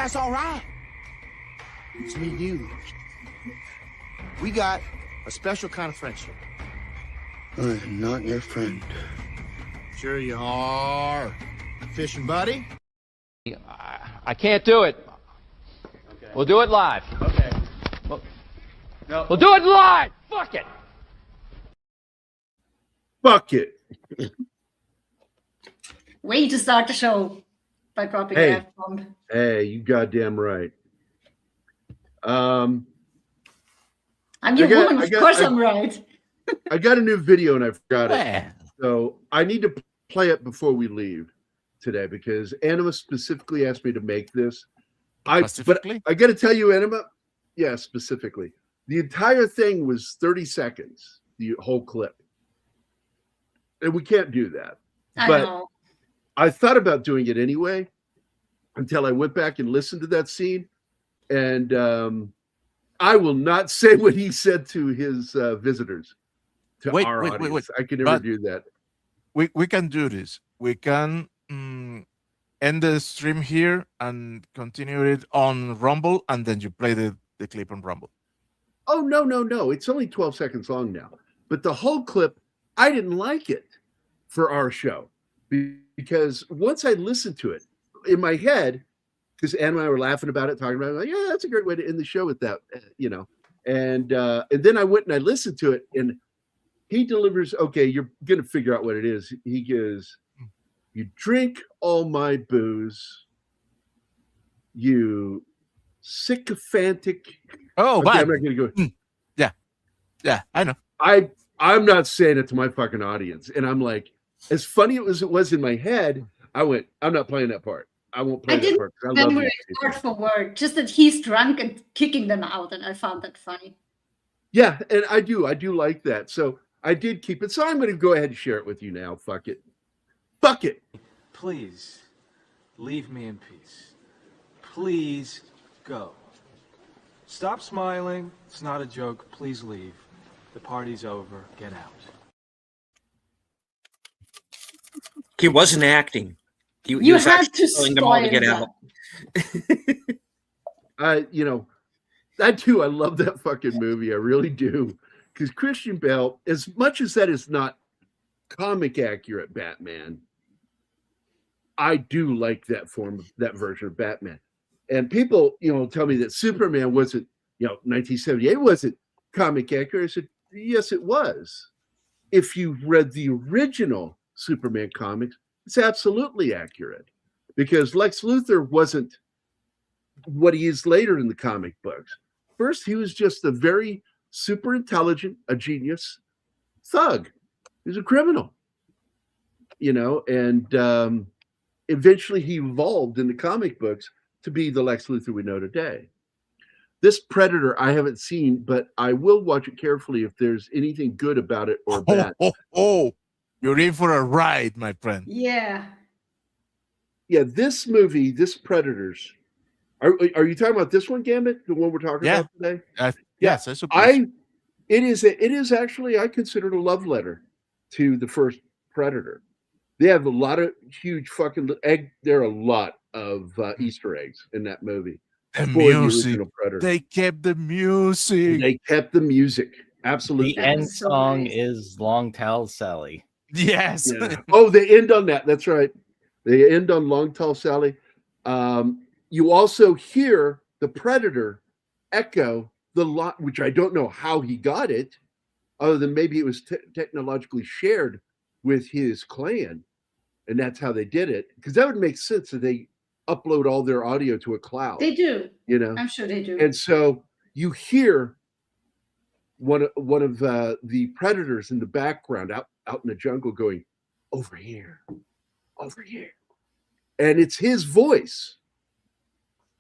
that's all right. It's me and you. We got a special kind of friendship. I am not your friend. Sure you are. Fishing buddy? I can't do it. Okay. We'll do it live. Okay. No. We'll do it live. Fuck it. Fuck it. Way to start the show by dropping an F-bomb. Hey, you goddamn right. I'm your woman, of course I'm right. I got a new video and I forgot it. So I need to play it before we leave today because Anima specifically asked me to make this. But I got to tell you, Anima, yeah, specifically. The entire thing was 30 seconds, the whole clip. And we can't do that. I but know. I thought about doing it anyway until I went back and listened to that scene. And I will not say what he said to his visitors, to our audience. Wait. I can never do that. We can do this. We can end the stream here and continue it on Rumble, and then you play the clip on Rumble. Oh, no. It's only 12 seconds long now. But the whole clip, I didn't like it for our show. Because once I listened to it, in my head, because Anne and I were laughing about it, talking about it, like, yeah, that's a great way to end the show with that, you know. And then I went and I listened to it, and he delivers, okay, you're going to figure out what it is. He goes, you drink all my booze, you sycophantic. Oh, okay, I'm not going to go. Yeah, I know. I'm not saying it to my fucking audience. And I'm like, as funny as it was in my head, I went, I'm not playing that part. I won't play that part. I didn't remember it word for word, just that he's drunk and kicking them out, and I found that funny. Yeah, and I do like that. So I did keep it. So I'm going to go ahead and share it with you now. Fuck it. Please, leave me in peace. Please go. Stop smiling. It's not a joke. Please leave. The party's over. Get out. He wasn't acting. He was had actually to telling them all to get spoil out. You know, I do. I love that fucking movie. I really do. Because Christian Bale, as much as that is not comic accurate Batman, I do like that version of Batman. And people, you know, tell me that Superman wasn't, 1978 wasn't comic accurate. I said, yes, it was. If you read the original Superman comics, it's absolutely accurate because Lex Luthor wasn't what he is later in the comic books. First, he was just a very super intelligent, a genius thug. He was a criminal, and eventually he evolved in the comic books to be the Lex Luthor we know today. This Predator I haven't seen, but I will watch it carefully if there's anything good about it or bad. You're in for a ride, my friend. Yeah. Yeah, this movie, this Predators. Are you talking about this one, Gambit? The one we're talking about today? Yes, I suppose. It is actually, I consider it a love letter to the first Predator. They have a lot of huge fucking there are a lot of Easter eggs in that movie. The music. They kept the music. Absolutely. The end song is Long Tall Sally. Yes. Yeah. Oh, they end on that. That's right. They end on Long Tall Sally. You also hear the Predator echo the lot, which I don't know how he got it, other than maybe it was technologically shared with his clan, and that's how they did it. Because that would make sense that they upload all their audio to a cloud. They do. I'm sure they do. And so you hear one of the Predators in the background out in the jungle going, over here, and it's his voice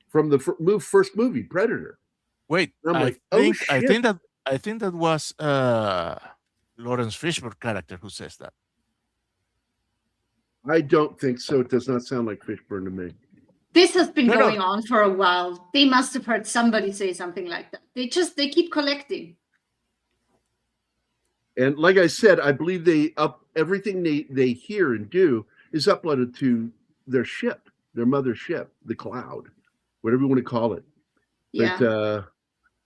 from the first movie, Predator. Wait, I think that was Laurence Fishburne character who says that. I don't think so. It does not sound like Fishburne to me. This has been going on for a while. They must have heard somebody say something like that. They keep collecting. And like I said, I believe everything they hear and do is uploaded to their ship, their mother ship, the Cloud, whatever you want to call it. Yeah. But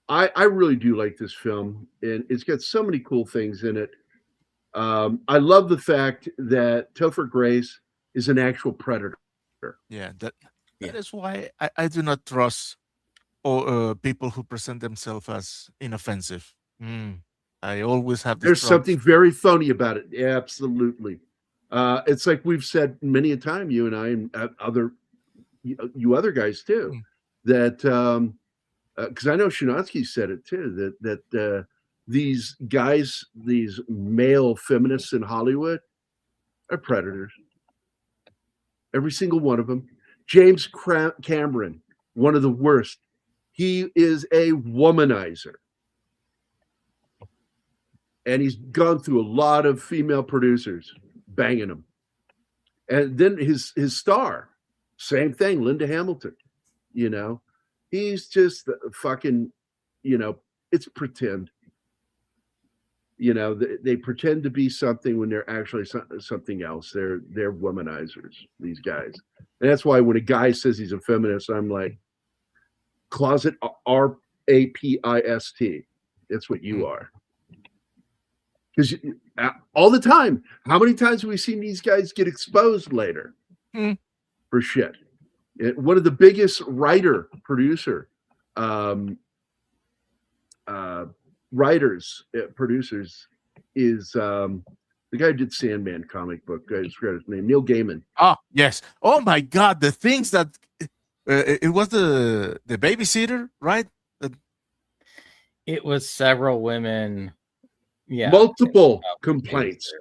I really do like this film, and it's got so many cool things in it. I love the fact that Topher Grace is an actual predator. Yeah, that is why I do not trust people who present themselves as inoffensive. I always have this There's trouble. something very phony about it. Yeah, absolutely. It's like we've said many a time, you and I, and you other guys too, that because I know Shinatsky said it too, that these guys, these male feminists in Hollywood, are predators. Every single one of them. James Cameron, one of the worst. He is a womanizer. And he's gone through a lot of female producers banging him. And then his star, same thing, Linda Hamilton. You know, he's just fucking, you know, it's pretend. You know, they pretend to be something when they're actually something else. They're womanizers, these guys. And that's why when a guy says he's a feminist, I'm like, closet RAPIST. That's what you are. Because all the time, how many times have we seen these guys get exposed later for shit? One of the biggest producers is the guy who did Sandman comic book. I just forgot his name. Neil Gaiman. Oh yes. Oh my God. The things that it was the babysitter, right? It was several women. Yeah. Multiple complaints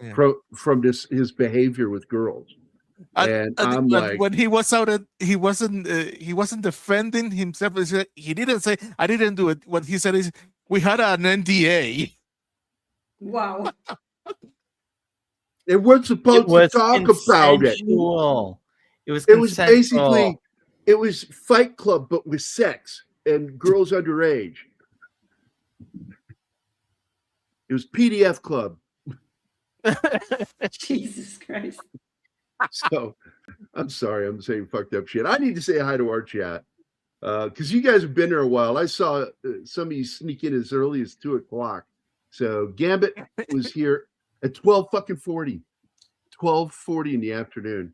from his behavior with girls. And I'm like, when he was out, he wasn't defending himself. He didn't say I didn't do it. What he said is we had an NDA. Wow. They weren't supposed to talk about it. It was basically it was Fight Club but with sex and girls underage. It was PDF Club. Jesus Christ. So I'm sorry, I'm saying fucked up shit. I need to say hi to our chat. Because you guys have been there a while. I saw some of you sneak in as early as 2:00. So Gambit was here at 12:40 in the afternoon.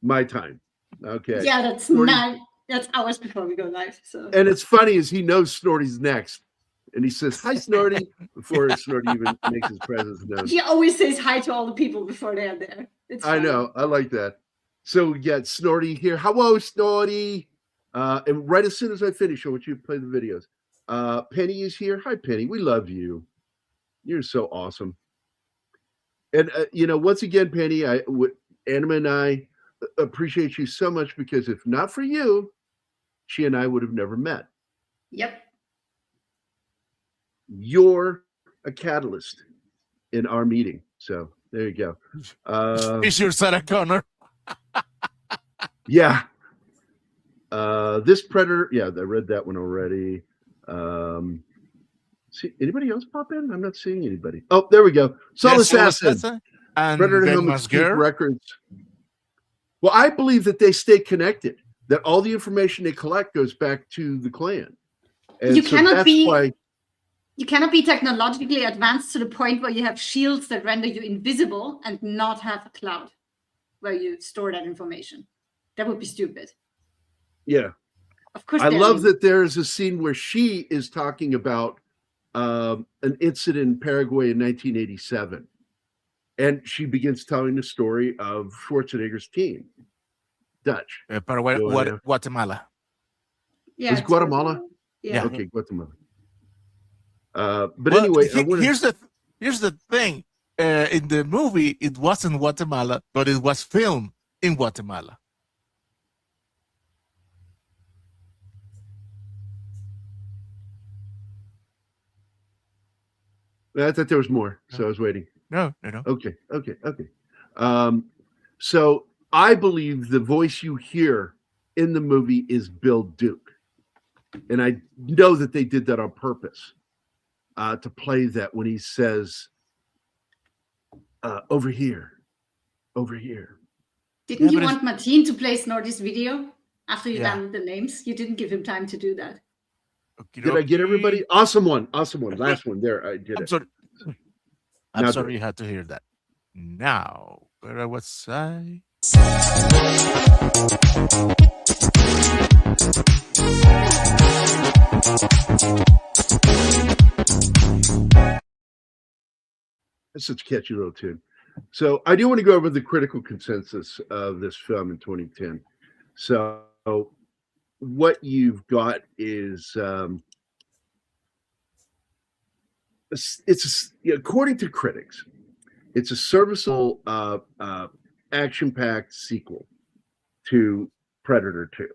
My time. Okay. Yeah, that's Snorty. That's hours before we go live. So and it's funny is he knows Snorty's next. And he says, "Hi, Snorty," before Snorty even makes his presence known. He always says hi to all the people before they're there. I know. I like that. So we got Snorty here. Hello, Snorty. And right as soon as I finish, I want you to play the videos. Penny is here. Hi, Penny. We love you. You're so awesome. And, you know, once again, Penny, Anima and I appreciate you so much because if not for you, she and I would have never met. Yep. You're a catalyst in our meeting. So there you go. Is your Sarah Connor? Yeah. This Predator. Yeah, I read that one already. See anybody else pop in? I'm not seeing anybody. Oh, there we go. Soul Assassin. And Predator helmets keep records. Well, I believe that they stay connected. That all the information they collect goes back to the clan. And you so cannot be. Why, you cannot be technologically advanced to the point where you have shields that render you invisible and not have a cloud where you store that information. That would be stupid. Yeah. Of course. I love that there is a scene where she is talking about an incident in Paraguay in 1987. And she begins telling the story of Schwarzenegger's team. Dutch. Paraguay, Guatemala. Yeah. Was Guatemala? Yeah. Okay, Guatemala. But anyway, here's the thing. In the movie, it wasn't Guatemala, but it was filmed in Guatemala. I thought there was more, so I was waiting. No. Okay. So I believe the voice you hear in the movie is Bill Duke. And I know that they did that on purpose to play that when he says, over here. Didn't you want Martin to play Snorty's video? After you done the names, you didn't give him time to do that. Did I get everybody? Awesome one. Last one. There, I did it. Sorry. I'm Now sorry do you had to hear that. Now, where was I? It's such a catchy little tune. So I do want to go over the critical consensus of this film in 2010. So what you've got is according to critics, it's a serviceable action-packed sequel to Predator 2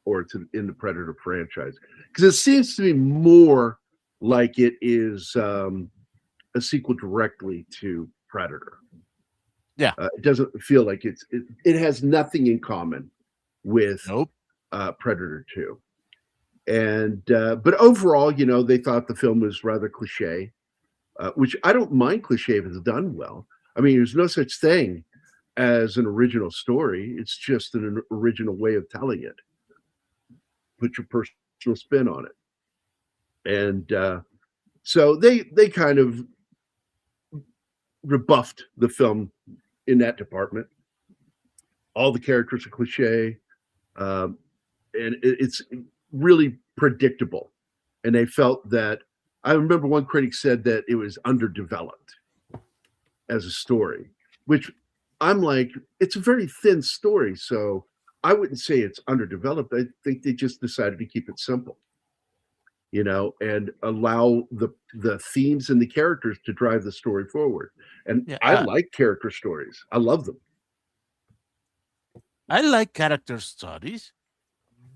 or in the Predator franchise, because it seems to be more like it is a sequel directly to Predator. Yeah, it doesn't feel like it has nothing in common with Predator 2. And but overall, they thought the film was rather cliche, which I don't mind cliche if it's done well. I mean, there's no such thing as an original story. It's just an original way of telling it. Put your personal spin on it. And so they kind of rebuffed the film in that department. All the characters are cliche, and it's really predictable. And they felt that, I remember one critic said that it was underdeveloped as a story, which I'm like, it's a very thin story, so I wouldn't say it's underdeveloped. I think they just decided to keep it simple, and allow the themes and the characters to drive the story forward. And I like character stories. I love them. I like character studies,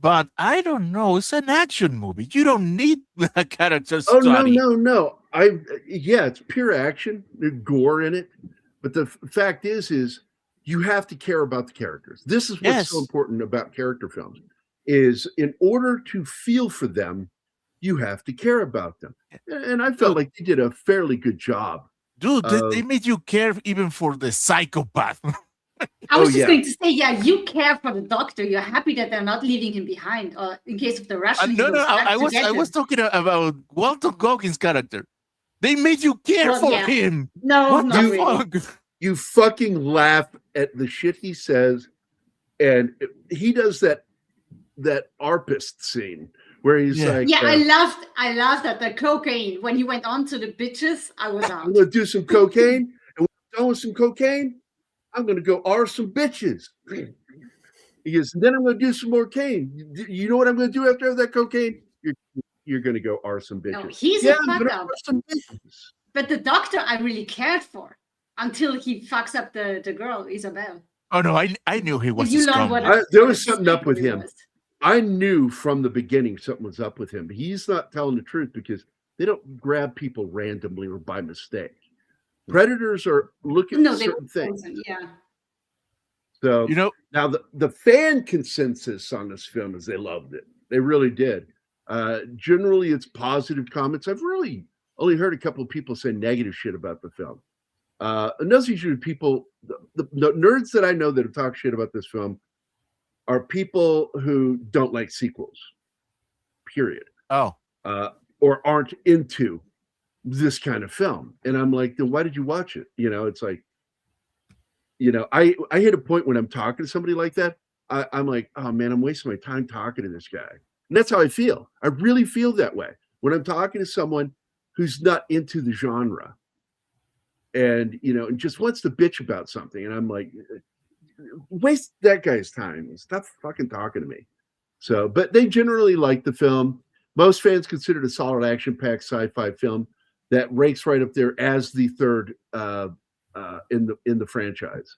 but I don't know. It's an action movie. You don't need a character study. Oh, no. It's pure action. There's gore in it. But the fact is you have to care about the characters. This is what's so important about character films, is in order to feel for them, you have to care about them. And I felt like they did a fairly good job. Dude, they made you care even for the psychopath. I was just going to say, you care for the doctor. You're happy that they're not leaving him behind, or in case of the Russians. I was talking about Walton Goggins' character. They made you care for him. No, what not the really. fuck? You fucking laugh at the shit he says, and he does that arpist scene where he's like, I loved that the cocaine when he went on to the bitches. I was out. I'm gonna do some cocaine, and when I'm done with some cocaine, I'm gonna go R some bitches. He goes, then I'm gonna do some more cane. You know what I'm gonna do after that cocaine? You're gonna go R some bitches. No, he's a fuck up. But the doctor I really cared for until he fucks up the girl, Isabel. Oh no, I knew he was. There was something up with him. I knew from the beginning something was up with him. He's not telling the truth because they don't grab people randomly or by mistake. Predators are looking at certain things. So now the fan consensus on this film is they loved it. They really did. Generally, it's positive comments. I've really only heard a couple of people say negative shit about the film. And those are usually people, the nerds that I know that have talked shit about this film are people who don't like sequels, period. Or aren't into this kind of film. And I'm like, then why did you watch it? It's like, I hit a point when I'm talking to somebody like that, I'm like, oh man, I'm wasting my time talking to this guy. And that's how I feel. I really feel that way when I'm talking to someone who's not into the genre and, and just wants to bitch about something. And I'm like, waste that guy's time. Stop fucking talking to me. So, but they generally like the film. Most fans consider it a solid action-packed sci-fi film that ranks right up there as the third in the franchise,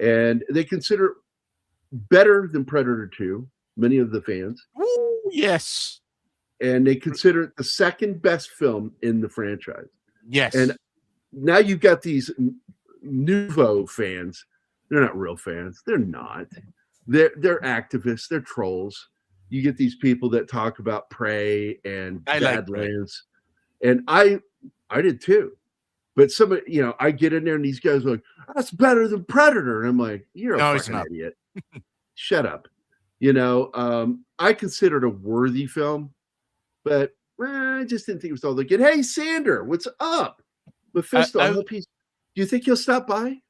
and they consider it better than Predator 2. Many of the fans, yes, and they consider it the second best film in the franchise. Yes, and now you've got these nouveau fans. They're not real fans. They're not. They're activists. They're trolls. You get these people that talk about Prey and Badlands, and I did too. But somebody, I get in there and these guys are like, "That's better than Predator," and I'm like, "You're a fucking idiot. Shut up." You know, I considered a worthy film, but I just didn't think it was all that good. Hey, Sander, what's up? Mephisto, I hope he's. Do you think he'll stop by?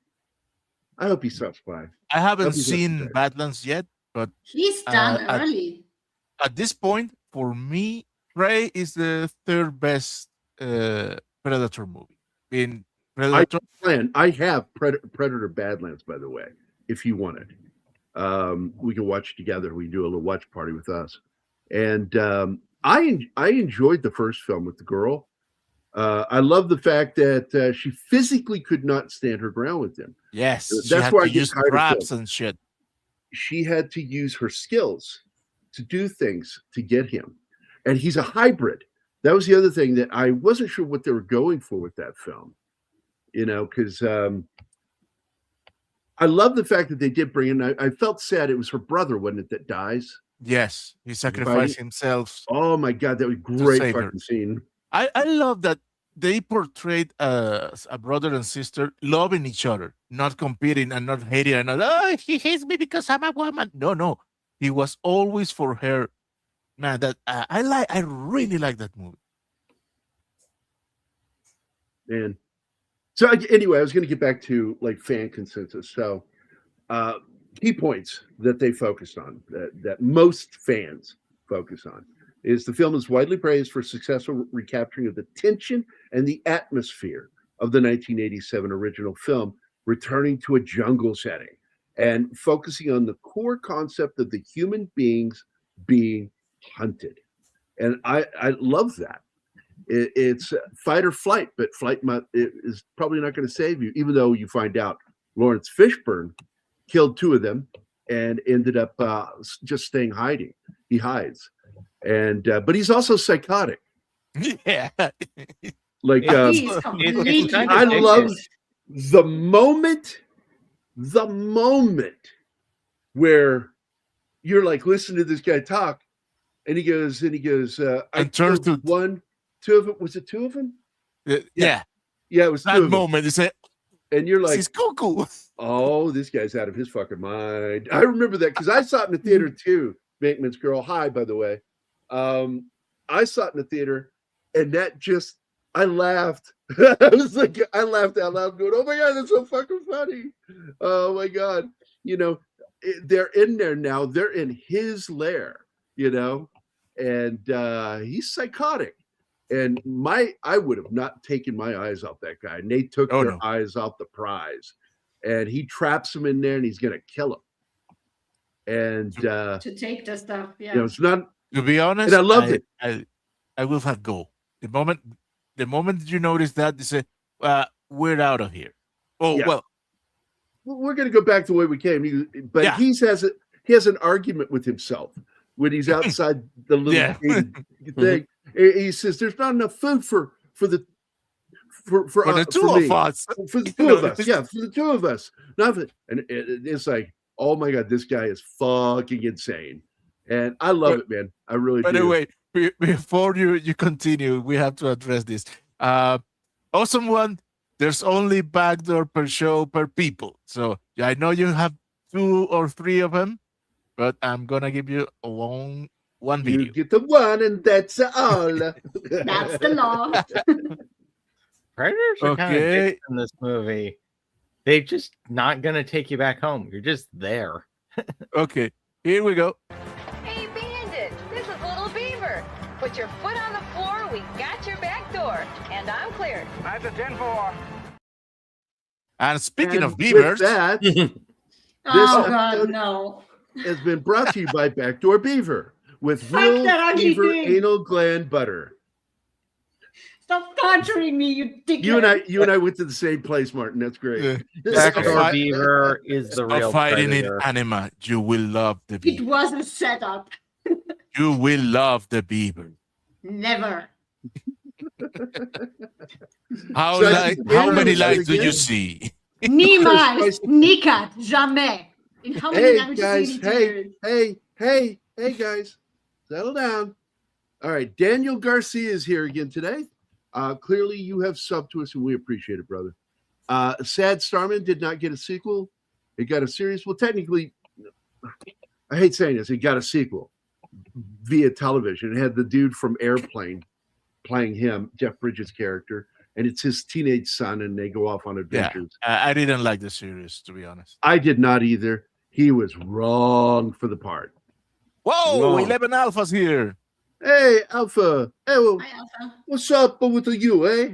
I hope he stops by. I haven't seen Badlands yet, but he's done early. At this point, for me, Prey is the third best Predator movie. In Predator, I have Predator Badlands, by the way. If you want it, we can watch it together. We can do a little watch party with us. And I enjoyed the first film with the girl. I love the fact that she physically could not stand her ground with him. Yes, that's why I use traps and shit. She had to use her skills to do things to get him, and he's a hybrid. That was the other thing that I wasn't sure what they were going for with that film. You know, because I love the fact that they did bring in. I felt sad. It was her brother, wasn't it, that dies? Yes, he sacrificed himself. Oh my god, that was a great fucking scene. I love that they portrayed a brother and sister loving each other, not competing and not hating another. Oh, he hates me because I'm a woman. No, he was always for her. Man, that I really like that movie. Man, so anyway, I was going to get back to like fan consensus. So, key points that they focused on, that most fans focus on, is the film is widely praised for successful recapturing of the tension and the atmosphere of the 1987 original film, returning to a jungle setting and focusing on the core concept of the human beings being hunted. And I love that. It's fight or flight, but flight is probably not going to save you, even though you find out Laurence Fishburne killed two of them and ended up just staying hiding. He hides. And but he's also psychotic. Yeah. Like I love the moment where you're like, listen to this guy talk, and he goes, I turns to two of them. Was it two of them? Yeah, it was that moment. You say, and you're like, he's cuckoo. Oh, this guy's out of his fucking mind. I remember that because I saw it in the theater too. Bankman's Girl. Hi, by the way. I saw it in the theater, and that just, I laughed. I laughed out loud, going, "Oh my god, that's so fucking funny!" Oh my god, you know, they're in there now. They're in his lair, you know, and he's psychotic. And I would have not taken my eyes off that guy, and they took their eyes off the prize. And he traps him in there, and he's gonna kill him. And to take the stuff, yeah. You know, it's not. To be honest, and I loved it. I will have go. The moment you notice that, you say, "We're out of here." Oh, yeah. Well, we're gonna go back to the way we came. But yeah. He has an argument with himself when he's outside the little thing. He says, "There's not enough food for the two of us. For the two of us, yeah, for the two of us." Nothing, and it's like, oh my god, this guy is fucking insane, and I love it, man. I really do. By the way, before you continue, we have to address this. Awesome one. There's only backdoor per show per people, so I know you have 2 or 3 of them, but I'm gonna give you one video. You get the one, and that's all. That's the law. Predators are kind of dicks in this movie. They're just not gonna take you back home. You're just there. Okay, here we go. Hey, Bandit, this is Little Beaver. Put your foot on the floor. We got your back door, and I'm cleared. That's a 10-4. And speaking of beavers, that, oh god, no, has been brought to you by Backdoor Beaver with real beaver anal gland butter. Stop torturing me, you dickhead. You and I went to the same place, Martin. That's great. Backdoor Beaver is the real fighting predator. in anima. You will love the beaver. It was a setup. You will love the beaver. Never. How many lights do you see? Niemals, nikat, jamais. In how many languages hey guys, settle down. All right, Daniel Garcia is here again today. Clearly, you have subbed to us, and we appreciate it, brother. Sad Starman did not get a sequel. It got a series. Well, technically, I hate saying this, it got a sequel via television. It had the dude from Airplane playing him, Jeff Bridges' character, and it's his teenage son, and they go off on adventures. Yeah, I didn't like the series, to be honest. I did not either. He was wrong for the part. Whoa, Wrong. 11 Alphas here. Hey, Alpha. Hey, well, Hi, Alpha. what's up with you, eh?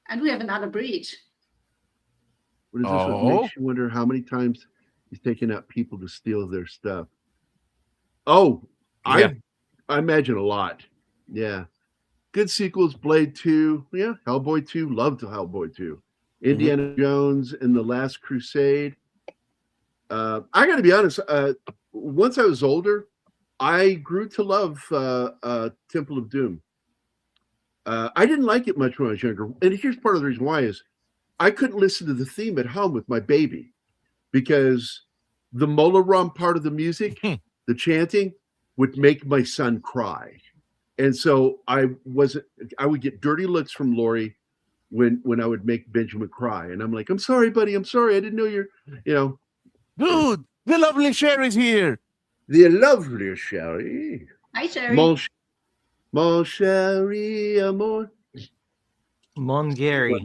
And we have another breach. What is this? What makes you wonder how many times he's taken out people to steal their stuff? Oh, Yeah. I imagine a lot. Yeah. Good sequels, Blade 2. Yeah, Hellboy 2. Loved Hellboy 2. Indiana Jones and The Last Crusade. I got to be honest. Once I was older, I grew to love Temple of Doom. I didn't like it much when I was younger. And here's part of the reason why is I couldn't listen to the theme at home with my baby because the Molaram part of the music, the chanting, would make my son cry. And so I would get dirty looks from Lori when I would make Benjamin cry. And I'm like, I'm sorry, buddy. I'm sorry. I didn't know you're, Dude, the lovely Sherry's here. The lovely Sherry. Hi, Sherry. Mon chéri amour. Mon Gary.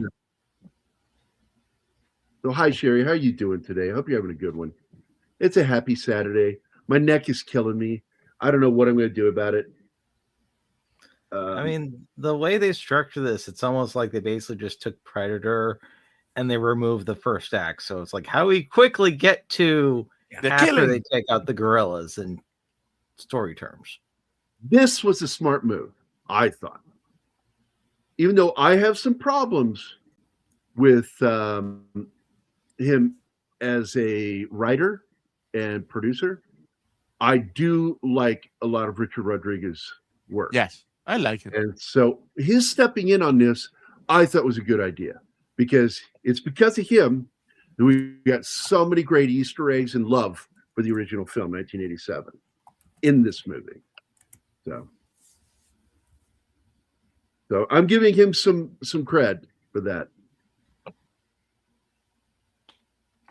So hi, Sherry. How are you doing today? I hope you're having a good one. It's a happy Saturday. My neck is killing me. I don't know what I'm going to do about it. I mean, the way they structure this, it's almost like they basically just took Predator and they removed the first act. So it's like how we quickly get to the after killing. they take out the gorillas in story terms. This was a smart move, I thought. Even though I have some problems with him as a writer and producer, I do like a lot of Richard Rodriguez's work. Yes, I like it. And so his stepping in on this, I thought was a good idea because it's because of him that we got so many great Easter eggs and love for the original film, 1987, in this movie. So I'm giving him some cred for that.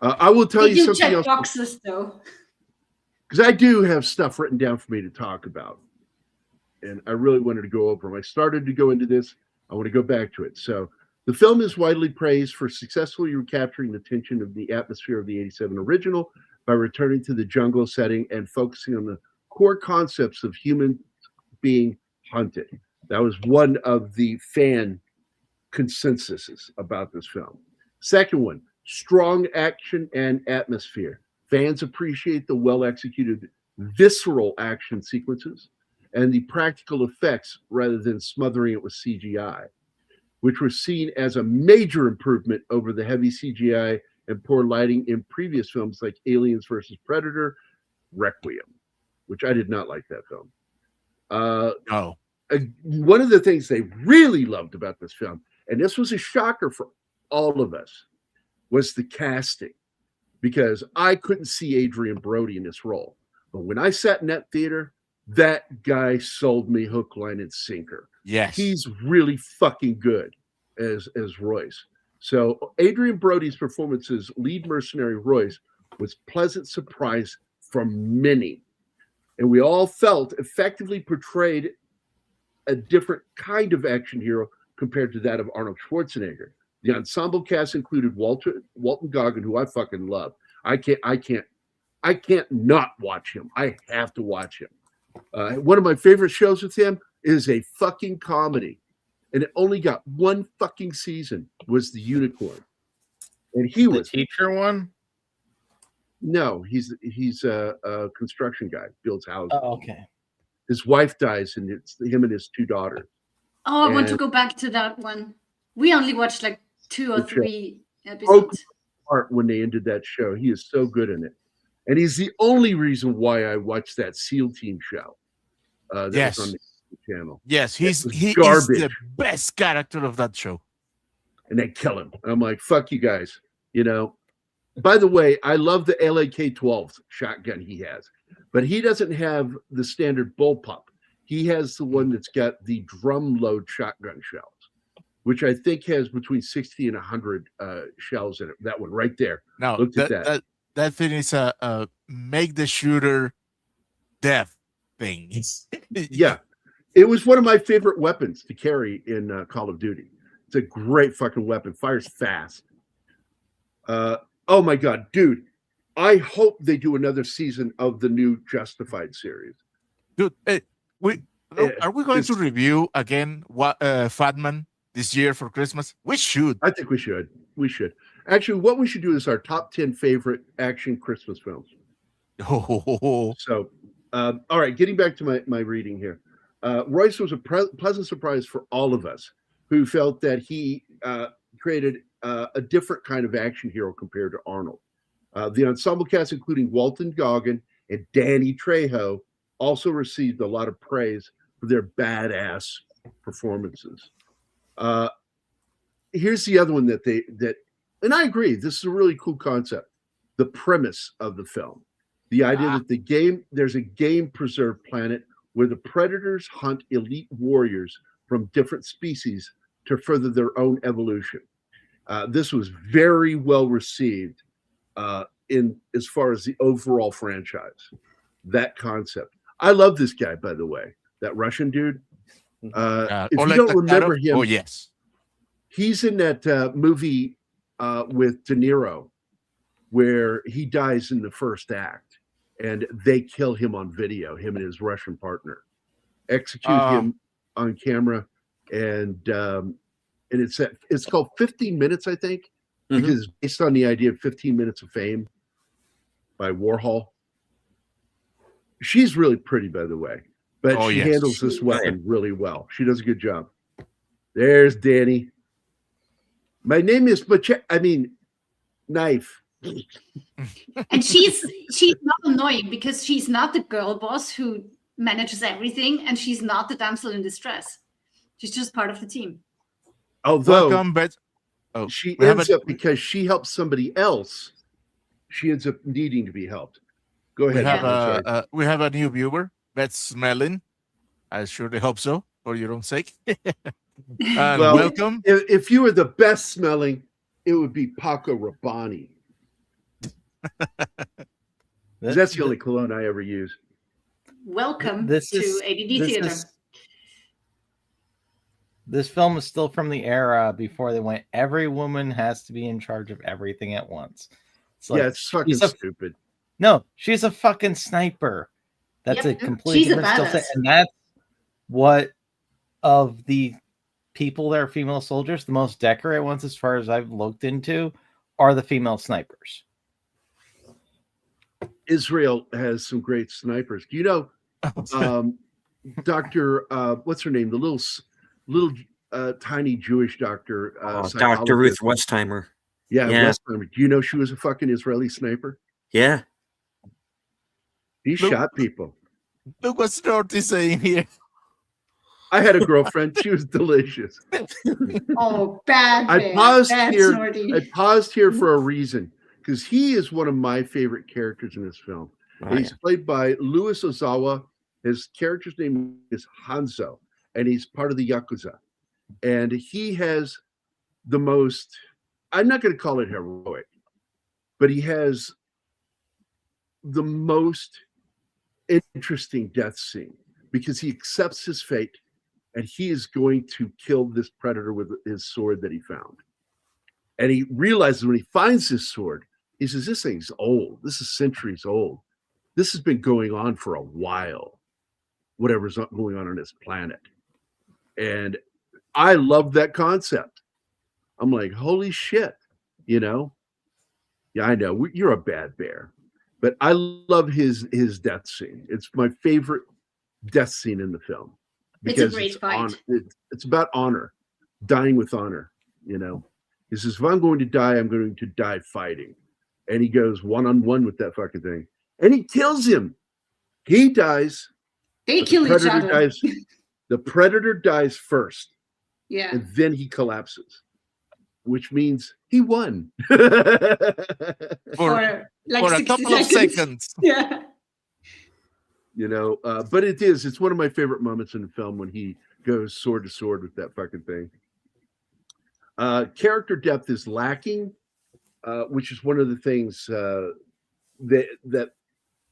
I will tell They you do something check else. boxes, though. Because I do have stuff written down for me to talk about. And I really wanted to go over them. I started to go into this. I want to go back to it. So the film is widely praised for successfully recapturing the tension of the atmosphere of the 87 original by returning to the jungle setting and focusing on the core concepts of humans being hunted. That was one of the fan consensuses about this film. Second one, strong action and atmosphere. Fans appreciate the well-executed, visceral action sequences and the practical effects rather than smothering it with CGI, which was seen as a major improvement over the heavy CGI and poor lighting in previous films like Aliens vs. Predator, Requiem, which I did not like that film. No. One of the things they really loved about this film, and this was a shocker for all of us, was the casting, because I couldn't see Adrien Brody in this role. But when I sat in that theater, that guy sold me hook, line, and sinker. Yes. He's really fucking good as Royce. So Adrien Brody's performance as lead mercenary Royce was pleasant surprise from many. And we all felt effectively portrayed a different kind of action hero compared to that of Arnold Schwarzenegger. The ensemble cast included Walton Goggin, who I fucking love. I can't not watch him. I have to watch him. One of my favorite shows with him is a fucking comedy, and it only got one fucking season. Was The Unicorn, and he The was teacher one. no, he's a construction guy, builds houses. Oh, okay. His wife dies, and it's him and his two daughters. Oh, I want to And- go back to that one. We only watched like 2 or Good show. 3 episodes. Part when they ended that show, he is so good in it, and he's the only reason why I watched that SEAL Team show. That Yes. was on the channel. Yes, he is garbage. the best character of that show. And they kill him. I'm like, fuck you guys. By the way, I love the LAK-12 shotgun he has, but he doesn't have the standard bullpup. He has the one that's got the drum load shotgun shells, which I think has between 60 and 100 shells in it. That one right there. Now, Looked at that. that thing is a make the shooter death thing. Yeah, it was one of my favorite weapons to carry in Call of Duty. It's a great fucking weapon. Fires fast. Oh my god, dude! I hope they do another season of the new Justified series. Dude, are we going to review again what Fatman this year for Christmas? We should. I think we should. We should. Actually, what we should do is our top 10 favorite action Christmas films. So, all right, getting back to my reading here. Royce was a pleasant surprise for all of us who felt that he created a different kind of action hero compared to Arnold. The ensemble cast, including Walton Goggin and Danny Trejo, also received a lot of praise for their badass performances. Here's the other one that, and I agree, this is a really cool concept. The premise of the film, the idea that there's a game-preserved planet where the predators hunt elite warriors from different species to further their own evolution. This was very well received in as far as the overall franchise. That concept. I love this guy, by the way, that Russian dude. If you don't remember him, oh yes, he's in that movie with De Niro, where he dies in the first act, and they kill him on video. Him and his Russian partner execute him on camera, and it's called 15 Minutes, I think, because it's based on the idea of 15 Minutes of Fame by Warhol. She's really pretty, by the way, but she handles this weapon really well. She does a good job. There's Danny. My name is Knife. And she's not annoying because she's not the girl boss who manages everything, and she's not the damsel in distress. She's just part of the team. Although she ends up, because she helps somebody else, she ends up needing to be helped. Go ahead. We have a new viewer, Beth Smelling. I surely hope so, for your own sake. Well, welcome. If you were the best smelling, it would be Paco Rabanne. That's the only cologne I ever use. Welcome to ADD Theater. This film is still from the era before they went, every woman has to be in charge of everything at once. It's like, it's fucking stupid. No, she's a fucking sniper. That's a completely different skill set. And that's what, of the people that are female soldiers, the most decorated ones, as far as I've looked into, are the female snipers. Israel has some great snipers. Do you know Dr. What's her name? The little tiny Jewish doctor. Dr. Ruth Westheimer. Yeah, Westheimer. Do you know she was a fucking Israeli sniper? Yeah. He shot people. Look what Snorty's saying here. I had a girlfriend. She was delicious. Oh, bad. I paused here for a reason, because he is one of my favorite characters in this film. He's played by Louis Ozawa. His character's name is Hanzo, and he's part of the Yakuza. And he has the most, I'm not going to call it heroic, but he has the most interesting death scene, because he accepts his fate and he is going to kill this predator with his sword that he found. And he realizes when he finds this sword, he says, this thing's old. This is centuries old. This has been going on for a while, whatever's going on this planet. And I love that concept. I'm like, holy shit, you know? Yeah, I know, you're a bad bear. But I love his death scene. It's my favorite death scene in the film. It's a great fight. It's about honor, dying with honor, you know? He says, if I'm going to die, I'm going to die fighting. And he goes one-on-one with that fucking thing. And he kills him. He dies. They kill each other. The predator dies first. Yeah. And then he collapses, which means he won. for a couple of seconds. Yeah. You know, but it's one of my favorite moments in the film when he goes sword to sword with that fucking thing. Character depth is lacking, which is one of the things that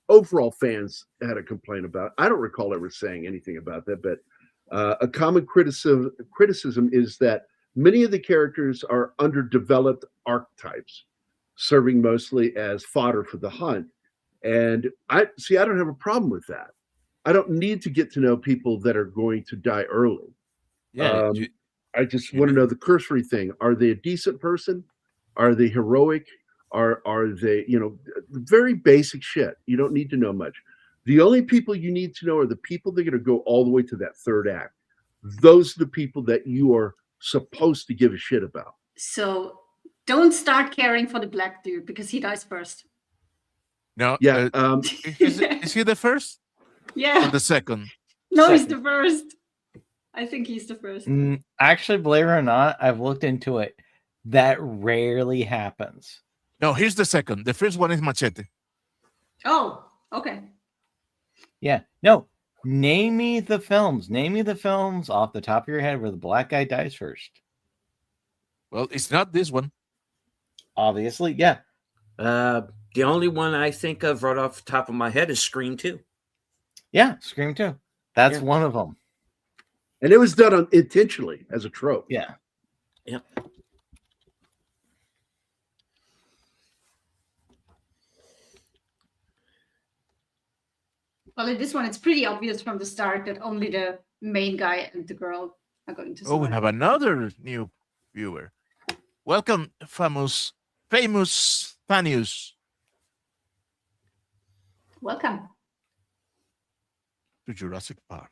overall fans had a complaint about. I don't recall ever saying anything about that, but a common criticism is that many of the characters are underdeveloped archetypes, serving mostly as fodder for the hunt. And I don't have a problem with that. I don't need to get to know people that are going to die early. Yeah, I just want to know the cursory thing. Are they a decent person? Are they heroic? Are they, very basic shit. You don't need to know much. The only people you need to know are the people that are going to go all the way to that third act. Those are the people that you are supposed to give a shit about. So don't start caring for the black dude because he dies first. No. Yeah. Is he the first? Yeah. Or the second? No, he's the first. I think he's the first. Actually, believe it or not, I've looked into it. That rarely happens. No, here's the second. The first one is Machete. Oh, okay. Yeah. No. Name me the films. Name me the films off the top of your head where the black guy dies first. Well, it's not this one. Obviously, yeah. The only one I think of right off the top of my head is Scream 2. Yeah, Scream 2. That's one of them. And it was done intentionally as a trope. Yeah. Yep. Well, in this one, it's pretty obvious from the start that only the main guy and the girl are going to survive. Oh, we have another new viewer. Welcome, famous Thanius. Welcome to Jurassic Park.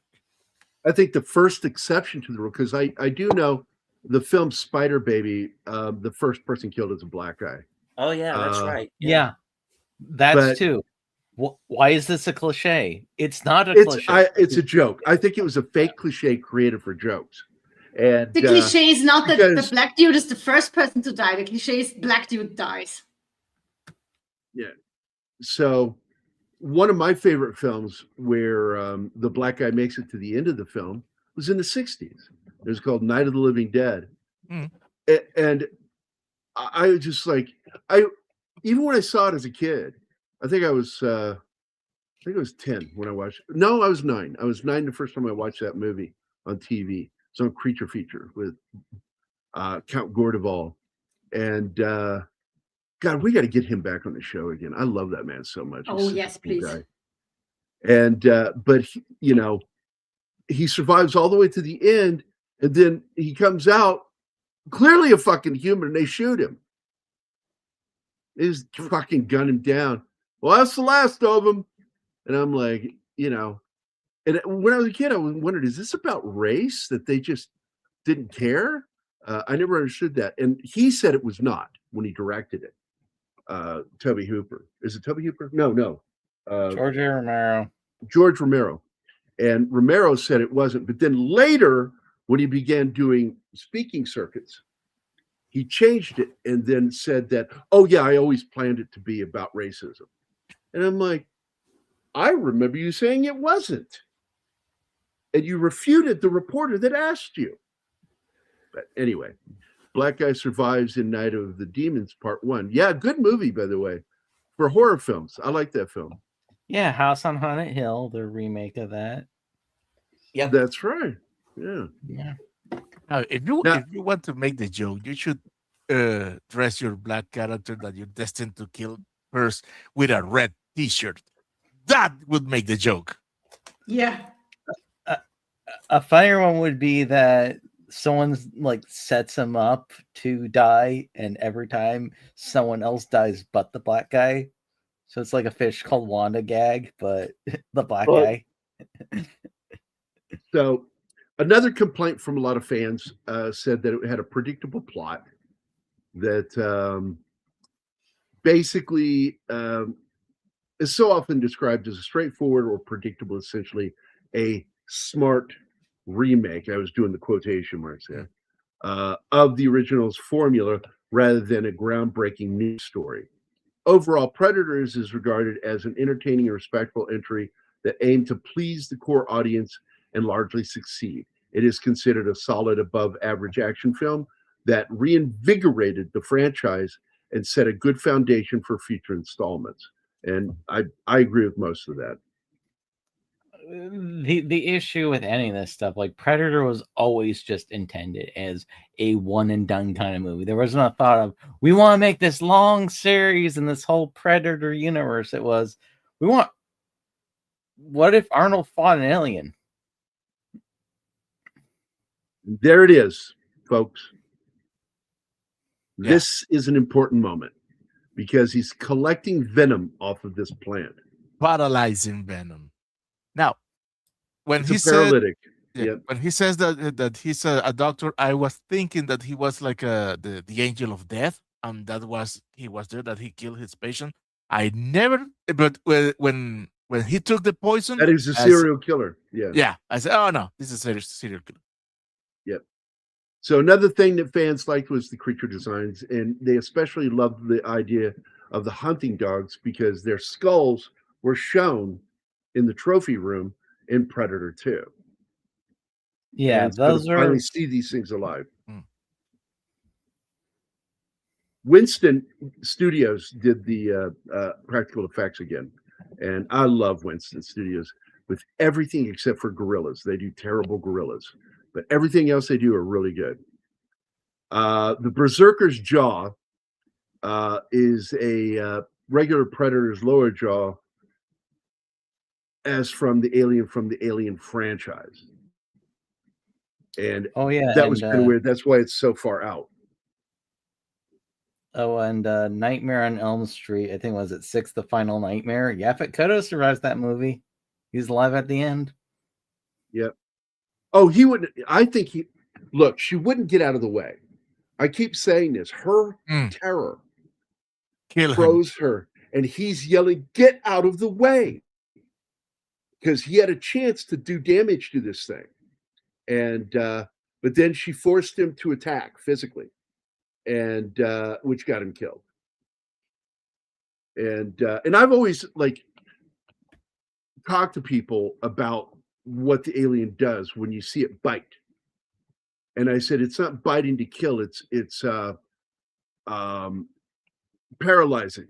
I think the first exception to the rule, because I do know the film Spider Baby, the first person killed is a black guy. Oh, yeah, that's right. Yeah, that's too. Why is this a cliche? It's not a cliche. It's a joke. I think it was a fake cliche created for jokes. And the cliche is not that the black dude is the first person to die. The cliche is black dude dies. Yeah. So one of my favorite films where the black guy makes it to the end of the film was in the 60s. It was called Night of the Living Dead. And I was just like, even when I saw it as a kid, I think I was 10 when I watched it. No, I was 9. I was 9 the first time I watched that movie on TV. It's on Creature Feature with Count Gordeval. And God, we got to get him back on the show again. I love that man so much. Oh, yes, please. Guy. And but he survives all the way to the end, and then he comes out clearly a fucking human, and they shoot him. They just fucking gun him down. Well, that's the last of them. And I'm like, and when I was a kid, I wondered, is this about race that they just didn't care? I never understood that. And he said it was not when he directed it. Toby Hooper. Is it Toby Hooper? No. George Romero. And Romero said it wasn't. But then later, when he began doing speaking circuits, he changed it and then said that, oh, yeah, I always planned it to be about racism. And I'm like, I remember you saying it wasn't. And you refuted the reporter that asked you. But anyway, Black Guy survives in Night of the Demons Part 1. Yeah, good movie, by the way, for horror films. I like that film. Yeah, House on Haunted Hill, the remake of that. Yeah, that's right. Yeah. Now, if you want to make the joke, you should dress your black character that you're destined to kill first with a red T-shirt. That would make the joke. Yeah. A funnier one would be that someone's like sets him up to die, and every time someone else dies but the black guy. So it's like a Fish Called Wanda gag, but the black guy. So another complaint from a lot of fans said that it had a predictable plot that basically is so often described as a straightforward or predictable, essentially a smart remake. I was doing the quotation marks there of the original's formula rather than a groundbreaking new story. Overall, Predators is regarded as an entertaining and respectful entry that aimed to please the core audience and largely succeed. It is considered a solid above average action film that reinvigorated the franchise and set a good foundation for future installments. And I agree with most of that. The issue with any of this stuff, like Predator was always just intended as a one and done kind of movie. There wasn't a thought of, we want to make this long series in this whole Predator universe. It was, what if Arnold fought an alien? There it is, folks. Yeah. This is an important moment because he's collecting venom off of this plant. Paralyzing venom. Now, when it's he a paralytic. When he says that he's a doctor, I was thinking that he was like the angel of death, and he was there, that he killed his patient. I never, but when he took the poison, that is a serial killer. Yeah. I said, oh no, this is a serial killer. Yep. So another thing that fans liked was the creature designs, and they especially loved the idea of the hunting dogs because their skulls were shown in the trophy room in Predator 2. Yeah, and those are finally see these things alive. Winston Studios did the practical effects again, and I love Winston Studios with everything except for gorillas. They do terrible gorillas, but everything else they do are really good. The Berserker's jaw is a regular Predator's lower jaw, as from the Alien franchise. And that was kind of weird. That's why it's so far out. Oh, and Nightmare on Elm Street, I think, was it 6, The Final Nightmare? Yaphet Kotto survives that movie. He's alive at the end. Yep. Oh, he wouldn't. I think look, she wouldn't get out of the way. I keep saying this. Her terror froze her, and he's yelling, "Get out of the way!" Because he had a chance to do damage to this thing. And but then she forced him to attack physically, and which got him killed. And I've always talked to people about what the alien does when you see it bite. And I said it's not biting to kill, it's paralyzing.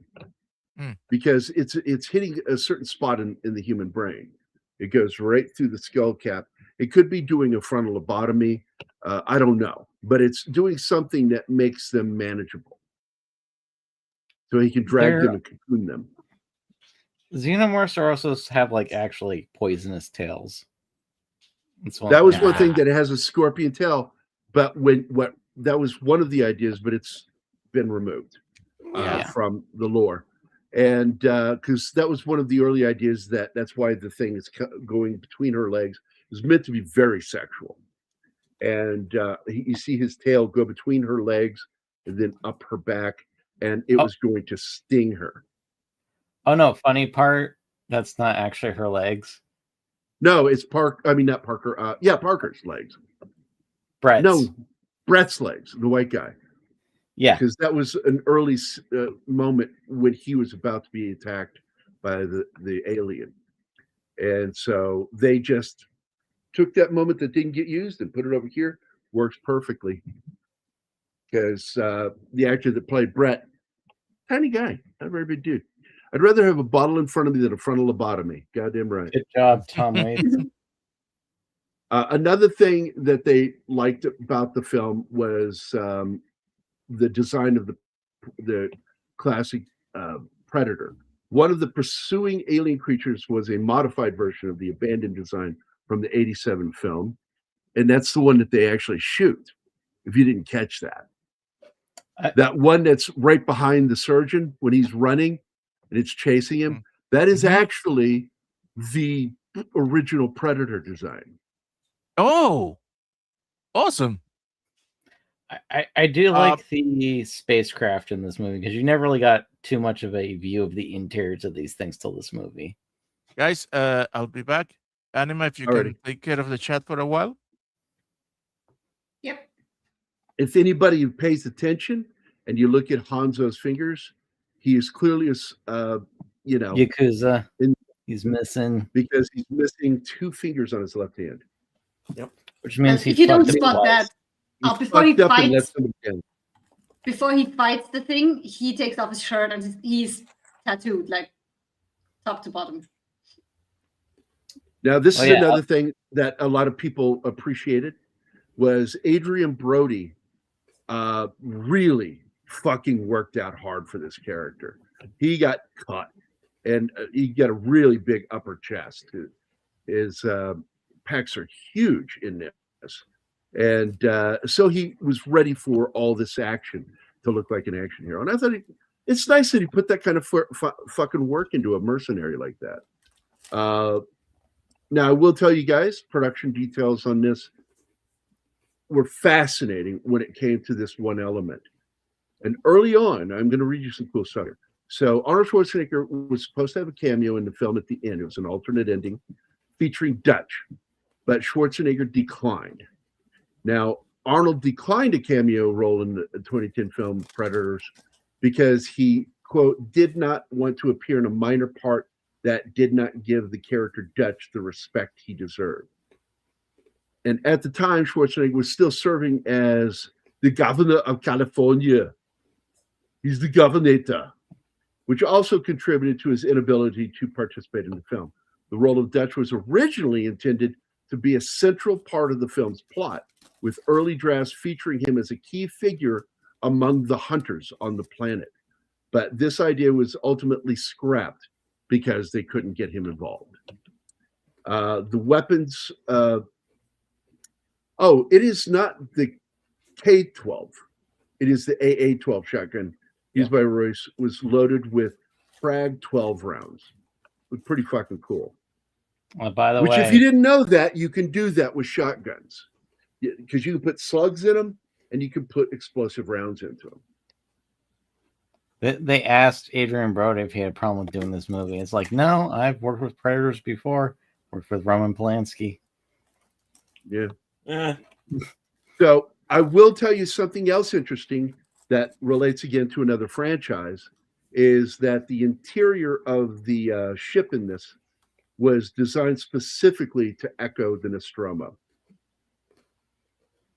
Because it's hitting a certain spot in the human brain. It goes right through the skull cap. It could be doing a frontal lobotomy. I don't know, but it's doing something that makes them manageable. So he can drag them and cocoon them. Xenomorphs also have actually poisonous tails. That was one thing, that it has a scorpion tail, but that was one of the ideas, but it's been removed from the lore. And because that was one of the early ideas, that's why the thing is going between her legs. It was meant to be very sexual. And you see his tail go between her legs and then up her back, and it was going to sting her. Oh no, funny part, that's not actually her legs. No, it's not Parker. Parker's legs. Brett's. No, Brett's legs, the white guy. Yeah. Because that was an early moment when he was about to be attacked by the alien. And so they just took that moment that didn't get used and put it over here. Works perfectly. Because the actor that played Brett, tiny guy, not a very big dude. I'd rather have a bottle in front of me than a frontal lobotomy. Goddamn right. Good job, Tom Waits. Another thing that they liked about the film was the design of the classic Predator. One of the pursuing alien creatures was a modified version of the abandoned design from the 87 film. And that's the one that they actually shoot, if you didn't catch that. That one that's right behind the surgeon when he's running and it's chasing him, that is actually the original Predator design. Oh, awesome. I do like the spacecraft in this movie because you never really got too much of a view of the interiors of these things till this movie. Guys, I'll be back. Anima, if you can take care of the chat for a while. Yep. If anybody pays attention and you look at Hanzo's fingers, he is clearly Yakuza. He's missing because he's missing 2 fingers on his left hand. Yep. Which means if you don't spot that, before he fights the thing, he takes off his shirt and he's tattooed top to bottom. Now, this is another thing that a lot of people appreciated was Adrien Brody really fucking worked out hard for this character. He got cut, and he got a really big upper chest. His pecs are huge in this. And so he was ready for all this action to look like an action hero. And I thought it's nice that he put that kind of fucking work into a mercenary like that. Now, I will tell you guys, production details on this were fascinating when it came to this one element. And early on, I'm going to read you some cool stuff here. So Arnold Schwarzenegger was supposed to have a cameo in the film at the end. It was an alternate ending featuring Dutch, but Schwarzenegger declined. Now, Arnold declined a cameo role in the 2010 film Predators because he, quote, did not want to appear in a minor part that did not give the character Dutch the respect he deserved. And at the time, Schwarzenegger was still serving as the governor of California. He's the governor, which also contributed to his inability to participate in the film. The role of Dutch was originally intended to be a central part of the film's plot, with early drafts featuring him as a key figure among the hunters on the planet. But this idea was ultimately scrapped because they couldn't get him involved. The weapons, it is not the K-12. It is the AA-12 shotgun used by Royce, was loaded with Frag 12 rounds. It was pretty fucking cool. By the way, if you didn't know that, you can do that with shotguns. Because you can put slugs in them and you can put explosive rounds into them. They asked Adrien Brody if he had a problem with doing this movie. It's like, no, I've worked with Predators before. Worked with Roman Polanski. Yeah. So I will tell you something else interesting that relates again to another franchise, is that the interior of the ship in this was designed specifically to echo the Nostromo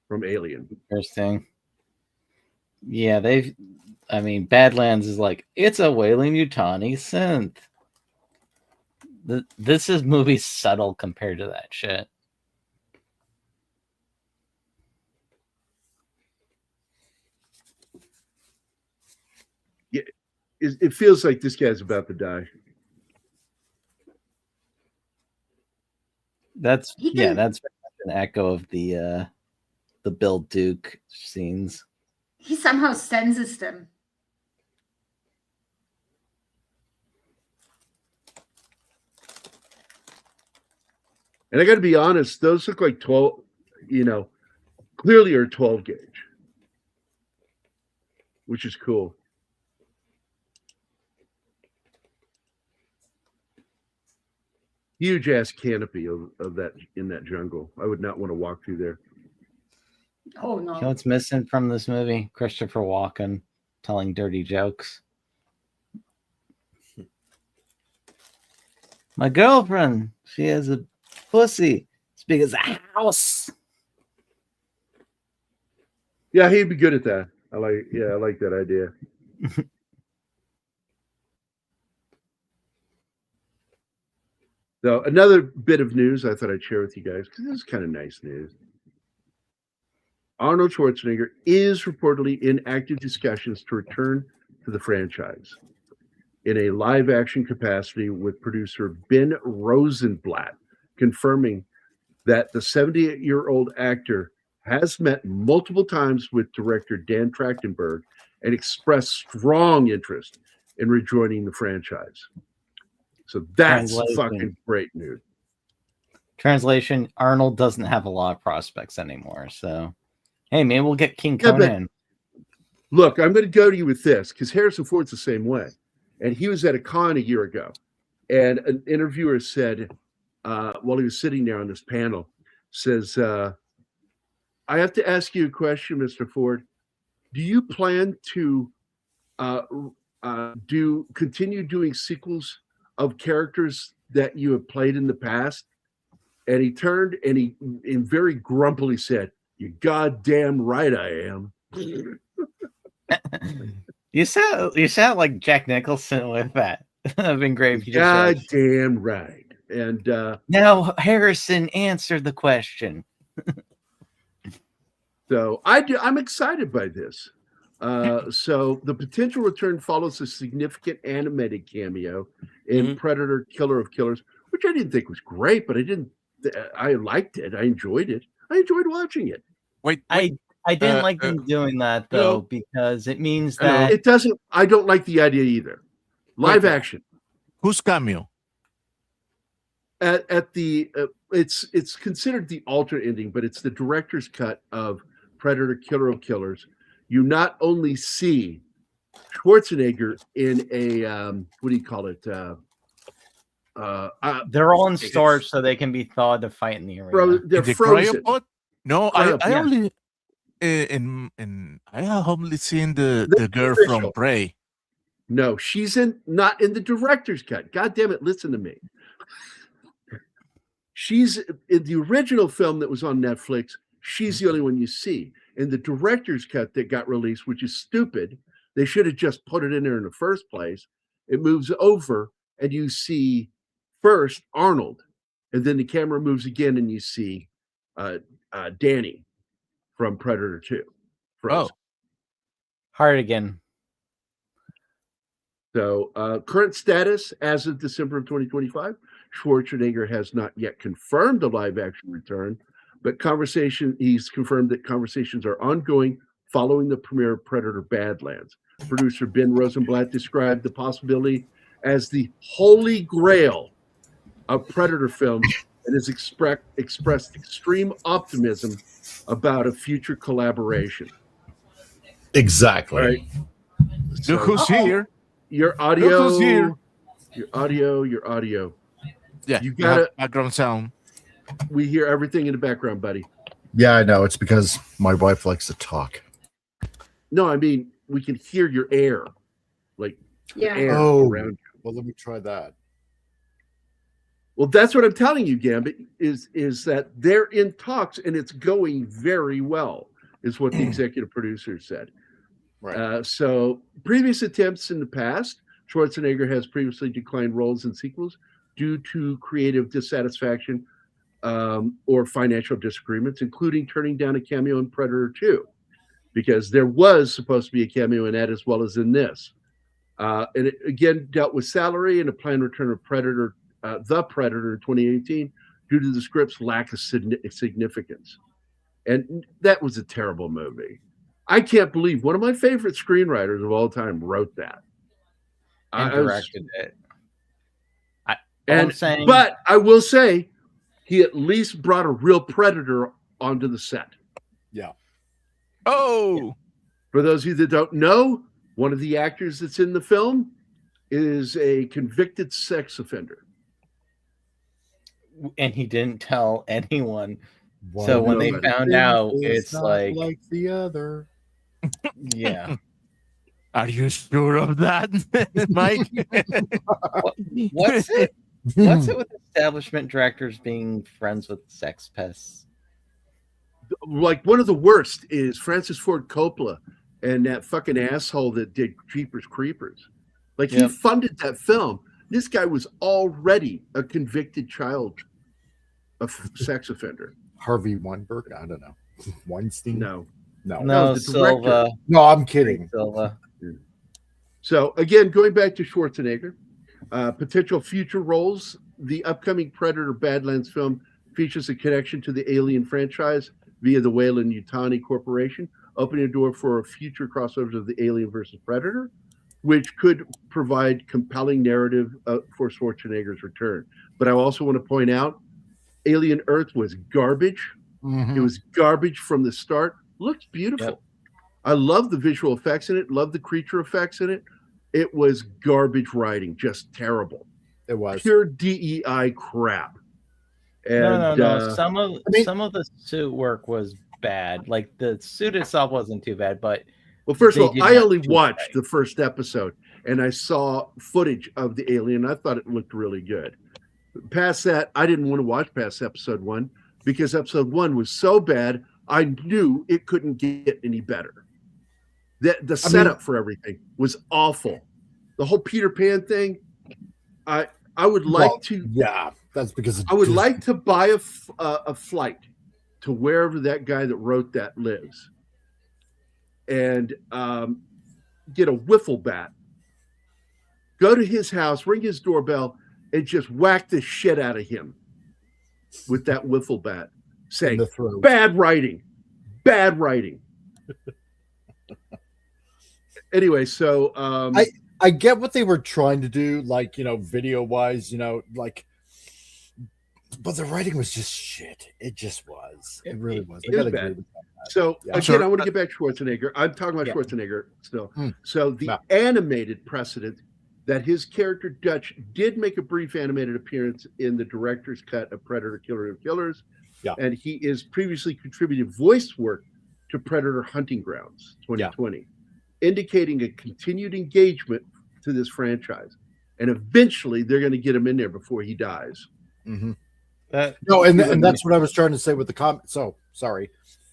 from Alien. Interesting. Yeah, Badlands is like, it's a Weyland-Yutani synth. This is movie subtle compared to that shit. Yeah, it feels like this guy's about to die. That's an echo of the Bill Duke scenes. He somehow senses them. And I got to be honest, those look like 12, clearly are 12 gauge, which is cool. Huge ass canopy of that in that jungle. I would not want to walk through there. Oh no! You know what's missing from this movie? Christopher Walken telling dirty jokes. My girlfriend, she has a pussy as big as a house. Yeah, he'd be good at that. I like that idea. So another bit of news I thought I'd share with you guys, because this is kind of nice news. Arnold Schwarzenegger is reportedly in active discussions to return to the franchise in a live-action capacity, with producer Ben Rosenblatt confirming that the 78-year-old actor has met multiple times with director Dan Trachtenberg and expressed strong interest in rejoining the franchise. So that's fucking great news. Translation: Arnold doesn't have a lot of prospects anymore. So, hey, maybe we'll get King Conan. Look, I'm going to go to you with this, because Harrison Ford's the same way. And he was at a con a year ago, and an interviewer said, while he was sitting there on this panel, says, I have to ask you a question, Mr. Ford. Do you plan to continue doing sequels of characters that you have played in the past? And he turned and he very grumpily said, "You goddamn right I am." You sound like Jack Nicholson with that. That'd been great if you God just damn right. And now Harrison answered the question. So I'm excited by this. So the potential return follows a significant animated cameo in Predator: Killer of Killers, which I didn't think was great, but I liked it. I enjoyed it. I enjoyed watching it. Wait. I didn't like them doing that though, because it means that it doesn't. I don't like the idea either. Live action. Who's cameo? At the it's considered the alternate ending, but it's the director's cut of Predator: Killer of Killers. You not only see Schwarzenegger in a what do you call it? they're all in storage so they can be thawed to fight in the arena. They're frozen. No, I only I have only seen the girl from Prey. No, she's not in the director's cut. God damn it! Listen to me. She's in the original film that was on Netflix. She's the only one you see. In the director's cut that got released, which is stupid, they should have just put it in there in the first place. It moves over and you see first Arnold, and then the camera moves again and you see Danny from Predator 2. Frozen. Hard again. So current status as of December of 2025, Schwarzenegger has not yet confirmed a live action return, but he's confirmed that conversations are ongoing following the premiere of Predator Badlands. Producer Ben Rosenblatt described the possibility as the holy grail of Predator films and has expressed extreme optimism about a future collaboration. Exactly. Right. Look who's here. Your audio. Look who's here. Your audio. Yeah, you got it. Background sound. We hear everything in the background, buddy. Yeah, I know. It's because my wife likes to talk. No, I mean we can hear your air, like air around you. Well, let me try that. Well, that's what I'm telling you, Gambit, is that they're in talks and it's going very well, is what the executive producer said. Right. So previous attempts in the past, Schwarzenegger has previously declined roles in sequels due to creative dissatisfaction or financial disagreements, including turning down a cameo in Predator 2, because there was supposed to be a cameo in that as well as in this. And it again dealt with salary and a planned return of Predator, the Predator in 2018, due to the script's lack of significance. And that was a terrible movie. I can't believe one of my favorite screenwriters of all time wrote that. And directed it. But I will say, he at least brought a real Predator onto the set. Yeah. Oh. For those of you that don't know, one of the actors that's in the film is a convicted sex offender. And he didn't tell anyone. So when they found out, it's like the other. Yeah. Are you sure of that, Mike? What's it with establishment directors being friends with sex pests? Like one of the worst is Francis Ford Coppola and that fucking asshole that did Jeepers Creepers. Like he funded that film. This guy was already a convicted sex offender. Harvey Weinberg? I don't know. Weinstein? No, the Silva. director. No, I'm kidding. Silva. So again, going back to Schwarzenegger, potential future roles. The upcoming Predator Badlands film features a connection to the Alien franchise via the Weyland-Yutani Corporation, opening a door for a future crossovers of the Alien versus Predator, which could provide compelling narrative for Schwarzenegger's return. But I also want to point out, Alien Earth was garbage. Mm-hmm. It was garbage from the start. Looks beautiful. Yep. I love the visual effects in it. Love the creature effects in it. It was garbage writing, just terrible. It was pure DEI crap. And, no. Some of the suit work was bad. Like the suit itself wasn't too bad, but first of all, I only watched the first episode and I saw footage of the alien. I thought it looked really good. Past that, I didn't want to watch past episode 1 because episode 1 was so bad. I knew it couldn't get any better. The setup for everything was awful. The whole Peter Pan thing, I would like to. Yeah, that's because I would like to buy a flight to wherever that guy that wrote that lives, and get a wiffle bat. Go to his house, ring his doorbell, and just whack the shit out of him with that wiffle bat. Say, bad writing. Anyway, so I get what they were trying to do, like, video wise, like, but the writing was just shit. It just was. It really was. It was bad. So again, I want to get back to Schwarzenegger. I'm talking about Schwarzenegger still. So the animated precedent that his character Dutch did make a brief animated appearance in the director's cut of Predator: Killer of Killers. Yeah. And he is previously contributed voice work to Predator: Hunting Grounds 2020, indicating a continued engagement to this franchise. And eventually they're going to get him in there before he dies. Mm-hmm. And that's what I was trying to say with the comment. So sorry.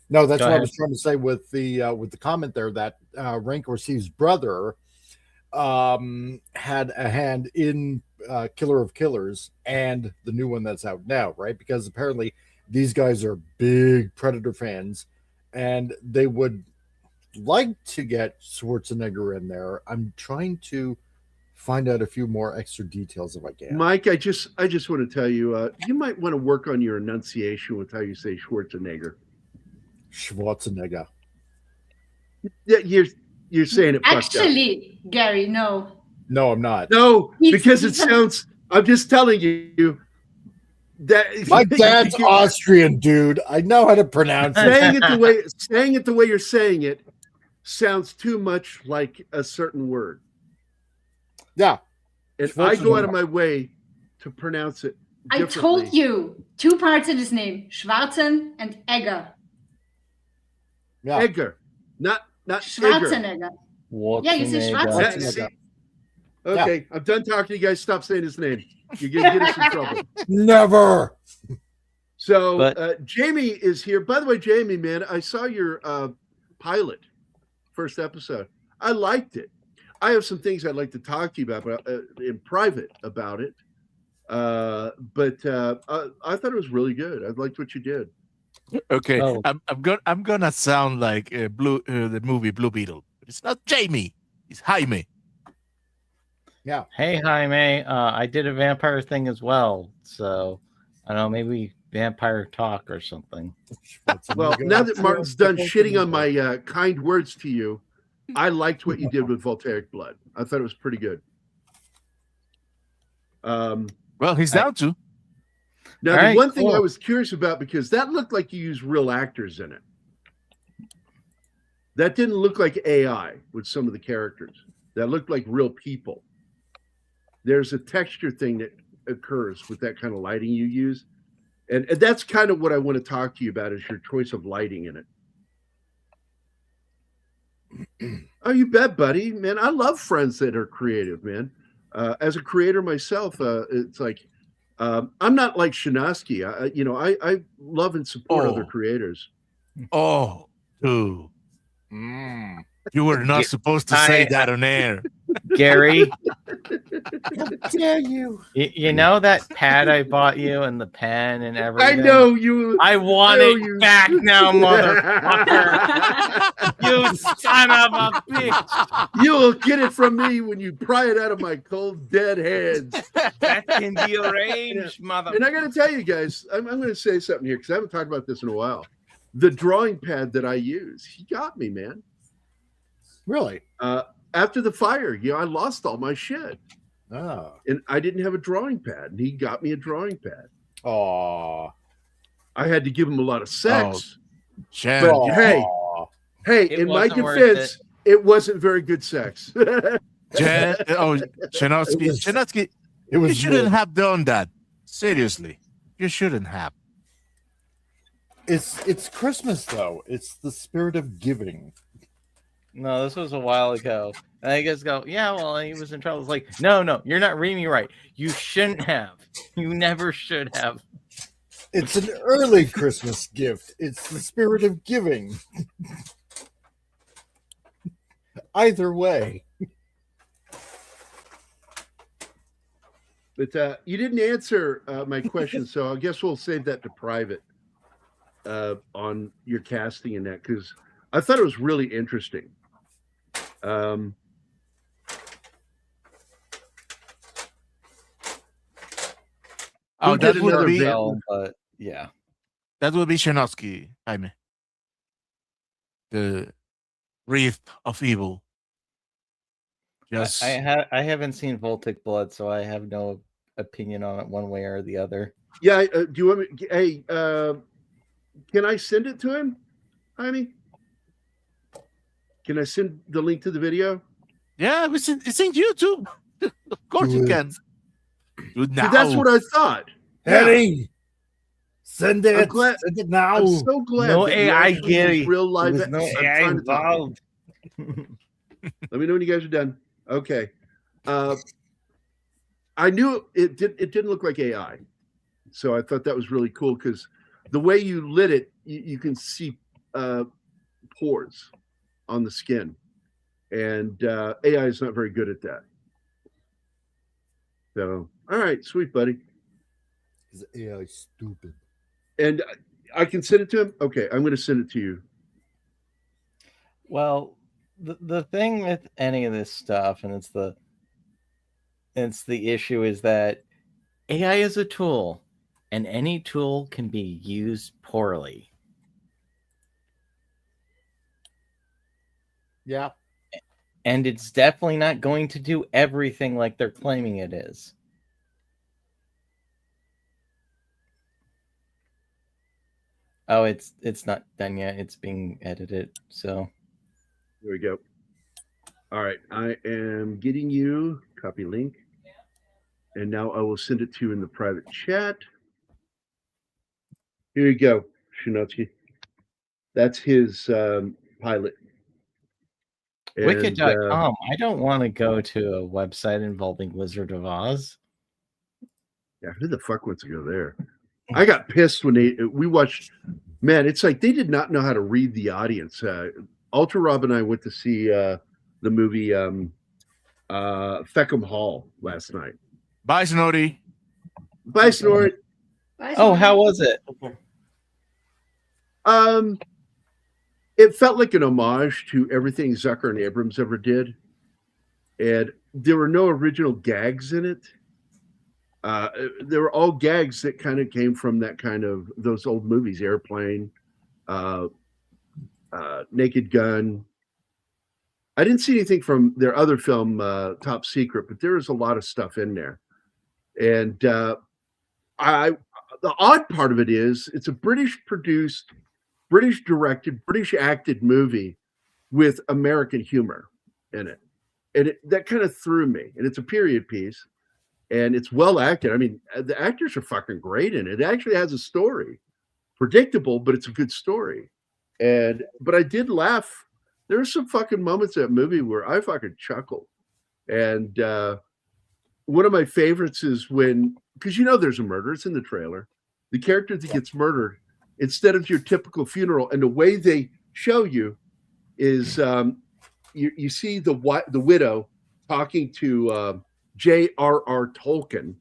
No, that's what I was trying to say with the comment there that Rank Orsi's brother had a hand in Killer of Killers and the new one that's out now, right? Because apparently these guys are big Predator fans and they would like to get Schwarzenegger in there. I'm trying to find out a few more extra details if I can. Mike, I just want to tell you, you might want to work on your enunciation with how you say Schwarzenegger. Schwarzenegger. Yeah, you're saying it. Actually, Gary, no. No, I'm not. No, because it sounds. I'm just telling you that my dad's Austrian, dude. I know how to pronounce it. Saying it the way you're saying it sounds too much like a certain word. Yeah, and I go out of my way to pronounce it. I told you 2 parts in his name: Schwarzen and Egger. Yeah. Egger, not Schwarzenegger. Yeah, you say Schwarzenegger. Okay, I'm done talking to you guys. Stop saying his name. You're gonna get us in trouble. Never. So Jamie is here. By the way, Jamie, man, I saw your pilot, first episode. I liked it. I have some things I'd like to talk to you about in private about it. But I thought it was really good. I liked what you did. Okay, I'm gonna sound like the movie Blue Beetle. It's not Jamie. It's Jaime. Yeah. Hey, Jaime. I did a vampire thing as well, so I don't know, maybe vampire talk or something. Well, now that Martin's done shitting on my kind words to you, I liked what you did with Voltaic Blood. I thought it was pretty good. Well, he's down to. Now, the one thing I was curious about, because that looked like you used real actors in it. That didn't look like AI with some of the characters. That looked like real people. There's a texture thing that occurs with that kind of lighting you use. And that's kind of what I want to talk to you about, is your choice of lighting in it. Oh, you bet, buddy. Man, I love friends that are creative, man. As a creator myself, it's like, I'm not like Shinosky. I love and support other creators. Oh, dude. You were not supposed to say that on air. Gary. How dare you? You know that pad I bought you and the pen and everything? I know you. I want it back now, motherfucker. You son of a bitch. You'll get it from me when you pry it out of my cold, dead hands. That can be arranged, motherfucker. And I got to tell you guys, I'm going to say something here because I haven't talked about this in a while. The drawing pad that I use, he got me, man. Really? After the fire, I lost all my shit. Oh. And I didn't have a drawing pad, and he got me a drawing pad. Oh. I had to give him a lot of sex. But hey, in my defense, it wasn't very good sex. Shinosky, you shouldn't have done that. Seriously, you shouldn't have. It's Christmas though. It's the spirit of giving. No, this was a while ago. And I guess go, yeah, well, he was in trouble. It's like, no, you're not reading me right. You shouldn't have. You never should have. It's an early Christmas gift. It's the spirit of giving. Either way. But you didn't answer my question, so I guess we'll save that to private on your casting and that, because I thought it was really interesting. Oh, that would be, but yeah, that would be Shinovsky, Jaime. The Wreath of Evil. Yes, I haven't seen Voltic Blood, so I have no opinion on it one way or the other. Yeah, do you want me? Hey, can I send it to him, Jaime? Can I send the link to the video? Yeah, it's in YouTube. Of course you can. Now. That's what I thought. Henning, send it. Send it now. I'm so glad. No AI, Gary. Real live. No AI involved. Let me know when you guys are done. Okay. I knew it didn't look like AI, so I thought that was really cool because the way you lit it, you can see pores on the skin, and AI is not very good at that. So, all right, sweet buddy. Is AI stupid? And I can send it to him. Okay, I'm going to send it to you. Well, the thing with any of this stuff, and it's the issue, is that AI is a tool, and any tool can be used poorly. Yeah. And it's definitely not going to do everything like they're claiming it is. Oh, it's not done yet. It's being edited. So there we go. All right, I am getting you copy link, and now I will send it to you in the private chat. Here you go, Shinotsky. That's his pilot. Wicked.com. I don't want to go to a website involving Wizard of Oz. Yeah, who the fuck wants to go there? I got pissed when we watched. Man, it's like they did not know how to read the audience. Ultra Rob and I went to see the movie Feckham Hall last night. Bye, Snorty. Bye, Snort. Oh, how was it? It felt like an homage to everything Zucker and Abrams ever did, and there were no original gags in it. There were all gags that kind of came from that kind of those old movies, Airplane, Naked Gun. I didn't see anything from their other film, Top Secret, but there was a lot of stuff in there. And the odd part of it is it's a British produced, British directed, British acted movie with American humor in it. And that kind of threw me. And it's a period piece. And it's well acted. I mean, the actors are fucking great in it. It actually has a story. Predictable, but it's a good story. But I did laugh. There were some fucking moments in that movie where I fucking chuckled. And one of my favorites is when, because there's a murder. It's in the trailer. The character that gets murdered, instead of your typical funeral, and the way they show you is you see the widow talking to J.R.R. Tolkien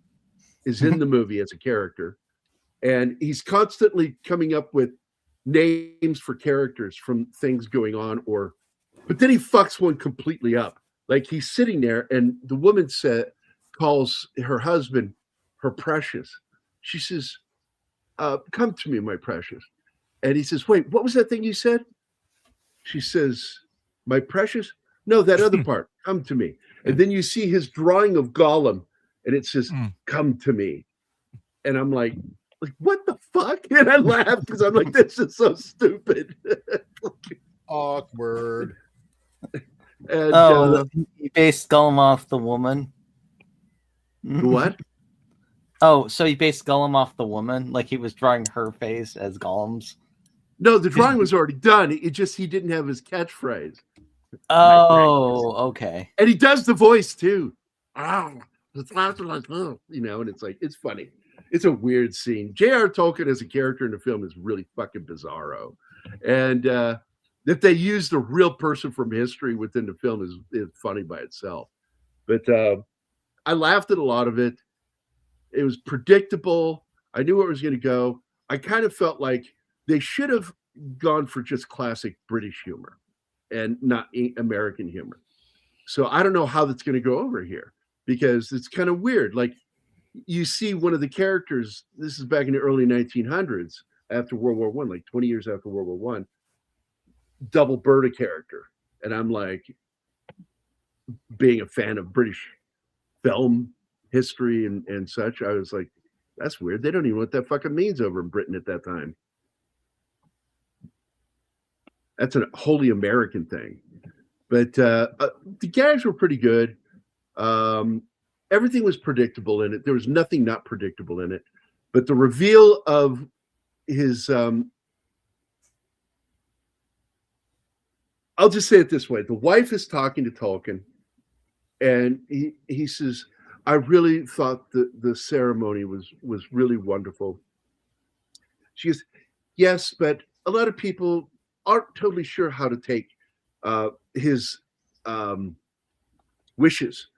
is in the movie as a character, and he's constantly coming up with names for characters from things going on, but then he fucks one completely up. Like he's sitting there, and the woman calls her husband her precious. She says, "Come to me, my precious," and he says, "Wait, what was that thing you said?" She says, "My precious." No, that other part. Come to me. And then you see his drawing of Gollum, and it says, "Come to me." And I'm like, what the fuck? And I laugh because I'm like, this is so stupid. Awkward. And, he based Gollum off the woman. What? Oh, so he based Gollum off the woman? Like he was drawing her face as Gollum's? No, the drawing was already done. He didn't have his catchphrase. Oh, okay. And he does the voice too. And it's like, it's funny. It's a weird scene. J.R. Tolkien as a character in the film is really fucking bizarro. And that they used a real person from history within the film is funny by itself. But I laughed at a lot of it. It was predictable. I knew where it was going to go. I kind of felt like they should have gone for just classic British humor and not American humor. So I don't know how that's going to go over here because it's kind of weird. Like you see one of the characters, this is back in the early 1900s after World War I, like 20 years after World War I, double bird a character. And I'm like, being a fan of British film history and such, I was like, that's weird. They don't even know what that fucking means over in Britain at that time. That's a wholly American thing. But the gags were pretty good. Everything was predictable in it. There was nothing not predictable in it. But the reveal of his... I'll just say it this way. The wife is talking to Tolkien, and he says, I really thought the ceremony was really wonderful. She goes, yes, but a lot of people aren't totally sure how to take his wishes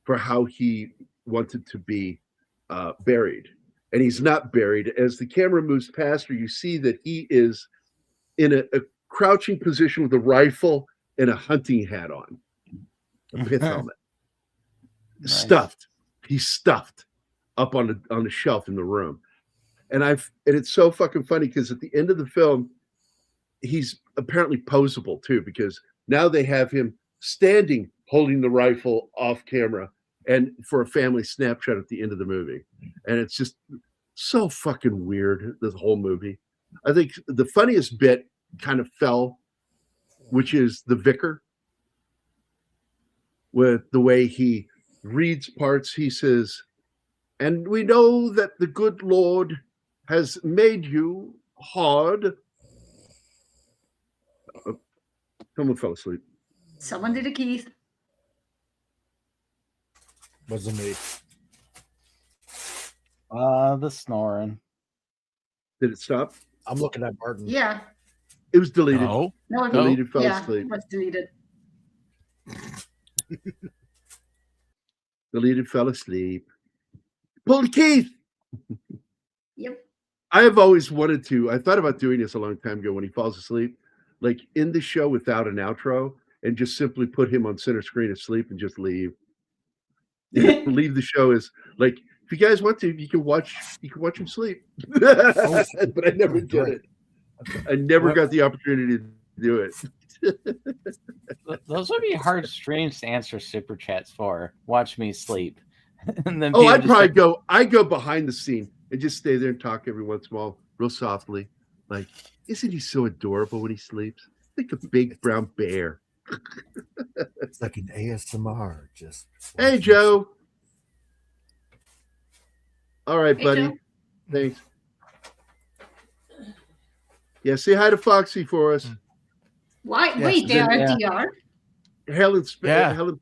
for how he wanted to be buried. And he's not buried. As the camera moves past her, you see that he is in a crouching position with a rifle and a hunting hat on, a pith helmet. Nice. Stuffed. He's stuffed up on the shelf in the room. And it's so fucking funny because at the end of the film, he's apparently posable too, because now they have him standing holding the rifle off camera and for a family snapshot at the end of the movie. And it's just so fucking weird, this whole movie. I think the funniest bit kind of fell, which is the vicar, with the way he reads parts. He says, and we know that the good Lord has made you hard. Someone fell asleep. Someone did a Keith. Wasn't me. The snoring. Did it stop? I'm looking at Martin. Yeah. It was deleted. No, deleted. Fell yeah, asleep. It was deleted. Deleted. Fell asleep. Pulled Keith. Yep. I have always wanted to. I thought about doing this a long time ago when he falls asleep, like in the show without an outro, and just simply put him on center screen asleep and just leave. Leave the show as like, if you guys want to, you can watch him sleep. But I never did it. I never got the opportunity to do it. Those would be hard streams to answer super chats for. Watch me sleep. And then I'd probably go behind the scene and just stay there and talk every once in a while, real softly. Like, isn't he so adorable when he sleeps? Like a big brown bear. It's like an ASMR. Just hey, Joe. All right, hey, buddy. Joe. Thanks. Yeah, say hi to Foxy for us. Why? Yes, Wait, they are yeah. DR. Helen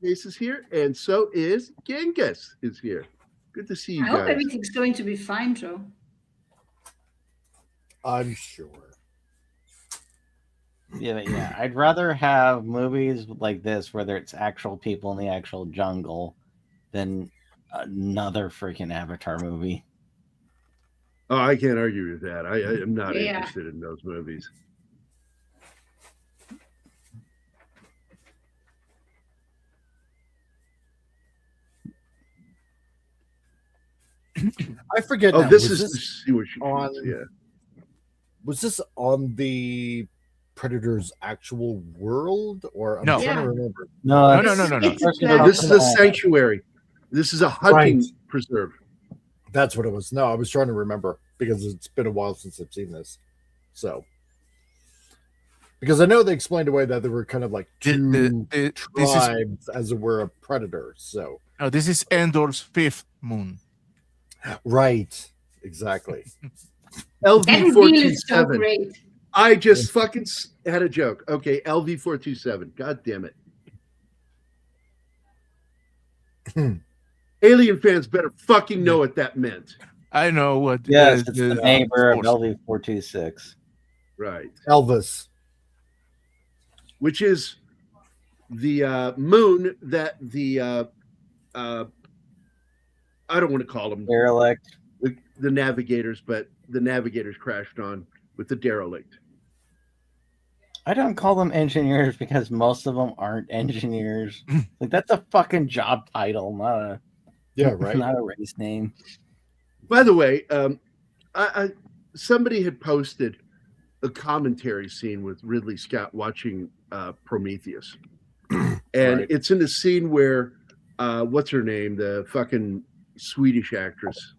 Pace is here, and so is Genghis is here. Good to see you I guys. hope everything's going to be fine, Joe. I'm sure. Yeah. I'd rather have movies like this where it's actual people in the actual jungle than another freaking Avatar movie. Oh, I can't argue with that. I am not interested in those movies. I forget. Oh, now. this Was is this see what she on. yeah. Was this on the Predator's actual world, or I'm No. trying Yeah. to remember? No. No, this is a sanctuary. This is a hunting preserve. That's what it was. No, I was trying to remember because it's been a while since I've seen this. So, because I know they explained away that there were kind of like two tribes, as it were, of predators. So, no, this is Endor's fifth moon. Right. Exactly. LV427. I just fucking had a joke. Okay, LV427. God damn it. Alien fans better fucking know what that meant. I know what. Yes, it's the neighbor of LV426. Right. Elvis. Which is the moon that the I don't want to call them derelict. The navigators, but the navigators crashed on with the derelict. I don't call them engineers because most of them aren't engineers. Like that's a fucking job title, not a race name. By the way, somebody had posted a commentary scene with Ridley Scott watching Prometheus, and it's in the scene where what's her name, the fucking Swedish actress,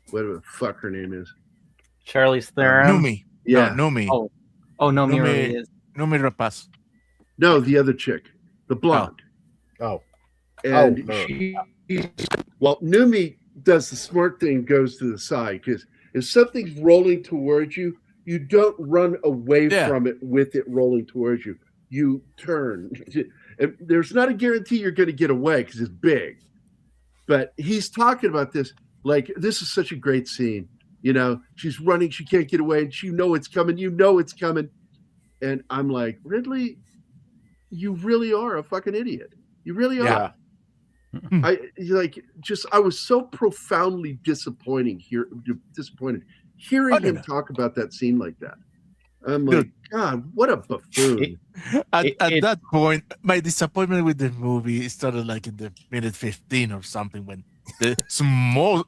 whatever the fuck her name is, Charlize Theron. Numi. Yeah, no, Numi. Oh, Numi really is. Numi Rapaz. No, the other chick, the blonde. And well, Numi does the smart thing, goes to the side, because if something's rolling towards you, you don't run away from it with it rolling towards you. You turn. And there's not a guarantee you're going to get away because it's big. But he's talking about this like this is such a great scene. You know, she's running, she can't get away, and it's coming. You know it's coming. And I'm like, Ridley, you really are a fucking idiot. You really are. Yeah. I was so profoundly disappointed hearing him talk about that scene like that. I'm like, God, what a buffoon. At that point, my disappointment with the movie started like in the minute 15 or something when the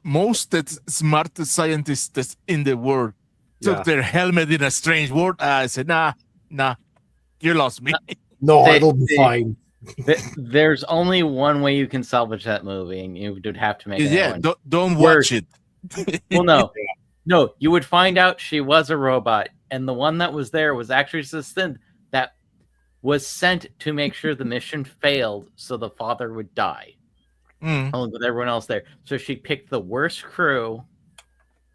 most smartest scientists in the world took their helmet in a strange world. I said, nah, you lost me. No, it'll be fine. There's only one way you can salvage that movie, and you would have to make it. Don't watch it. Well, no, you would find out she was a robot, and the one that was there was actually just this thing that was sent to make sure the mission failed, so the father would die, along with everyone else there. So she picked the worst crew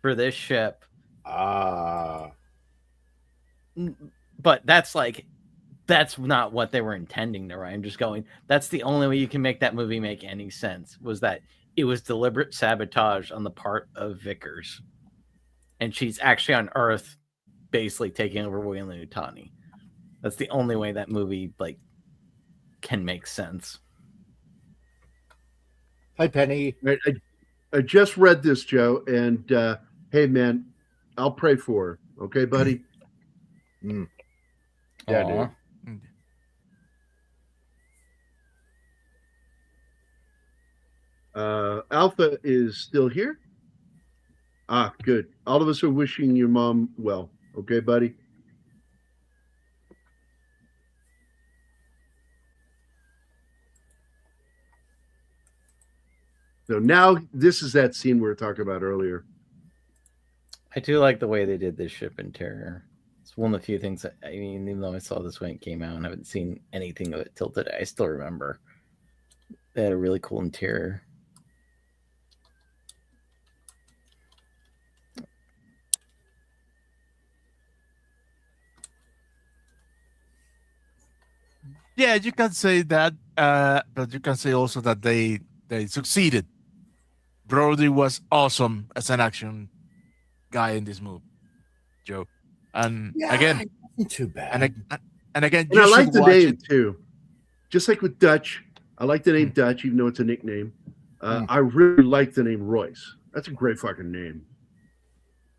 for this ship. But that's not what they were intending to write. I'm just going, that's the only way you can make that movie make any sense, was that it was deliberate sabotage on the part of Vickers. And she's actually on Earth, basically taking over Weyland-Yutani. That's the only way that movie can make sense. Hi, Penny. I just read this, Joe, and hey, man, I'll pray for her. Okay, buddy? Yeah, dude. Alpha is still here. Good. All of us are wishing your mom well. Okay, buddy? So now this is that scene we were talking about earlier. I do like the way they did this ship interior. It's one of the few things that, I mean, even though I saw this when it came out and I haven't seen anything of it till today, I still remember they had a really cool interior. Yeah, you can say that, but you can say also that they succeeded. Brody was awesome as an action guy in this movie, Joe. And again, not too bad. And again, and I like the name too. Just like with Dutch, I like the name Dutch, even though it's a nickname. I really like the name Royce. That's a great fucking name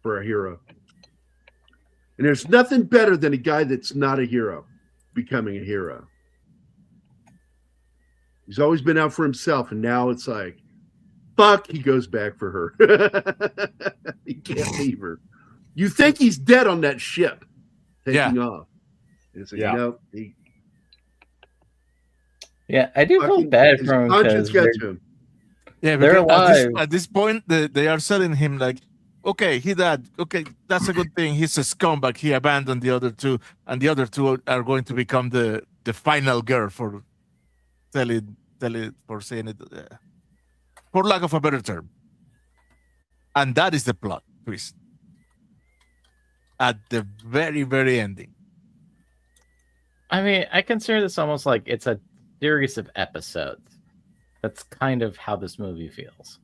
for a hero. And there's nothing better than a guy that's not a hero becoming a hero. He's always been out for himself, and now it's like, fuck, he goes back for her. He can't leave her. You think he's dead on that ship taking off. And it's like, no. I do feel bad for him. Conscience got to him. Yeah, they're alive. At this point, they are selling him like, okay, he died. Okay, that's a good thing. He's a scumbag. He abandoned the other two, and the other two are going to become the final girl for saying it, for lack of a better term. And that is the plot twist at the very, very ending. I mean, I consider this almost like it's a series of episodes. That's kind of how this movie feels.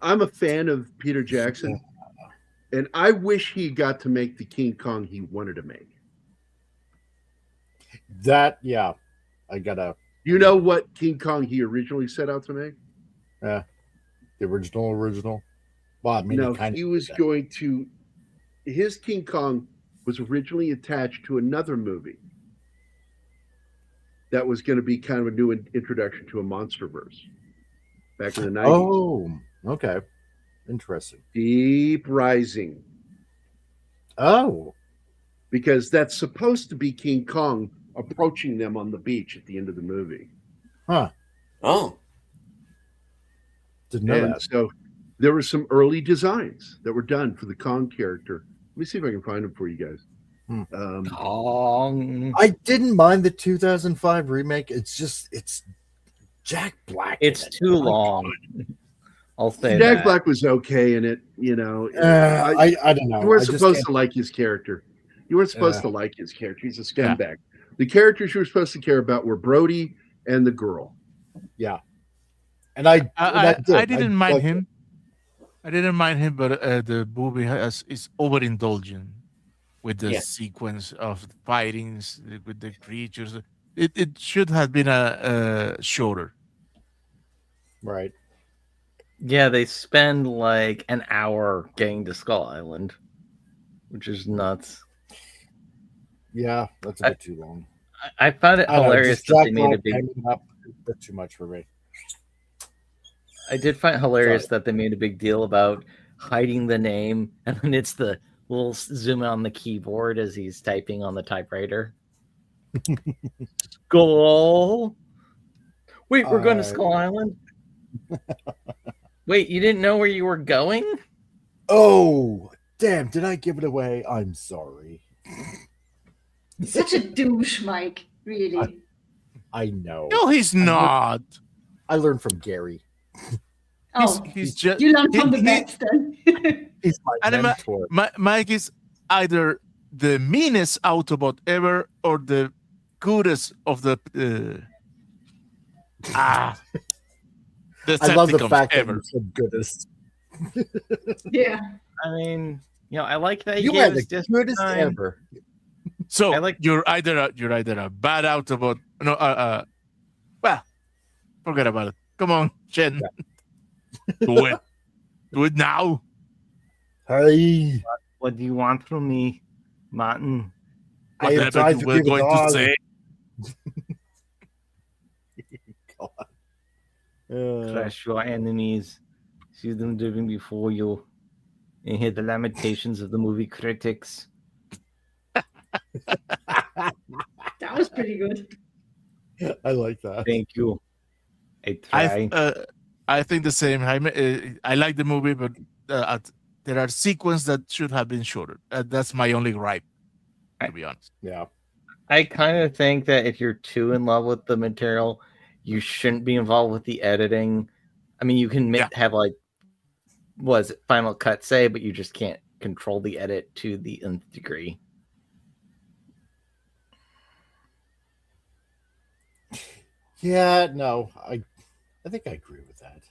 I'm a fan of Peter Jackson, and I wish he got to make the King Kong he wanted to make. I gotta. You know what King Kong he originally set out to make? The original? Well, I mean, No, kind he of was going to. His King Kong was originally attached to another movie that was going to be kind of a new introduction to a MonsterVerse back in the 90s. Oh, okay. Interesting. Deep Rising. Oh. Because that's supposed to be King Kong approaching them on the beach at the end of the movie. Huh. Oh. Didn't know And that. so there were some early designs that were done for the Kong character. Let me see if I can find them for you guys. Kong. I didn't mind the 2005 remake. It's Jack Black. It's too long. I'll say Jack that. Black was okay in it, you know. I don't know. You weren't I just supposed can't- to like his character. You weren't supposed to like his character. He's a scumbag. The characters you were supposed to care about were Brody and the girl. Yeah. And I didn't mind him. I didn't mind him, but the movie is overindulgent with the sequence of fightings with the creatures. It should have been a shorter. Right. Yeah, they spend like an hour getting to Skull Island, which is nuts. Yeah, that's a bit too long. I found it hilarious that they made a big. Up a bit too much for me. I did find it hilarious that they made a big deal about hiding the name, and then it's the little zoom on the keyboard as he's typing on the typewriter. Skull. Wait, we're going to Skull Island? Wait, you didn't know where you were going? Oh, damn. Did I give it away? I'm sorry. Such a douche, Mike. Really. I know. No, he's not. I learned from Gary. He's just. You learned from the best then. He's my mentor. Mike is either the meanest Autobot ever or the goodest of the. I love the fact ever. that you're the goodest. Yeah. I mean, I like that you are the goodest ever. So you're either a bad Autobot. No, well, forget about it. Come on, Jen. Do it. Do it now. Hey. What do you want from me, Martin? Whatever you were going to say. Crush your enemies. See them living before you. And hear the lamentations of the movie critics. That was pretty good. I like that. Thank you. I think the same. I like the movie, but there are sequences that should have been shorter. That's my only gripe, to be honest. Yeah. I kind of think that if you're too in love with the material, you shouldn't be involved with the editing. I mean, you can have Final Cut say, but you just can't control the edit to the nth degree. Yeah, no, I think I agree with that.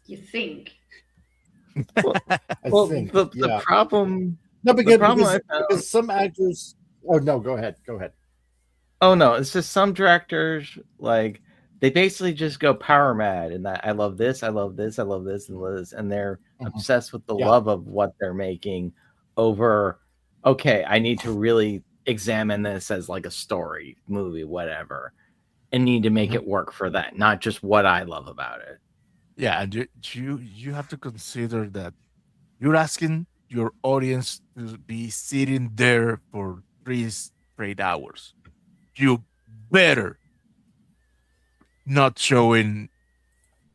You think? Well, the problem. No, because some actors. Oh no, go ahead. Oh no, it's just some directors they basically just go power mad and that I love this, I love this, I love this, and they're obsessed with the love of what they're making over. Okay, I need to really examine this as like a story, movie, whatever, and need to make it work for that, not just what I love about it. Yeah, and you have to consider that you're asking your audience to be sitting there for 3 straight hours. You better not showing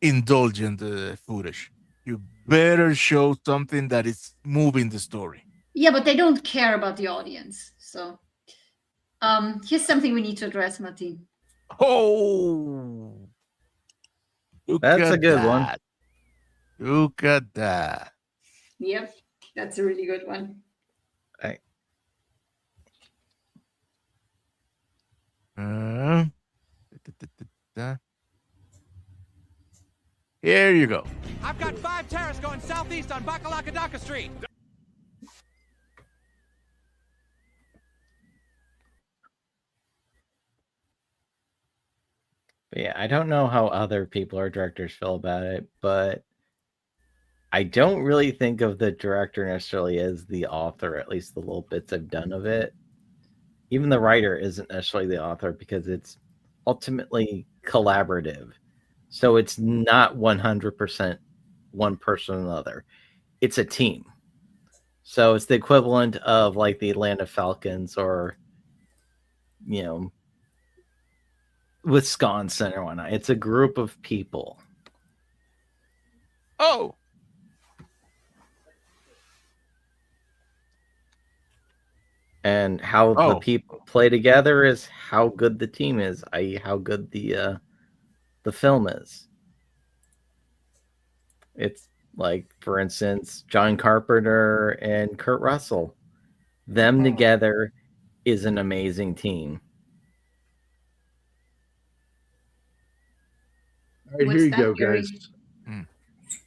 indulgent footage. You better show something that is moving the story. Yeah, but they don't care about the audience. So here's something we need to address, Martin. Oh, that's a good one. Look at that. Yep, that's a really good one. Here you go. I've got 5 terrorists going southeast on Bakalakadaka Street. But yeah, I don't know how other people or directors feel about it, but I don't really think of the director necessarily as the author, at least the little bits I've done of it. Even the writer isn't necessarily the author because it's ultimately collaborative. So it's not 100% one person or another. It's a team. So it's the equivalent of like the Atlanta Falcons or, you know, Wisconsin or whatnot. It's a group of people. Oh. And how the people play together is how good the team is, i.e., how good the film is. It's like, for instance, John Carpenter and Kurt Russell. Them together is an amazing team. All right, here you go, guys.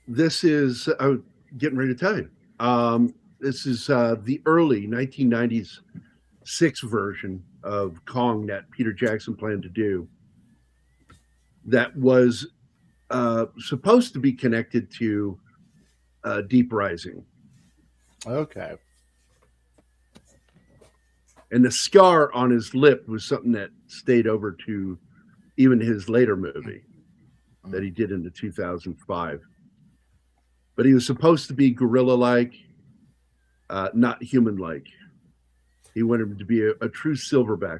This is, I'm getting ready to tell you. This is the early 1990s 6 version of Kong that Peter Jackson planned to do. That was supposed to be connected to Deep Rising. Okay. And the scar on his lip was something that stayed over to even his later movie that he did in the 2005. But he was supposed to be gorilla-like, not human-like. He wanted him to be a true silverback.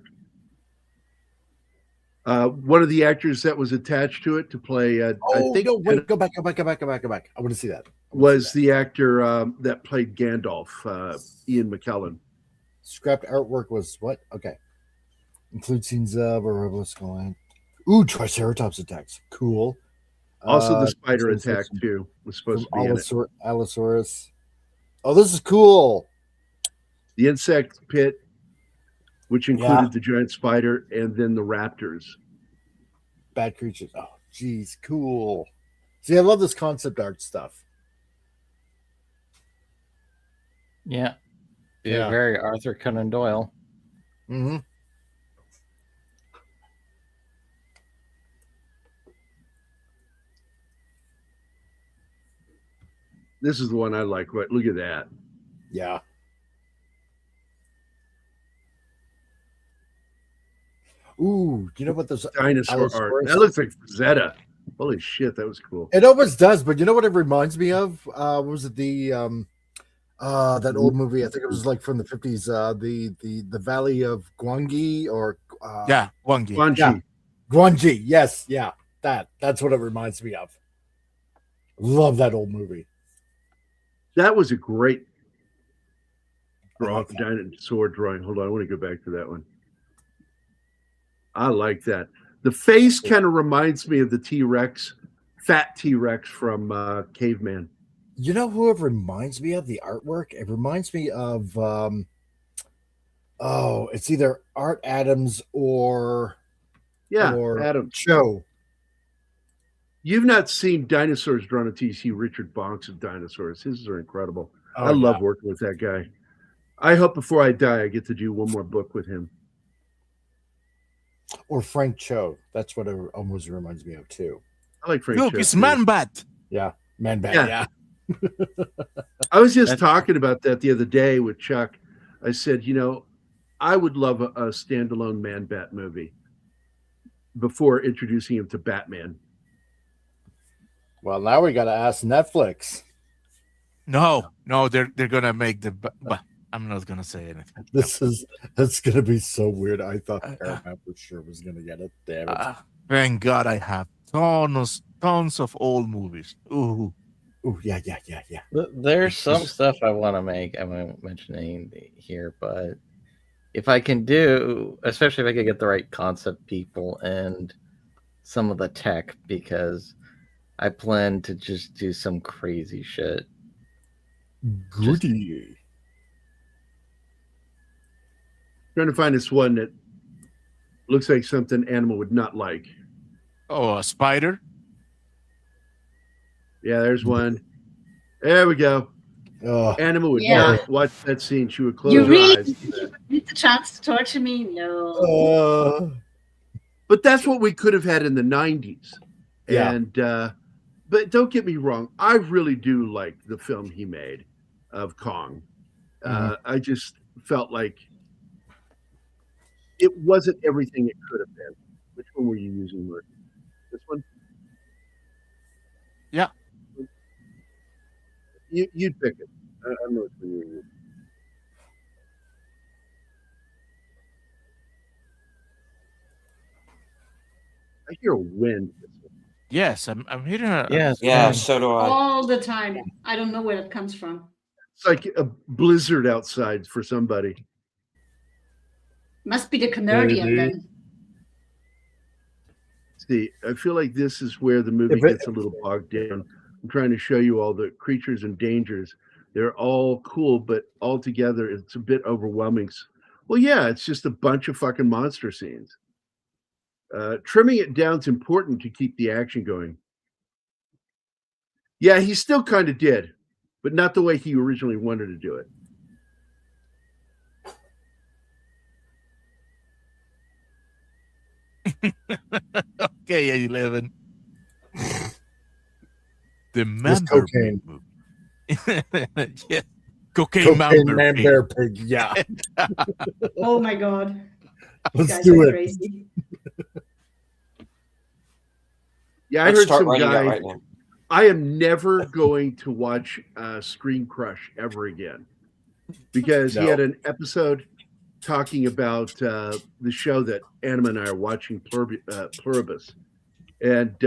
One of the actors that was attached to it to play, I think, no, wait, go back. I want to see that. Was the actor that played Gandalf, Ian McKellen. Scrapped artwork was what? Okay. Include scenes of a robot going. Ooh, Triceratops attacks. Cool. Also, the spider attack too was supposed to be in it. Allosaurus. Oh, this is cool. The insect pit, which included the giant spider, and then the raptors. Bad creatures. Oh, geez, cool. See, I love this concept art stuff. Yeah. Yeah, very Arthur Conan Doyle. Mm-hmm. This is the one I like. Look at that. Yeah. Ooh, do you know what this dinosaur art? That looks like Zeta. Holy shit, that was cool. It almost does, but you know what it reminds me of? What was it that old movie? I think it was like from the 50s. The Valley of Gwangi or Gwangi. Gwangi. Yeah. Gwangi. Yes, yeah. That's what it reminds me of. Love that old movie. That was a great dinosaur drawing. Hold on, I want to go back to that one. I like that. The face kind of reminds me of the T-Rex, fat T-Rex from Caveman. You know who it reminds me of? The artwork? It reminds me of it's either Art Adams or Adams. Cho. You've not seen dinosaurs drawn until you see Richard Bonks of dinosaurs. His are incredible. I love working with that guy. I hope before I die I get to do one more book with him. Or Frank Cho. That's what it almost reminds me of too. I like Frank Cho. Look, it's Man-Bat. Yeah, Man-Bat. Yeah. I was just talking about that the other day with Chuck. I said, I would love a standalone Man-Bat movie before introducing him to Batman. Well, now we got to ask Netflix. No, they're gonna make but I'm not gonna say anything. That's gonna be so weird. I thought Paramount for sure was gonna get it. Damn it! Thank God I have tons of old movies. Ooh, yeah. There's some stuff I want to make. I won't mention any here, but if I can do, especially if I can get the right concept people and some of the tech, because I plan to just do some crazy shit. Goody. Trying to find this one that looks like something Animal would not like. Oh, a spider? Yeah, there's one. There we go. Animal would not watch that scene. She would close her eyes. You need the chance to torture me? No. But that's what we could have had in the 90s. Yeah. And but don't get me wrong, I really do like the film he made of Kong. I just felt like it wasn't everything it could have been. Which one were you using, Mark? This one? Yeah. You'd pick it. I don't know which one you were using. I hear a wind. Yes, I'm hearing a Yeah, so do I. All the time. I don't know where it comes from. It's like a blizzard outside for somebody. Must be the Canadian then. See, I feel like this is where the movie gets a little bogged down. I'm trying to show you all the creatures and dangers. They're all cool, but all together, it's a bit overwhelming. Well, yeah, it's just a bunch of fucking monster scenes. Trimming it down is important to keep the action going. Yeah, he still kind of did, but not the way he originally wanted to do it. Okay, 11. The This member cocaine. yeah. Cocaine member man pig. bear pig. Yeah. Oh my god. Let's Guys do are it. crazy. Yeah, I Let's heard start some writing that guy. right now. I am never going to watch Screen Crush ever again because he had an episode talking about the show that Anima and I are watching, Pluribus, and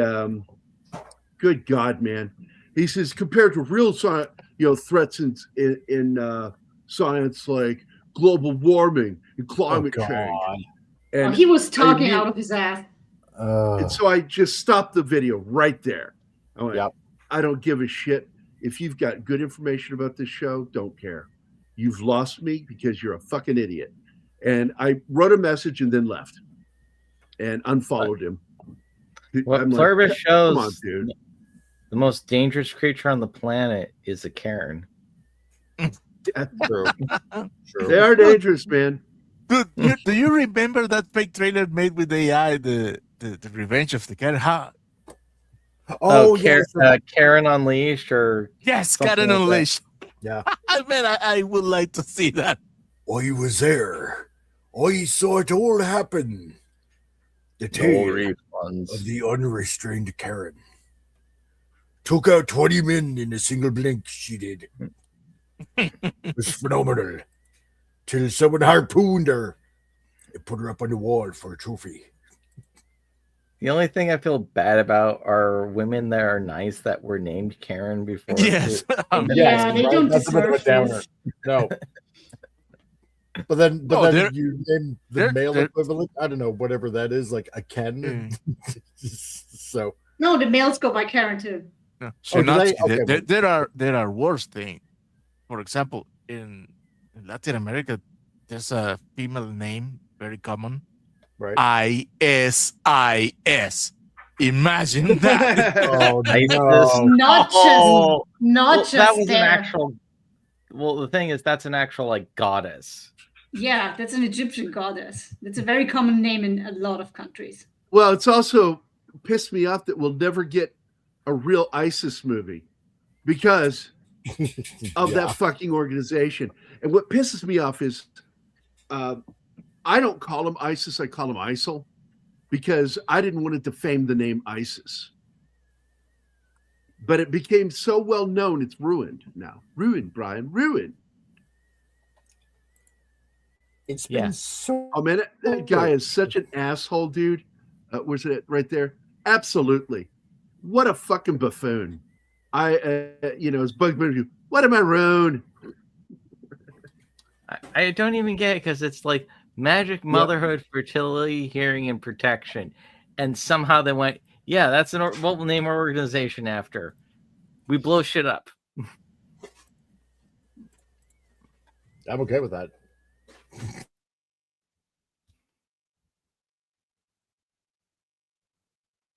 good God, man, he says compared to real science, threats in science like global warming and climate change. And he was talking out of his ass. And so I just stopped the video right there. I went, I don't give a shit. If you've got good information about this show, don't care. You've lost me because you're a fucking idiot. And I wrote a message and then left and unfollowed him. What Pluribus shows, come on, dude. The most dangerous creature on the planet is a Karen. That's true. They are dangerous, man. Dude, do you remember that fake trailer made with AI, the Revenge of the Karen? How? Karen Unleashed, or yes, Karen like Unleashed. Yeah, man, I would like to see that. I was there. I saw it all happen. The tale of the unrestrained Karen took out 20 men in a single blink. She did. It was phenomenal. Till someone harpooned her and put her up on the wall for a trophy. The only thing I feel bad about are women that are nice that were named Karen before. Yes. Yeah, they don't That's a bit of a deserve downer. this. No. But then you name the they're- male they're- equivalent. I don't know, whatever that is, like a Ken. So No, the males go by Karen too. No, Oh, do they? Shinatsky, Okay, there are worse things. For example, in Latin America, there's a female name very common. right. ISIS. Imagine that. Oh ISIS. Not just that was there. an actual. Well, the thing is, that's an actual like goddess. Yeah, that's an Egyptian goddess. That's a very common name in a lot of countries. Well, it's also pissed me off that we'll never get a real ISIS movie because of that fucking organization. And what pisses me off is I don't call them ISIS, I call them ISIL because I didn't want to defame the name ISIS. But it became so well known, it's ruined now. Ruined, Brian, ruined. It's been so. Oh man, that guy is such an asshole, dude. Where's it right there? Absolutely. What a fucking buffoon. It's Bug Bunny. What am I ruined? I don't even get it because it's like magic, motherhood, fertility, hearing, and protection, and somehow they went, yeah, that's what we'll name our organization after. We blow shit up. I'm okay with that.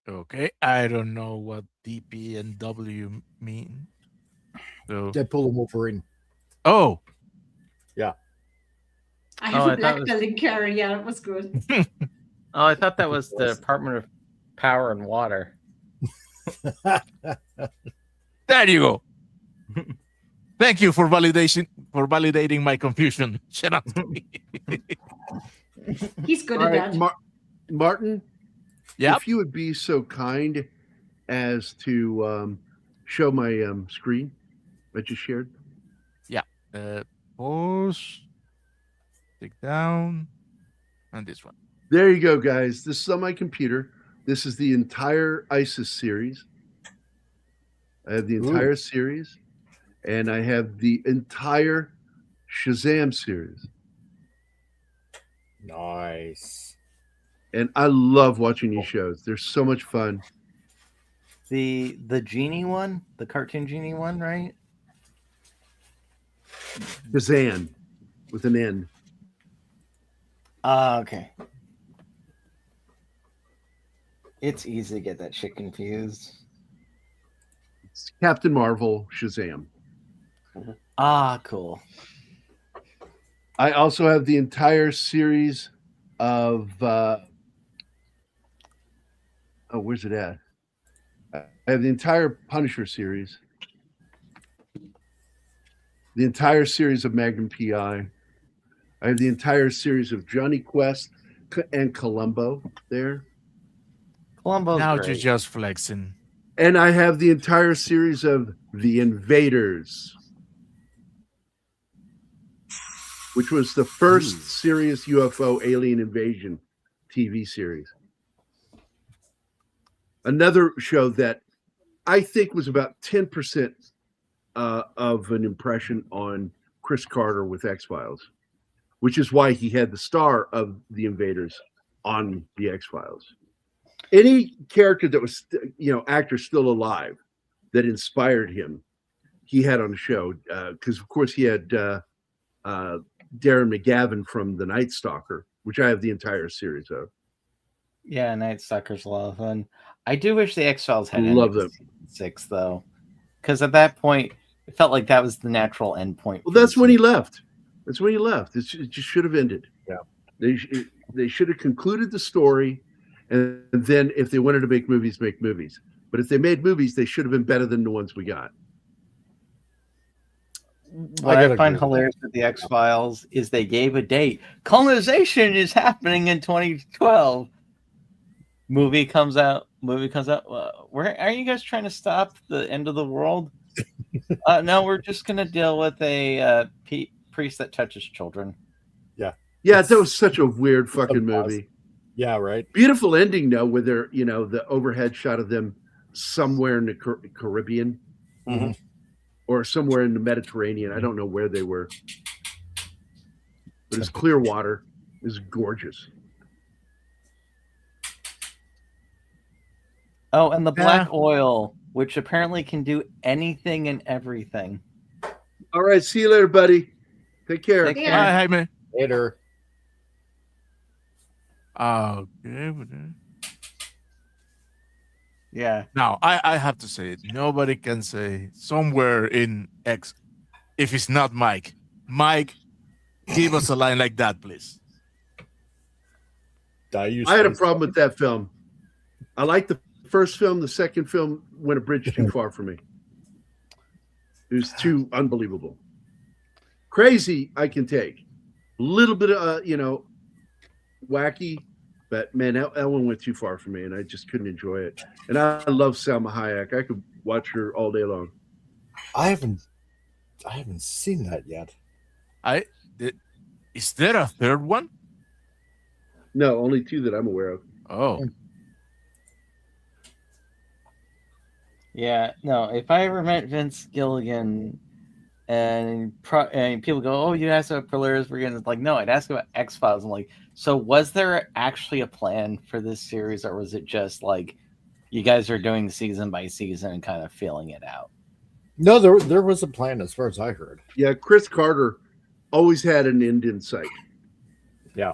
Okay, I don't know what DP and W mean. So Deadpool and Wolverine. Oh, yeah. I have a black belt in Karen. Yeah, that was good. Oh, I thought that was the Department of Power and Water. There you go. Thank you for validating my confusion. Shut up. He's good All at right, that. Martin, Yep. if you would be so kind as to show my screen I just shared. Yeah. Pause. Take down. And this one. There you go, guys. This is on my computer. This is the entire ISIS series. I have the entire series, and I have the entire Shazam series. Nice. And I love watching these shows. They're so much fun. The genie one, the cartoon genie one, right? Shazam with an N. Okay. It's easy to get that shit confused. It's Captain Marvel, Shazam. Cool. I also have the entire series of where's it at? I have the entire Punisher series, the entire series of Magnum PI. I have the entire series of Johnny Quest and Columbo there. Columbo's Now great. you're just flexing. And I have the entire series of The Invaders, which was the first serious UFO alien invasion TV series. Another show that I think was about 10% of an impression on Chris Carter with X-Files, which is why he had the star of The Invaders on the X-Files. Any character that was, actor still alive that inspired him, he had on the show. Because, of course, he had Darren McGavin from The Night Stalker, which I have the entire series of. Yeah, Night Stalker's a lot of fun. I do wish the X-Files had Love ended them. season 6, though. Because at that point, it felt like that was the natural end point. Well, that's when he left. That's when he left. It just should have ended. Yeah. They should have concluded the story, and then if they wanted to make movies, make movies. But if they made movies, they should have been better than the ones we got. What I find hilarious with the X-Files is they gave a date. Colonization is happening in 2012. Movie comes out. Where are you guys trying to stop the end of the world? No, we're just going to deal with a priest that touches children. Yeah, that was such a weird fucking movie. Yeah, right. Beautiful ending though, with their the overhead shot of them somewhere in the Caribbean, or somewhere in the Mediterranean. I don't know where they were, but it's clear water. It's gorgeous. Oh, and the black oil, which apparently can do anything and everything. All right, see you later, buddy. Take care. Take care. Bye, man. Later. Okay. Yeah. Now, I have to say it. Nobody can say somewhere in X, if it's not Mike. Mike, give us a line like that, please. I had a problem with that film. I liked the first film. The second film went a bridge too far for me. It was too unbelievable. Crazy, I can take. A little bit of, wacky, but man, that one went too far for me, and I just couldn't enjoy it. And I love Salma Hayek. I could watch her all day long. I haven't seen that yet. Is there a third one? No, only two that I'm aware of. Oh. Yeah, no, if I ever met Vince Gilligan and people go, oh, you asked about Polaris Brigade, it's like, no, I'd ask about X-Files. I'm like, so was there actually a plan for this series, or was it just like you guys are doing season by season and kind of feeling it out? No, there was a plan as far as I heard. Yeah, Chris Carter always had an end in sight. Yeah.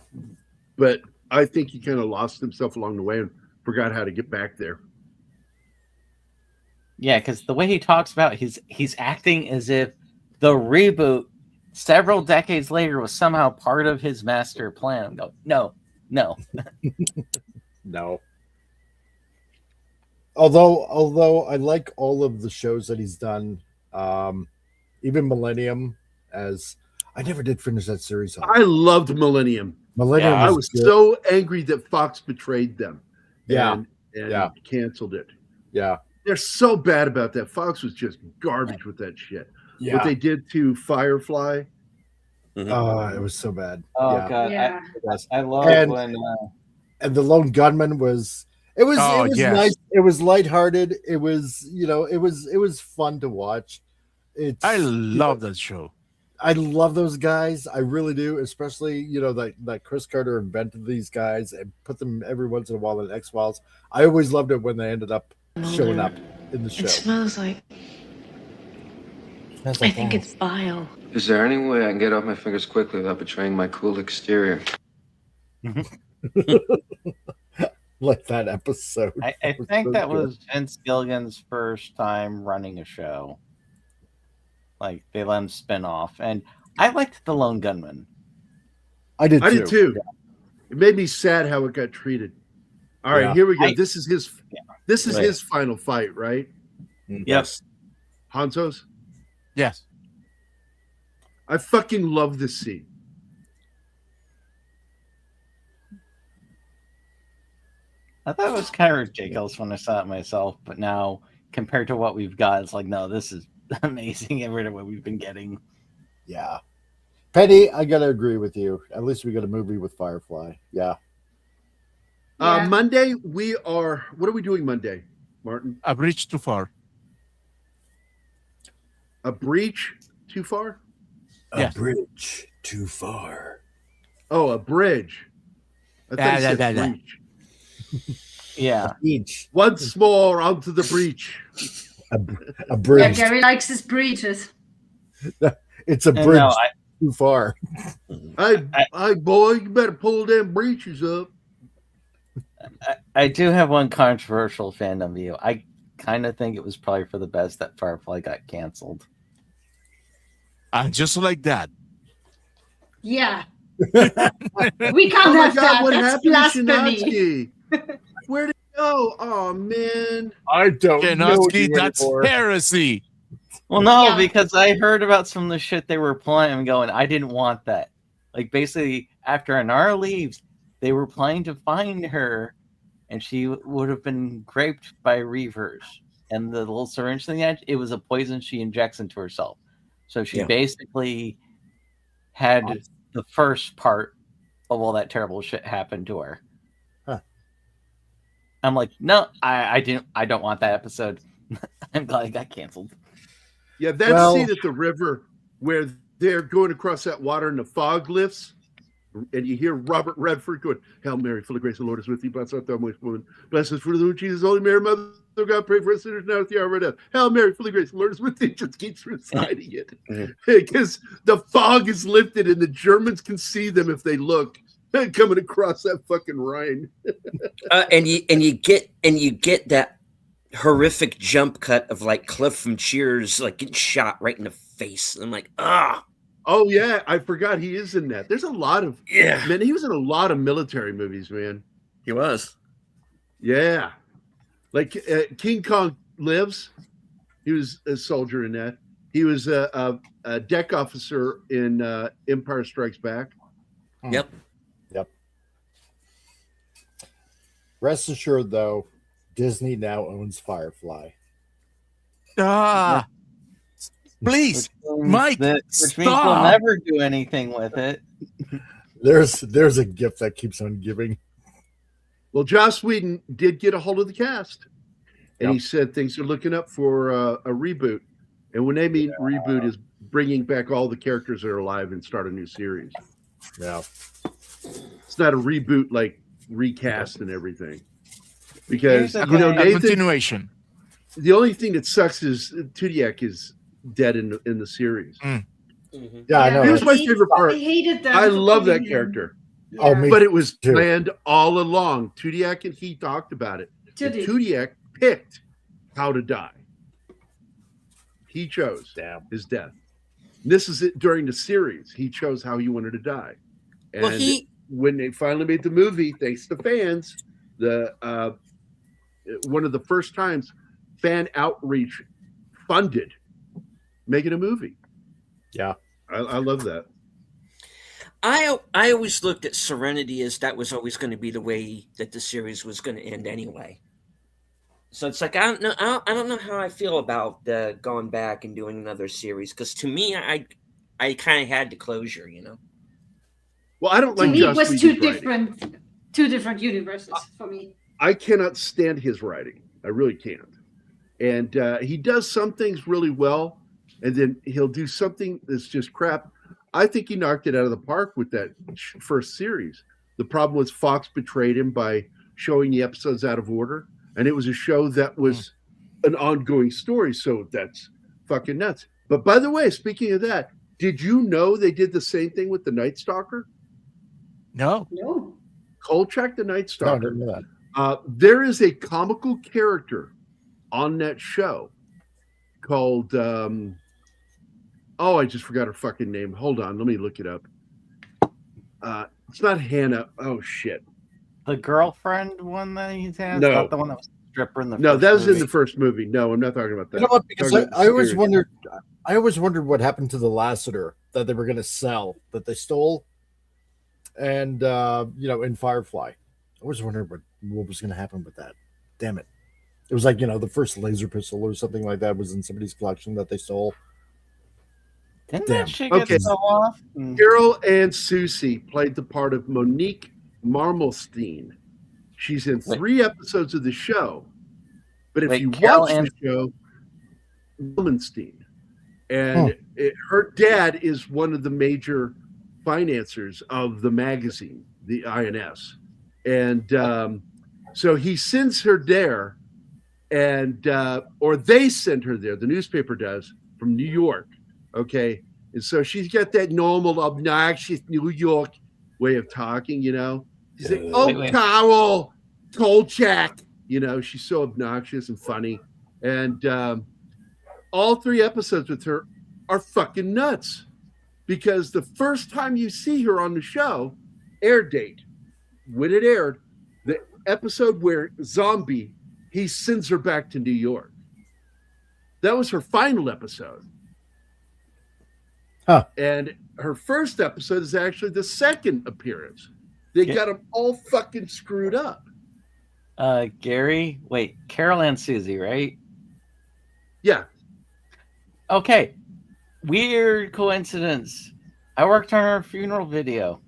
But I think he kind of lost himself along the way and forgot how to get back there. Yeah, because the way he talks about he's acting as if the reboot several decades later was somehow part of his master plan. No, No. No. Although I like all of the shows that he's done, even Millennium. As I never did finish that series. I loved Millennium. Millennium. I was so angry that Fox betrayed them. And canceled it. Yeah. They're so bad about that. Fox was just garbage with that shit. Yeah. What they did to Firefly. Oh, it was so bad. Oh yeah. god, Yeah. I love when and the Lone Gunman was nice. It was lighthearted. It was it was fun to watch. I love that show. I love those guys. I really do, especially that Chris Carter invented these guys and put them every once in a while in X-Files. I always loved it when they ended up showing up in the show. It smells like. I think it's bile. Is there any way I can get off my fingers quickly without betraying my cool exterior? Like that episode. I think that was Vince Gilligan's first time running a show. Like they let him spin off, and I liked the Lone Gunman. I did too. Yeah. It made me sad how it got treated. All right, here we go. This is his. This is his final fight, right? Yes. Hanzo's. Yes. I fucking love this scene. I thought it was kind of ridiculous when I saw it myself, but now compared to what we've got, it's like, no, this is amazing. Every what we've been getting. Yeah. Penny, I gotta agree with you. At least we got a movie with Firefly. Yeah. Monday, what are we doing Monday, Martin? A Bridge Too Far. A breach too far? A bridge too far. Oh, a bridge. I thought you said breach. Yeah. Breach. Once more onto the breach. A bridge. Yeah, Gary likes his breaches. It's a bridge too far. Hey, boy, you better pull them breeches up. I do have one controversial fandom view. I kind of think it was probably for the best that Firefly got canceled. And just like that. Yeah. We can't have that. What That's happened blasphemy. to Shinatsky? Where'd it go? Oh, man. I don't know. That's heresy. Well, no, because I heard about some of the shit they were planning and going, I didn't want that. Like, basically, after Anara leaves, they were planning to find her, and she would have been raped by Reavers. And the little syringe thing, it was a poison she injects into herself. So she basically had the first part of all that terrible shit happen to her. Huh. I'm like, no, I don't want that episode. I'm glad it got canceled. Yeah, that scene at the river where they're going across that water and the fog lifts, and you hear Robert Redford going, Hail Mary, full of grace, the Lord is with thee, blessed art thou amongst women. Blessed is the fruit of the womb, Jesus, Holy Mary, Mother of God, pray for us sinners now at the hour of our death. Hail Mary, full of grace, the Lord is with thee. It just keeps reciting it. Because the fog is lifted and the Germans can see them if they look coming across that fucking Rhine. and you get that horrific jump cut of like Cliff from Cheers, like getting shot right in the face. I'm like, Oh yeah, I forgot he is in that. There's a lot of man. He was in a lot of military movies, man. He was. Yeah, like King Kong Lives. He was a soldier in that. He was a deck officer in Empire Strikes Back. Yep. Rest assured, though, Disney now owns Firefly. Please, Mike, which means we'll never do anything with it. There's a gift that keeps on giving. Well, Joss Whedon did get a hold of the cast, and he said things are looking up for a reboot. And when they mean reboot, is bringing back all the characters that are alive and start a new series. Yeah, it's not a reboot like recast and everything, because Nathan, continuation. The only thing that sucks is Tudyk is dead in the series. Yeah, I know. Here's my favorite part. I hated that. I love that character. Oh, me but it was too. planned all along. Tudyk and he talked about it. Tudyk picked how to die. He chose his death. This is it during the series. He chose how he wanted to die. And Well, when they finally made the movie, thanks to fans, one of the first times fan outreach funded making a movie. Yeah, I love that. I always looked at Serenity as that was always going to be the way that the series was going to end anyway. So it's like I don't know how I feel about going back and doing another series, because to me, I kind of had the closure, you know. Well, I don't To like me, it Joss was Whedon's two different universes for me. I cannot stand his writing. I really can't. And he does some things really well, and then he'll do something that's just crap. I think he knocked it out of the park with that first series. The problem was Fox betrayed him by showing the episodes out of order, and it was a show that was an ongoing story, so that's fucking nuts. But by the way, speaking of that, did you know they did the same thing with the Night Stalker? No. Kolchak the Night No, I Stalker. didn't know that. There is a comical character on that show called I just forgot her fucking name. Hold on, let me look it up. It's not Hannah. Oh shit. The girlfriend one that he's had? No. Not the one that was a stripper in the No, first that was movie. in the first movie. No, I'm not talking about that. You know what? Because Talking about I always series. wondered. I always wondered what happened to the Lassiter that they were going to sell, that they stole, and in Firefly. I always wondered what was going to happen with that. Damn it! It was like the first laser pistol or something like that was in somebody's collection that they stole. Didn't Damn. that shit get so off? Carol Ann Susie played the part of Monique Marmelstein. She's in 3 episodes of the show. But if you Carol watch the show, Marmelstein, and her dad is one of the major financiers of the magazine, the INS. And so he sends her there, and or they send her there, the newspaper does, from New York. Okay. And so she's got that normal, obnoxious New York way of talking, She's like, Carol, Kolchak. She's so obnoxious and funny. And all 3 episodes with her are fucking nuts. Because the first time you see her on the show, air date, when it aired, the episode where Zombie, he sends her back to New York. That was her final episode. Huh. And her first episode is actually the second appearance. They got them all fucking screwed up. Gary, wait, Carol Ann Susie, right? Yeah. Okay. Weird coincidence. I worked on her funeral video.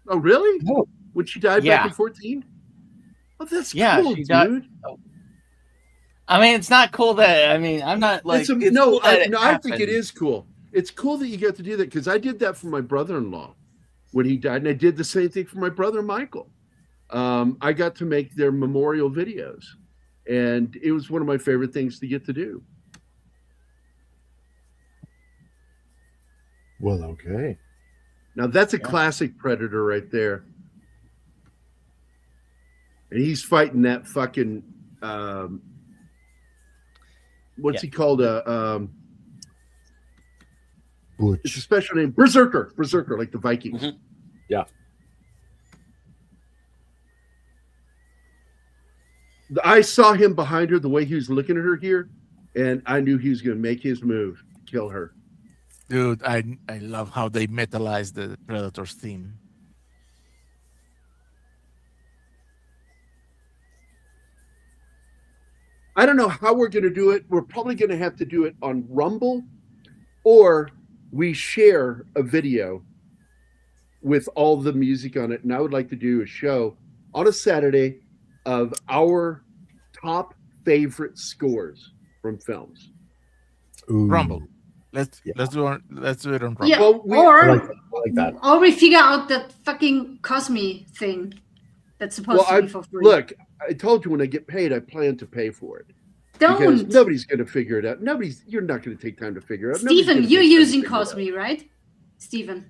Oh, really? Oh. When she died back in 14? Oh, that's cool, she dude. died. I mean, it's not cool that I'm not like. I think it is cool. It's cool that you get to do that, because I did that for my brother-in-law when he died, and I did the same thing for my brother Michael. I got to make their memorial videos, and it was one of my favorite things to get to do. Well, okay. Now that's a classic Predator right there, and he's fighting that fucking. What's he called? Butch. It's a special name. Berserker, like the Vikings. Mm-hmm. Yeah. I saw him behind her, the way he was looking at her here, and I knew he was going to make his move, kill her. Dude, I love how they metalized the Predator's theme. I don't know how we're going to do it. We're probably going to have to do it on Rumble, or we share a video with all the music on it. And I would like to do a show on a Saturday of our top favorite scores from films. Ooh. Rumble. Let's do it on Rumble. Yeah, Well, or I like that. or we figure out that fucking Cosme thing that's supposed to be for free. Look, I told you when I get paid, I plan to pay for it. Because Don't. nobody's going to figure it out. You're not going to take time to figure it out. Nobody's Stephen, gonna you're take time to using figure it out. Cosme, right? Stephen.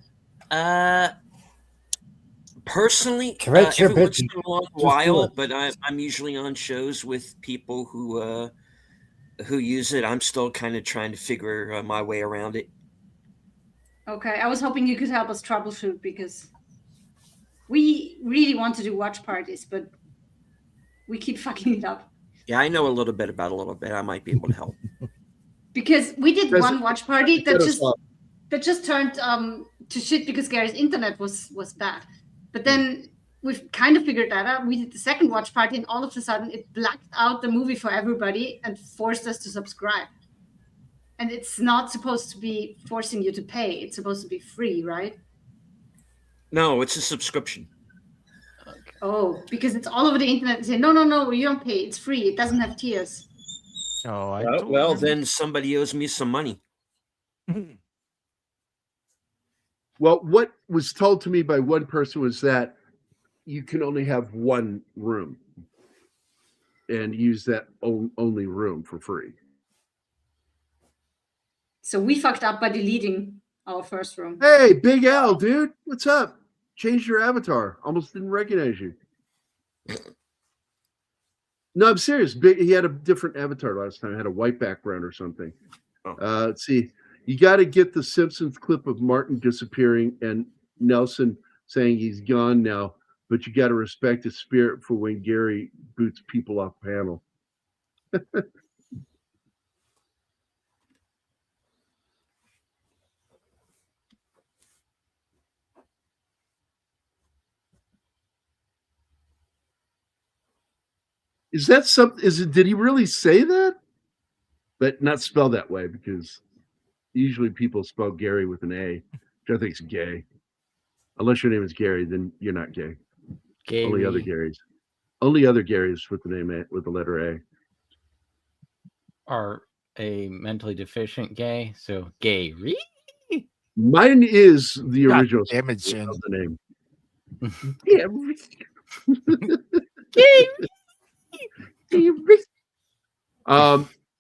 Personally, Correct your every once bitch. in a long Just do while, it. but I'm usually on shows with people who use it. I'm still kind of trying to figure my way around it. Okay, I was hoping you could help us troubleshoot because we really want to do watch parties, but we keep fucking it up. Yeah, I know a little bit about a little bit. I might be able to help. Because we did one watch party that just turned to shit because Gary's internet was bad. But then we've kind of figured that out. We did the second watch party, and all of a sudden it blacked out the movie for everybody and forced us to subscribe. And it's not supposed to be forcing you to pay. It's supposed to be free, right? No, it's a subscription. Oh, because it's all over the internet. They say, no, you don't pay. It's free. It doesn't have tiers. Oh, well, then somebody owes me some money. Well, what was told to me by one person was that you can only have one room and use that only room for free. So we fucked up by deleting our first room. Hey, Big Al, dude. What's up? Changed your avatar. Almost didn't recognize you. No, I'm serious. He had a different avatar last time. He had a white background or something. Let's see. You got to get the Simpsons clip of Martin disappearing and Nelson saying he's gone now, but you got to respect his spirit for when Gary boots people off panel. Is that something? Did he really say that? But not spelled that way, because usually people spell Gary with an A, which I think is gay. Unless your name is Gary, then you're not gay. Gary. Only other Garys. Only other Garys with the name A, with the letter A. Are a mentally deficient gay, so Gary. Mine is the original image of the name.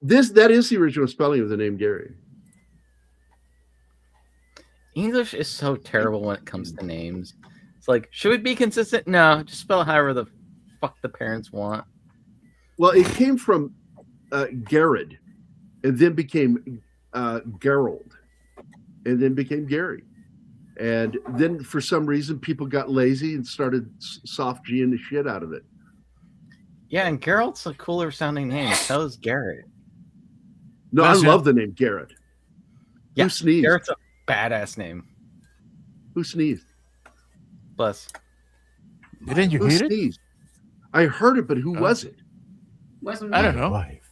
That is the original spelling of the name Gary. English is so terrible when it comes to names. It's like, should we be consistent? No, just spell it however the fuck the parents want. Well, it came from Garrett, and then became Gerald, and then became Gary. And then for some reason, people got lazy and started soft G-ing the shit out of it. Yeah, and Geralt's a cooler sounding name. So is Garrett. No, I love the name Garrett. Yeah, Who sneezed? Garrett's a badass name. Who sneezed? Bless. Didn't you hear it? I heard it, but who was it? Wasn't I me. don't know. Wife.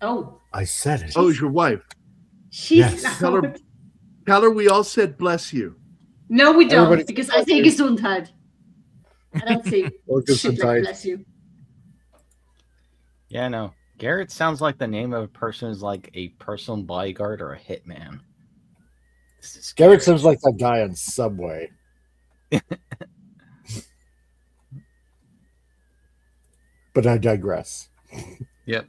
Oh. I said it. Oh, it's your wife. She's Tell her we all said bless you. No, we don't, Everybody- because I say Gesundheit. I don't say Or shit like Gesundheit. bless you. Yeah, no. Garrett sounds like the name of a person who's like a personal bodyguard or a hitman. Garrett sounds like that guy on Subway. But I digress. Yep.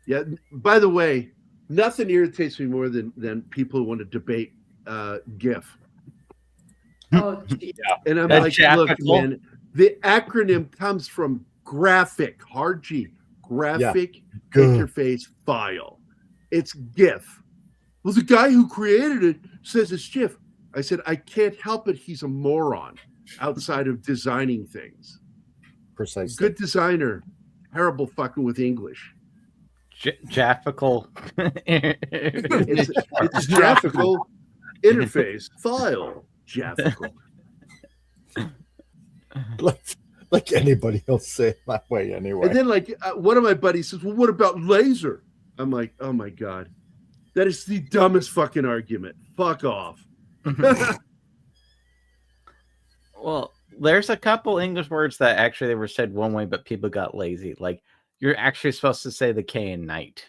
Yeah. By the way, nothing irritates me more than people who want to debate GIF. Oh, geez. And I'm That's like, graphical. look, man, the acronym comes from graphic, hard G, graphic interface file. It's GIF. Well, the guy who created it says it's GIF. I said, I can't help it. He's a moron outside of designing things. Precisely. Good designer, terrible fucking with English. Jaffical. It's graphical interface file. Jaffical. Like anybody else say it that way anyway. And then like one of my buddies says, well, what about laser? I'm like, oh my God. That is the dumbest fucking argument. Fuck off. Well, there's a couple English words that actually they were said one way, but people got lazy. Like, you're actually supposed to say the K in night,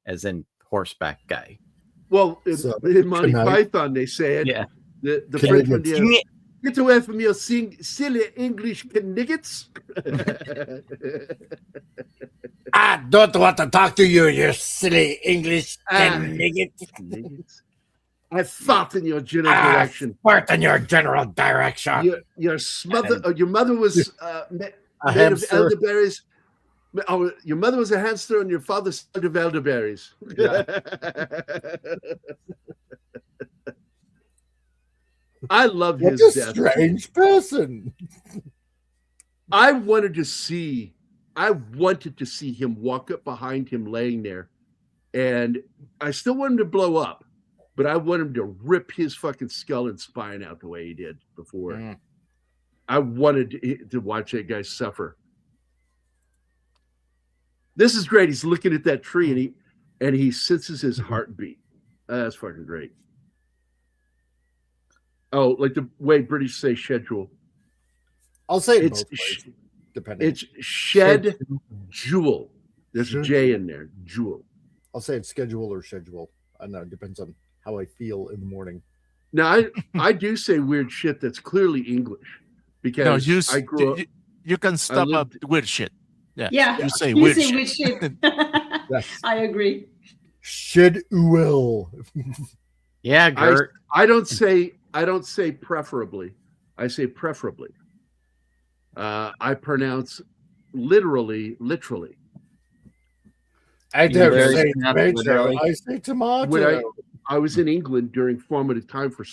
as in horseback guy. Well, in Monty Python, they say it. Yeah. The French one, get away from your silly English niggets. I don't want to talk to you, you silly English niggets. I fought in your general direction. Fart in your general direction. Your mother was made of elderberries. Oh, your mother was a hamster and your father sold elderberries. Yeah. I love What his a death. strange person. I wanted to see him walk up behind him laying there, and I still want him to blow up, but I want him to rip his fucking skull and spine out the way he did before. I wanted to watch that guy suffer. This is great. He's looking at that tree and he senses his heartbeat. That's fucking great. Oh, like the way British say schedule. I'll say it's both ways, depending. It's shed jewel. There's a J in there. Jewel. I'll say it's schedule or schedule. I don't know. It depends on how I feel in the morning. Now, I do say weird shit that's clearly English because I grew up. You can stop up weird shit. Yeah. You say you weird say shit. Weird shit. I agree. Should will. Yeah, Gert. I don't say preferably. I say preferably. I pronounce literally. I don't say tomato. I say tomato. When I was in England during formative time for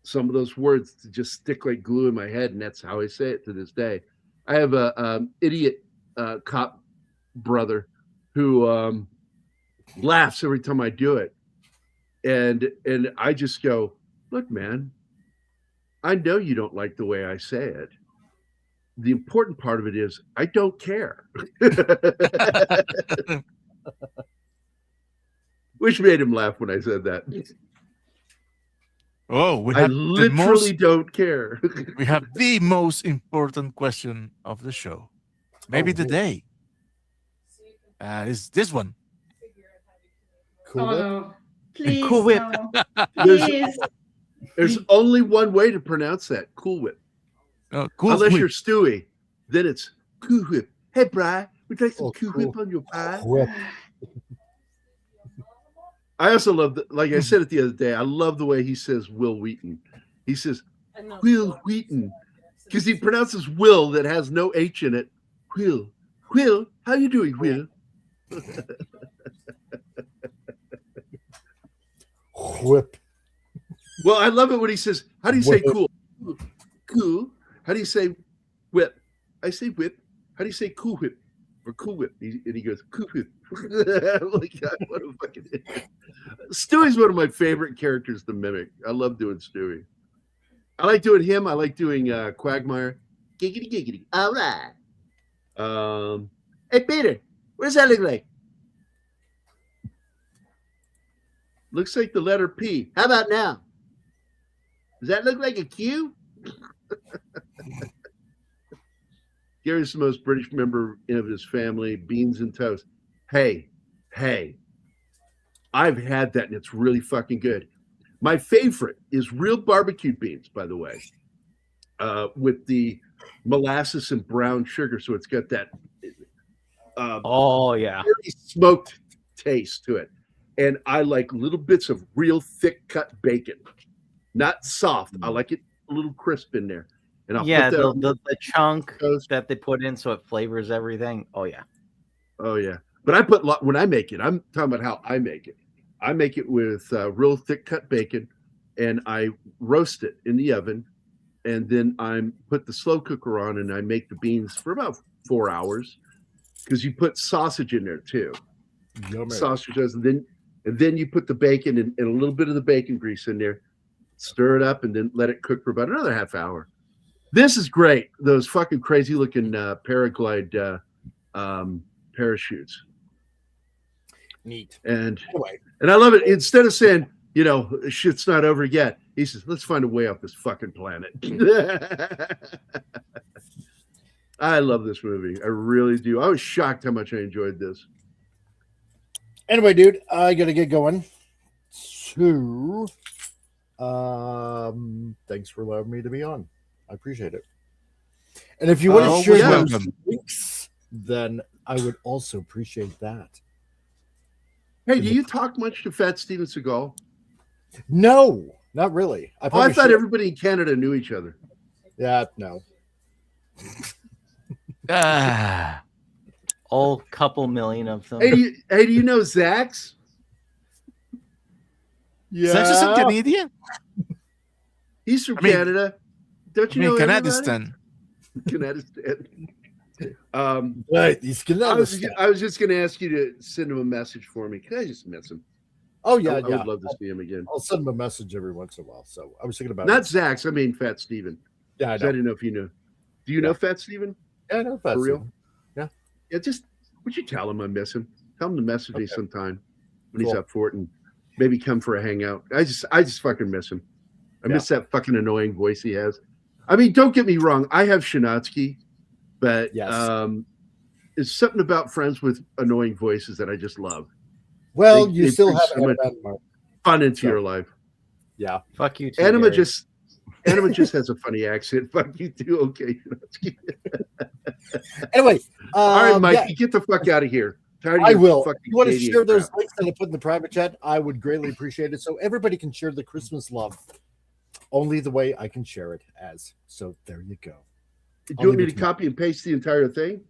some of those words to just stick like glue in my head, and that's how I say it to this day. I have a idiot cop brother who laughs every time I do it, and I just go, look, man, I know you don't like the way I say it. The important part of it is I don't care. Which made him laugh when I said that. Oh, I literally don't care. We have the most important question of the show, maybe today. Is this one? Cool Whip. No. Please, Cool Whip. No. Please. There's only one way to pronounce that. Cool Whip. Cool Unless Whip. you're Stewie, then it's Cool Whip. Hey, Bri, would you like some Cool Whip on your pie? Whip. I also love, like I said it the other day, I love the way he says Will Wheaton. He says Will Wheaton because he pronounces Will that has no H in it. Will, how you doing, Will? Whip. Well, I love it when he says, how do you say cool? Cool. How do you say whip? I say whip. How do you say cool whip? Or cool whip? And he goes, cool whip. Oh my God, what a fucking idiot. Stewie's one of my favorite characters to mimic. I love doing Stewie. I like doing him. I like doing Quagmire. Giggity, giggity. All right. Hey, Peter, what does that look like? Looks like the letter P. How about now? Does that look like a Q? Gary's the most British member of his family. Beans and toast. Hey. I've had that, and it's really fucking good. My favorite is real barbecued beans, by the way, with the molasses and brown sugar. So it's got that very smoked taste to it. And I like little bits of real thick cut bacon, not soft. I like it a little crisp in there. And I'll put that the chunk that they put in so it flavors everything. Oh yeah. But I put when I make it. I'm talking about how I make it. I make it with real thick cut bacon, and I roast it in the oven, and then I put the slow cooker on, and I make the beans for about 4 hours because you put sausage in there too. Yummy. Sausage does, and then you put the bacon and a little bit of the bacon grease in there, stir it up, and then let it cook for about another half hour. This is great. Those fucking crazy looking paraglide parachutes. Neat. And I love it. Instead of saying, shit's not over yet, he says, let's find a way off this fucking planet. I love this movie. I really do. I was shocked how much I enjoyed this. Anyway, dude, I gotta get going. So, thanks for allowing me to be on. I appreciate it. And if you want to share those links, then I would also appreciate that. Hey, do you talk much to Fat Steven Seagal? No, not really. I thought everybody in Canada knew each other. Yeah, no. Oh, couple million of them. Hey, do you know Zax? Yeah. Zax is a Canadian? He's from Canada. Don't you know Canadistan. Canadistan. Right, he's Canadistan. I was just going to ask you to send him a message for me. Can I just miss him? Oh, yeah, I would love to see him again. I'll send him a message every once in a while. So I was thinking about Not Zax, I mean Fat Steven. Yeah, I know. I didn't know if you knew. Do you know Fat Steven? Yeah, I know Fat For real? Steven. Yeah. Yeah, just would you tell him I miss him? Tell him to message me sometime when he's up for it and maybe come for a hangout. I just fucking miss him. I miss that fucking annoying voice he has. I mean, don't get me wrong. I have Shinatsky, but it's something about friends with annoying voices that I just love. Well, you still have so much fun into your life. Yeah. Fuck you too. Anima Gary. just has a funny accent. Fuck you too. Okay. Anyway, all right, Mike, get the fuck out of here. I will. If you want to share those links that I put in the private chat, I would greatly appreciate it. So everybody can share the Christmas love only the way I can share it as. So there you go. Do you want me to copy and paste the entire thing?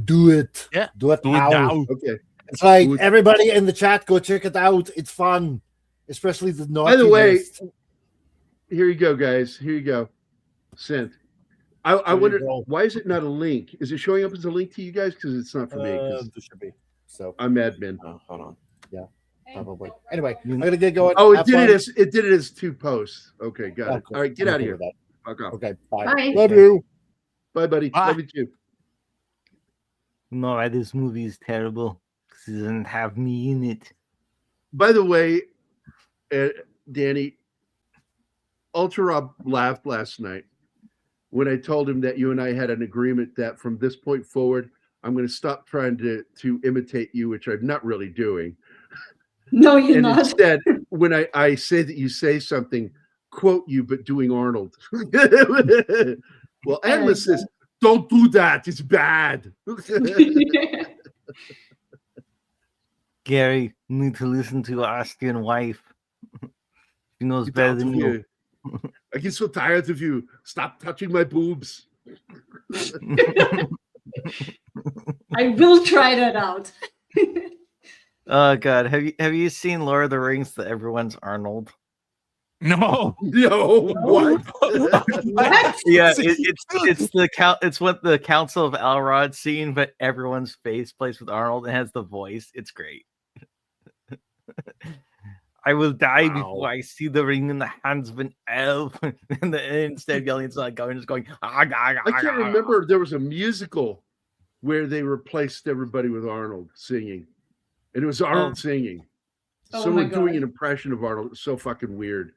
Do it. Yeah. Do it now. Okay. It's like everybody in the chat, go check it out. It's fun, especially the naughty. By the way, here you go, guys. Here you go. Sent. I wonder why is it not a link? Is it showing up as a link to you guys? Because it's not for me. It should be. So I'm admin. Oh, hold on. Yeah, probably. Anyway, I'm gonna get going. Oh, it did it as 2 posts. Okay, got it. All right, get out of here. Fuck off. Okay, bye. Bye. Love you. Bye, buddy. Bye. Love you too. No, this movie is terrible because it doesn't have me in it. By the way, Danny, Ultra Rob laughed last night when I told him that you and I had an agreement that from this point forward, I'm going to stop trying to imitate you, which I'm not really doing. No, you're not. Instead, when I say that you say something, quote you, but doing Arnold. Well, Emma says, don't do that. It's bad. Gary, you need to listen to your Austrian wife. She knows better than you. I get so tired of you. Stop touching my boobs. I will try that out. Oh God, have you seen Lord of the Rings? That everyone's Arnold. No. What? What? Yeah, it's what the Council of Elrod scene, but everyone's face plays with Arnold and has the voice. It's great. I will die before I see the ring in the hands of an elf. And instead of yelling, it's like going, just going. I can't remember. There was a musical where they replaced everybody with Arnold singing, and it was Arnold singing. Oh Someone doing an impression of Arnold. It was so fucking weird.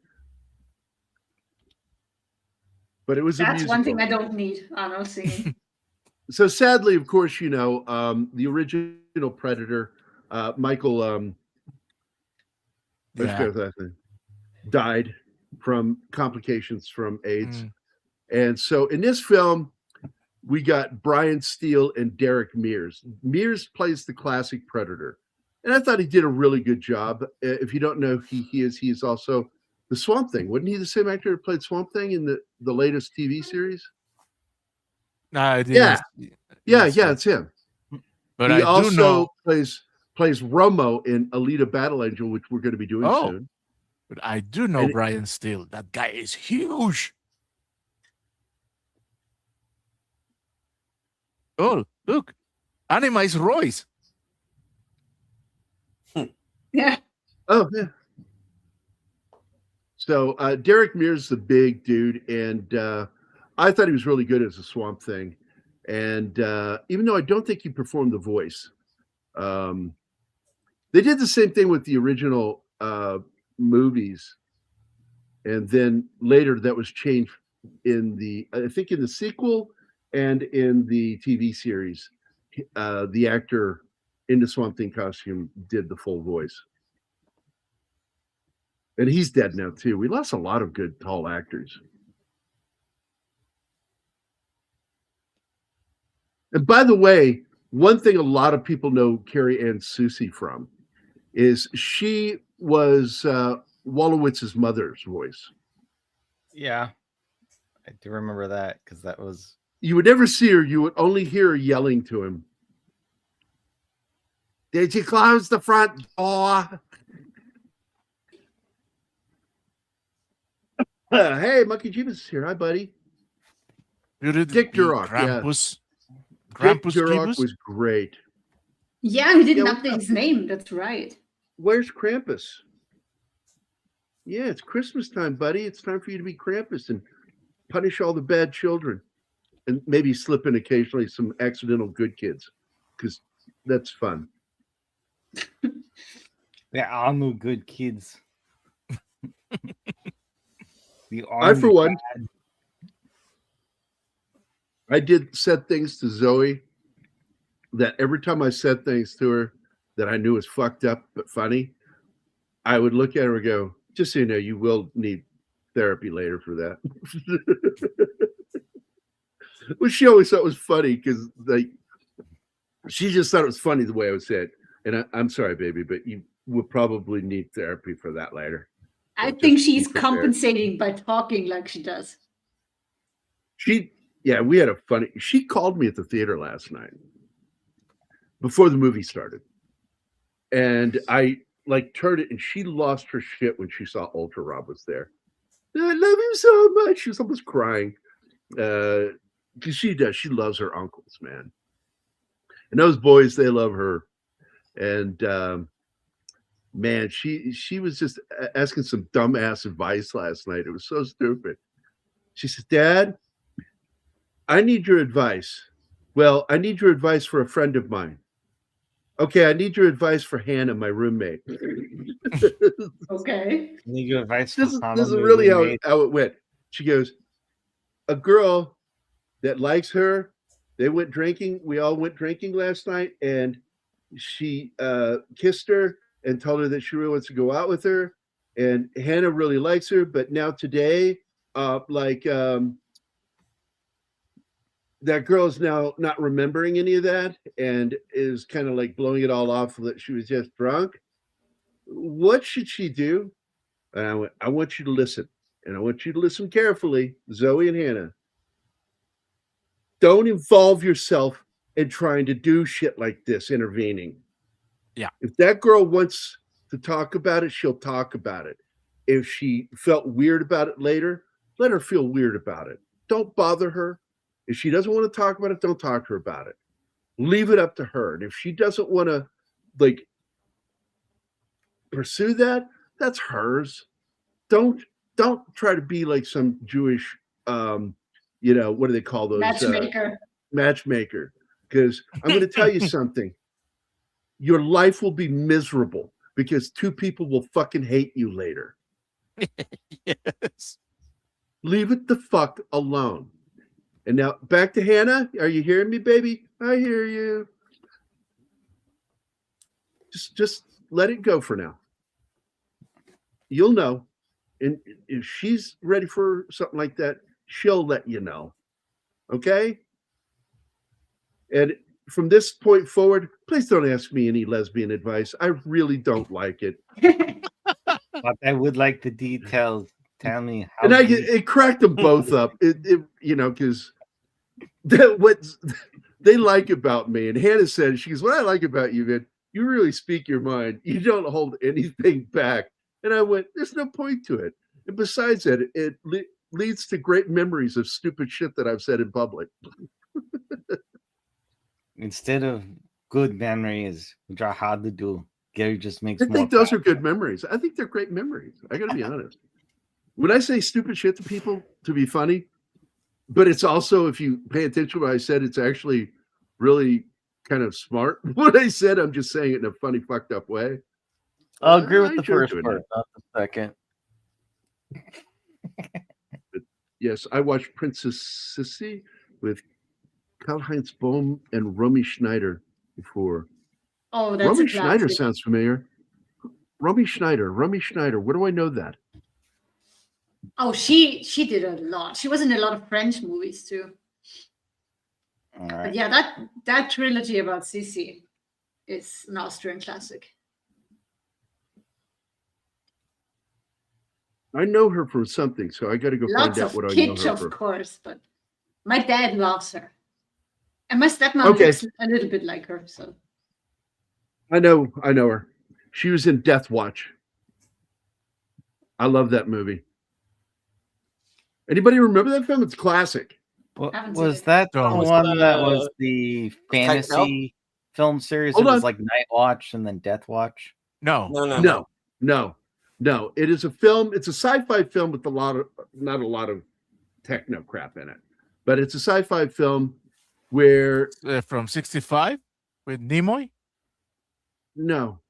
But it was That's one thing I don't need. Arnold singing. So sadly, of course, the original Predator, Michael. Died from complications from AIDS. And so in this film, we got Brian Steele and Derek Mears. Mears plays the classic Predator. And I thought he did a really good job. If you don't know who he is also the Swamp Thing. Wasn't he the same actor who played Swamp Thing in the latest TV series? No, yeah, it's him. But he I also do know plays Romo in Alita Battle Angel, which we're going to be doing soon. But I do know Brian Steele. That guy is huge. Oh, look. Anima is Royce. Yeah. Oh, yeah. So Derek Mears is the big dude, and I thought he was really good as a Swamp Thing. And even though I don't think he performed the voice, they did the same thing with the original movies, and then later that was changed in I think in the sequel and in the TV series. The actor in the Swamp Thing costume did the full voice. And he's dead now, too. We lost a lot of good tall actors. And by the way, one thing a lot of people know Carrie Ann Susie from is she was Wolowitz's mother's voice. Yeah, I do remember that because that was... You would never see her. You would only hear her yelling to him. Did you close the front door? Hey, Monkey Jeebus is here. Hi, buddy. Dick Durock, Krampus. Dick Krampus Durock Jeebus? was great. Yeah, he didn't update his name. That's right. Where's Krampus? Yeah, it's Christmas time, buddy. It's time for you to be Krampus and punish all the bad children. And maybe slip in occasionally some accidental good kids, because that's fun. There are no good kids. I, for one, I did said things to Zoe that every time I said things to her that I knew was fucked up but funny, I would look at her and go, just so you know, you will need therapy later for that. Well, she always thought it was funny because she just thought it was funny the way I would say it. And I'm sorry, baby, but you will probably need therapy for that later. I think she's compensating by talking like she does. We had a funny, she called me at the theater last night before the movie started. And I turned it and she lost her shit when she saw Ultra Rob was there. I love him so much. She was almost crying. Because she does. She loves her uncles, man. And those boys, they love her. And man, she was just asking some dumbass advice last night. It was so stupid. She said, Dad, I need your advice. Well, I need your advice for a friend of mine. Okay, I need your advice for Hannah, my roommate. Okay. Need your advice. This is really how it went. She goes, a girl that likes her, they went drinking. We all went drinking last night, and she kissed her and told her that she really wants to go out with her. And Hannah really likes her, but now today, that girl is now not remembering any of that and is kind of like blowing it all off that she was just drunk. What should she do? And I went, I want you to listen. And I want you to listen carefully, Zoe and Hannah. Don't involve yourself in trying to do shit like this, intervening. Yeah. If that girl wants to talk about it, she'll talk about it. If she felt weird about it later, let her feel weird about it. Don't bother her. If she doesn't want to talk about it, don't talk to her about it. Leave it up to her. And if she doesn't want to pursue that, that's hers. Don't try to be like some Jewish what do they call those? Matchmaker. Because I'm going to tell you something. Your life will be miserable because two people will fucking hate you later. Yes. Leave it the fuck alone. And now back to Hannah. Are you hearing me, baby? I hear you. Just let it go for now. You'll know. And if she's ready for something like that, she'll let you know. Okay? And from this point forward, please don't ask me any lesbian advice. I really don't like it. But I would like the details. Tell me how. And it cracked them both up. Because what they like about me. And Hannah said, she goes, what I like about you, man, you really speak your mind. You don't hold anything back. And I went, there's no point to it. And besides that, it leads to great memories of stupid shit that I've said in public. Instead of good memories, which are hard to do, Gary just makes I think those are good memories. I think they're great memories. I got to be honest. When I say stupid shit to people to be funny, but it's also, if you pay attention to what I said, it's actually really kind of smart. What I said, I'm just saying it in a funny, fucked up way. I'll agree with the first part, not the second. But yes, I watched Princess Sissy with Karl-Heinz Bohm and Romy Schneider before. Oh, that's Romy a Schneider classic. sounds familiar. Romy Schneider. Where do I know that? Oh, she did a lot. She was in a lot of French movies too. All right. But yeah, that trilogy about Sissi is an Austrian classic. I know her from something, so I got to go Lots find out of what I know kitsch, her of from. course, but my dad loves her. And my stepmom Okay. looks a little bit like her, so. I know her. She was in Death Watch. I love that movie. Anybody remember that film? It's classic. Was that the one that was the fantasy film series? Hold It was on. like Night Watch and then Death Watch? No. It is a film. It's a sci-fi film with not a lot of techno crap in it, but it's a sci-fi film where from 65 with Nimoy. No.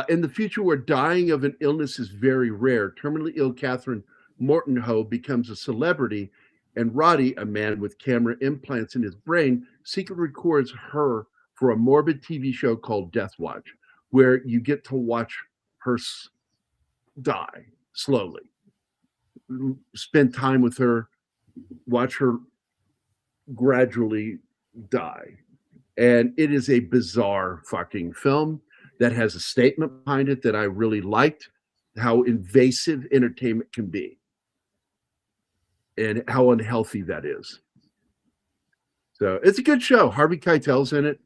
In the future, where dying of an illness is very rare, terminally ill Catherine Mortonhoe becomes a celebrity, and Roddy, a man with camera implants in his brain, secretly records her for a morbid TV show called Death Watch, where you get to watch her die slowly, spend time with her, watch her gradually die. And it is a bizarre fucking film that has a statement behind it that I really liked, how invasive entertainment can be and how unhealthy that is. So it's a good show. Harvey Keitel's in it.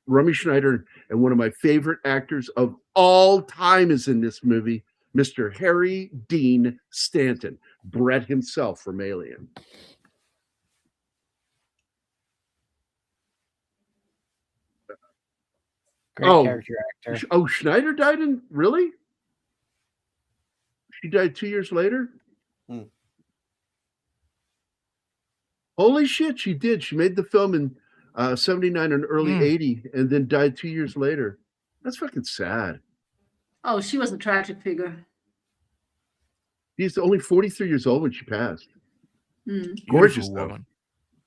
Romy Schneider, and one of my favorite actors of all time is in this movie, Mr. Harry Dean Stanton, Brett himself from Alien. Great character actor. Oh, Schneider died in really? She died 2 years later? Holy shit, she did. She made the film in 79 and early 80 and then died 2 years later. That's fucking sad. Oh, she was a tragic figure. She's only 43 years old when she passed. Mm. Gorgeous woman.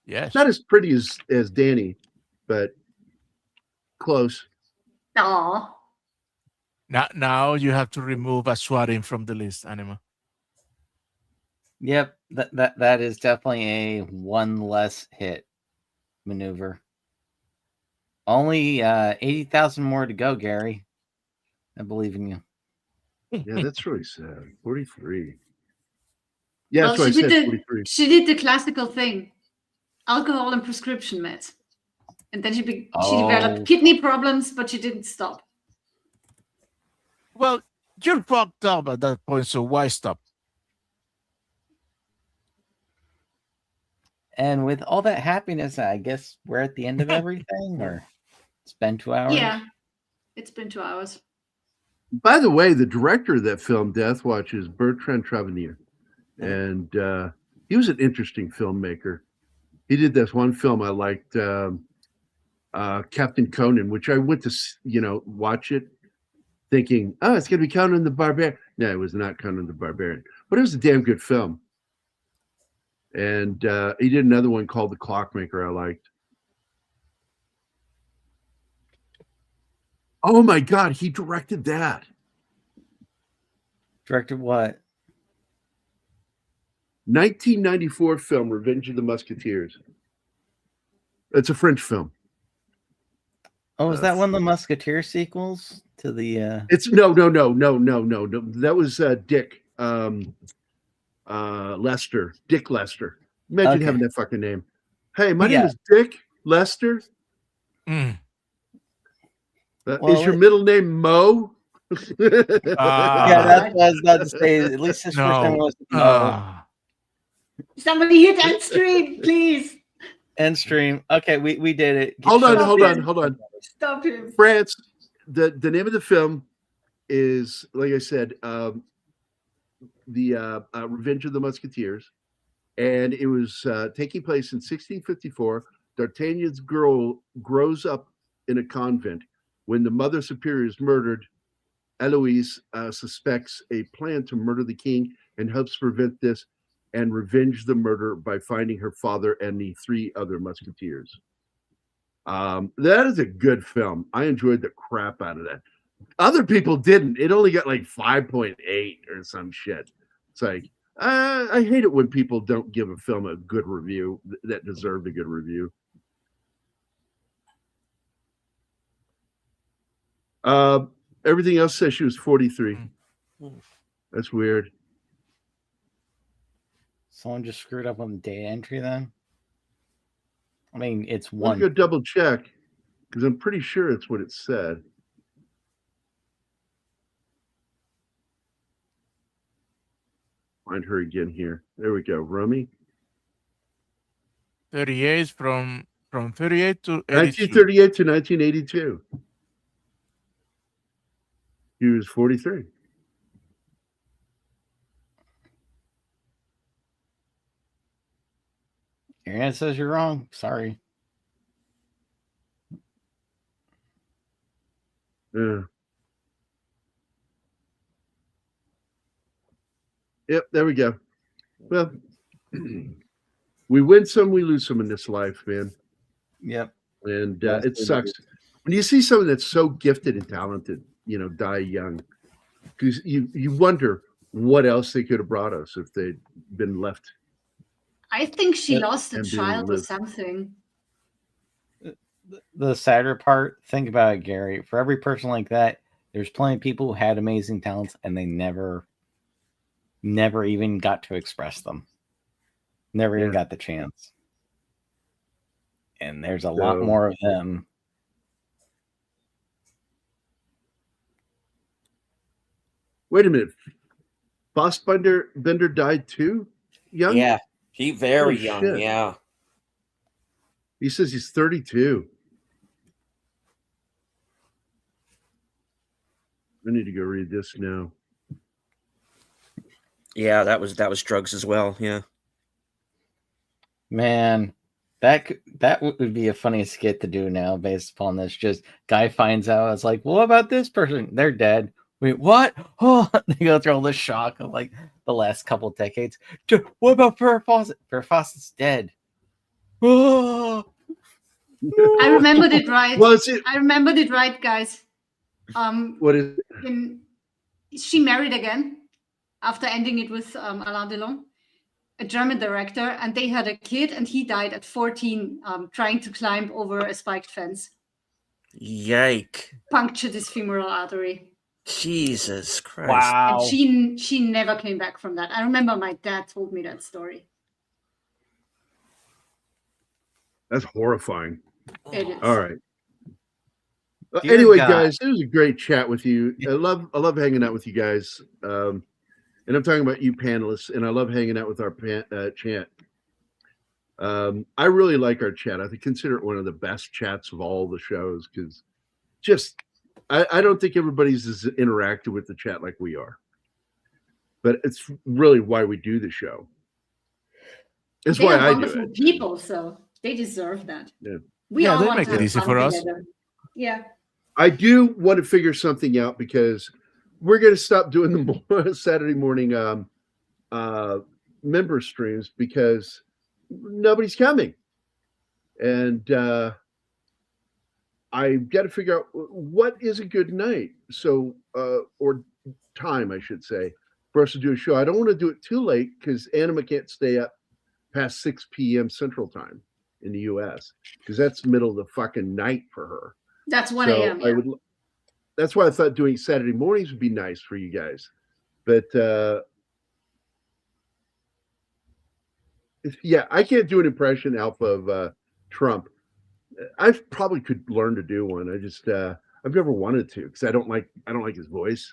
Yes. Not as pretty as Danny, but close. Aw. Now you have to remove a swatting from the list, Anima. Yep, that is definitely a one less hit maneuver. Only 80,000 more to go, Gary. I believe in you. Yeah, that's really sad. 43. Yeah, Well, that's why I she said did 43. She did the classical thing, alcohol and prescription meds, and then she developed kidney problems, but she didn't stop. Well, you're fucked up at that point, so why stop? And with all that happiness, I guess we're at the end of everything, or it's been 2 hours. Yeah, it's been 2 hours. By the way, the director of that film, Death Watch, is Bertrand Tavernier. And he was an interesting filmmaker. He did this one film I liked, Captain Conan, which I went to, watch it thinking, oh, it's going to be Conan the Barbarian. No, it was not Conan the Barbarian. But it was a damn good film. And he did another one called The Clockmaker I liked. Oh, my God, he directed that. Directed what? 1994 film, Revenge of the Musketeers. It's a French film. Oh, is that one of the Musketeer sequels to the? It's no. That was Dick Lester. Dick Lester. Imagine having that fucking name. Hey, my name is Dick Lester. Is your middle name Mo? Yeah, that's what I was about to say. At least his first name was Mo. Somebody hit end stream, please. End stream. Okay, we did it. Hold on. Stop him. France. The name of the film is, like I said, the Revenge of the Musketeers, and it was taking place in 1654. D'Artagnan's girl grows up in a convent. When the mother superior is murdered, Eloise suspects a plan to murder the king and helps prevent this and revenge the murder by finding her father and the 3 other musketeers. That is a good film. I enjoyed the crap out of that. Other people didn't. It only got like 5.8 or some shit. It's like, I hate it when people don't give a film a good review that deserved a good review. Everything else says she was 43. That's weird. Someone just screwed up on the data entry then? I mean, it's Let's one. go double check. Because I'm pretty sure it's what it said. Find her again here. There we go. Rummy. 38 from 38 to 82. 1938 to 1982. He was 43. Internet says you're wrong. Sorry. Yeah. Yep, there we go. Well, we win some, we lose some in this life, man. Yep. And it sucks when you see someone that's so gifted and talented, die young, because you wonder what else they could have brought us if they'd been left. I think she lost a child or something. The sadder part, think about it, Gary. For every person like that, there's plenty of people who had amazing talents and they never even got to express them. Never even got the chance. And there's a lot more of them. Wait a minute. Bender died too? Young? Yeah, he very Holy young. shit. Yeah. He says he's 32. I need to go read this now. Yeah, that was drugs as well. Yeah. Man, that would be a funny skit to do now based upon this. Just guy finds out, it's like, well, what about this person? They're dead. Wait, what? Oh, they go through all this shock of like the last couple of decades. What about Farrah Fawcett? Farrah Fawcett's dead. Oh. I remembered it right. Well, I remembered it right, guys. What is it? She married again after ending it with Alain Delon, a German director, and they had a kid, and he died at 14 trying to climb over a spiked fence. Yike. Punctured his femoral artery. Jesus Christ. Wow. And she never came back from that. I remember my dad told me that story. That's horrifying. It is. All right. Dear Anyway, God. guys, it was a great chat with you. I love hanging out with you guys. And I'm talking about you panelists, and I love hanging out with our chat. I really like our chat. I consider it one of the best chats of all the shows because I don't think everybody's as interactive with the chat like we are. But it's really why we do the show. It's why I do wonderful it. people, so they deserve that. Yeah. We all they want make to it have easy fun for us. together. Yeah. I do want to figure something out because we're going to stop doing the Saturday morning member streams because nobody's coming. And I've got to figure out what is a good night. So, or time, I should say, for us to do a show. I don't want to do it too late because Anima can't stay up past 6 p.m. Central Time in the U.S. because that's middle of the fucking night for her. That's 1 a.m. So that's why I thought doing Saturday mornings would be nice for you guys. But yeah, I can't do an impression, Alpha, of Trump. I probably could learn to do one. I just I've never wanted to because I don't like his voice,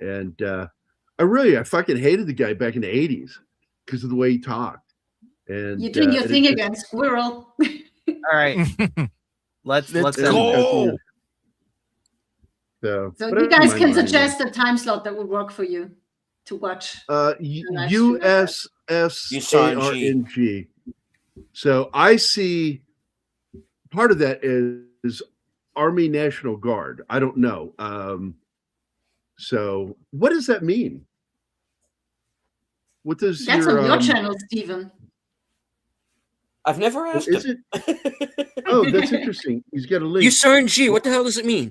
and I fucking hated the guy back in the 80s because of the way he talked. And you're doing your thing again, squirrel. All right. Let's go. So you guys can suggest a time slot that would work for you to watch. USSARNG. So I see part of that is Army National Guard. I don't know. So what does that mean? What does That's on your channel, Stephen. I've never asked is him. it? Oh, that's interesting. He's got a link. USRNG, what the hell does it mean?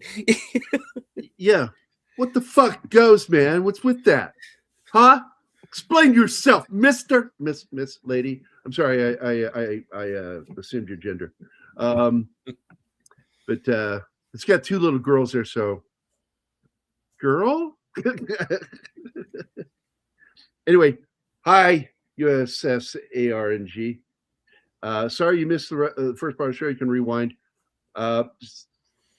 Yeah. What the fuck goes, man? What's with that? Huh? Explain yourself, Miss lady. I'm sorry, I assumed your gender. But it's got two little girls there, so girl? Anyway, hi, USSARNG. Sorry you missed the first part of the show. You can rewind.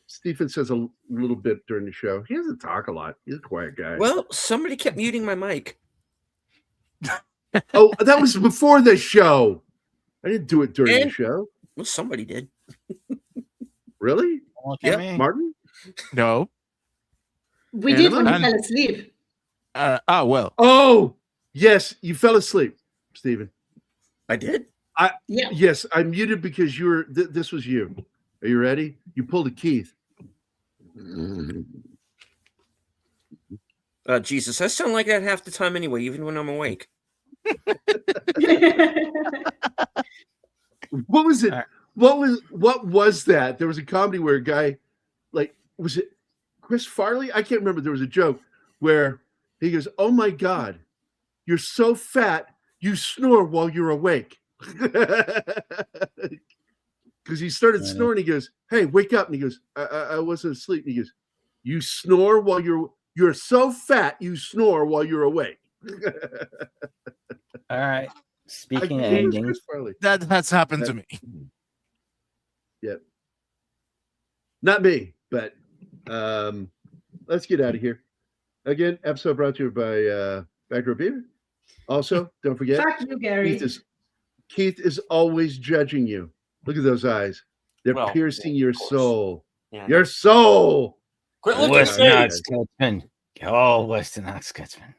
Stephen says a little bit during the show. He doesn't talk a lot. He's a quiet guy. Well, somebody kept muting my mic. Oh, that was before the show. I didn't do it during the show. Well, somebody did. Really? Yeah, Martin? No. We did when you fell asleep. Well. Oh, yes, you fell asleep, Stephen. I did. Yes, I muted because you were. This was you. Are you ready? You pulled a Keith. Jesus, I sound like that half the time anyway, even when I'm awake. What was it? What was that? There was a comedy where a guy, like, was it Chris Farley? I can't remember. There was a joke where he goes, "Oh my God, you're so fat, you snore while you're awake." Because he started snoring. He goes, "Hey, wake up!" And he goes, "I wasn't asleep." And he goes, "You snore while you're so fat, you snore while you're awake." All right. Speaking of endings, that has happened to me. Yep. Not me, but let's get out of here. Again, episode brought to you by Backrow Beaver. Also, don't forget, Fuck you, Gary. Keith is always judging you. Look at those eyes. They're piercing your soul. Yeah, your soul. Quit looking Western at me. Scotsman. Oh, Western Scotsman.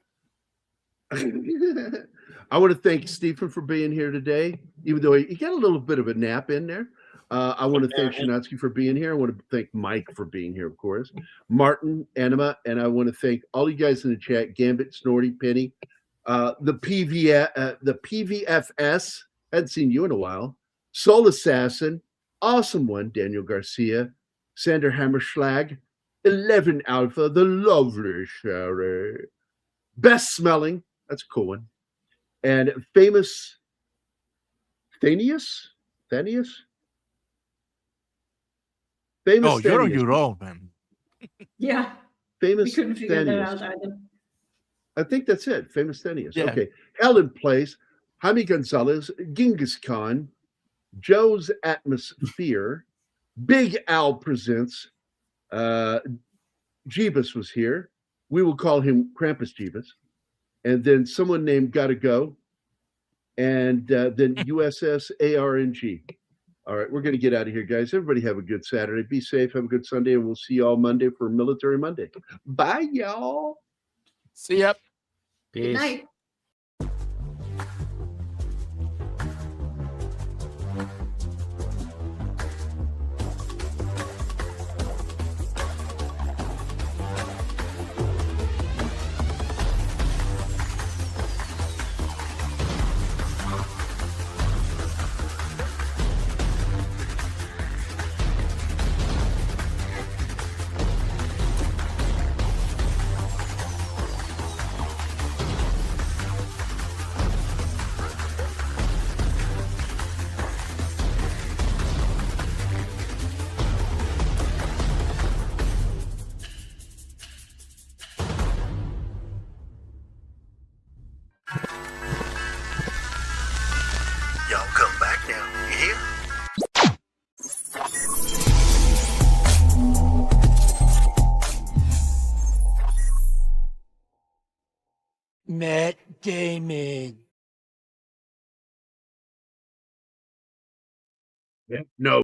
I want to thank Stephen for being here today, even though he got a little bit of a nap in there. I want to thank Shanatsky for being here. I want to thank Mike for being here, of course. Martin, Anima, and I want to thank all you guys in the chat, Gambit, Snorty, Penny, the PVFS. Hadn't seen you in a while. Soul Assassin, awesome one, Daniel Garcia, Sander Hammerschlag, 11 Alpha, the lovely Sherry, best smelling, that's a cool one, and famous Thanius? Famous Oh, you're on Thanius. your own, man. Yeah. Famous We couldn't figure that Thanius. out either. I think that's it. Famous Thanius. Yeah. Okay. Helen Place, Jaime Gonzalez, Genghis Khan, Joe's Atmosphere, Big Al Presents. Jeebus was here. We will call him Krampus Jeebus. And then someone named Gotta Go. And then USS ARNG. All right, we're going to get out of here, guys. Everybody have a good Saturday. Be safe. Have a good Sunday. And we'll see you all Monday for Military Monday. Bye, y'all. See ya. Good night. Y'all come back now. You hear? Matt Damon. No.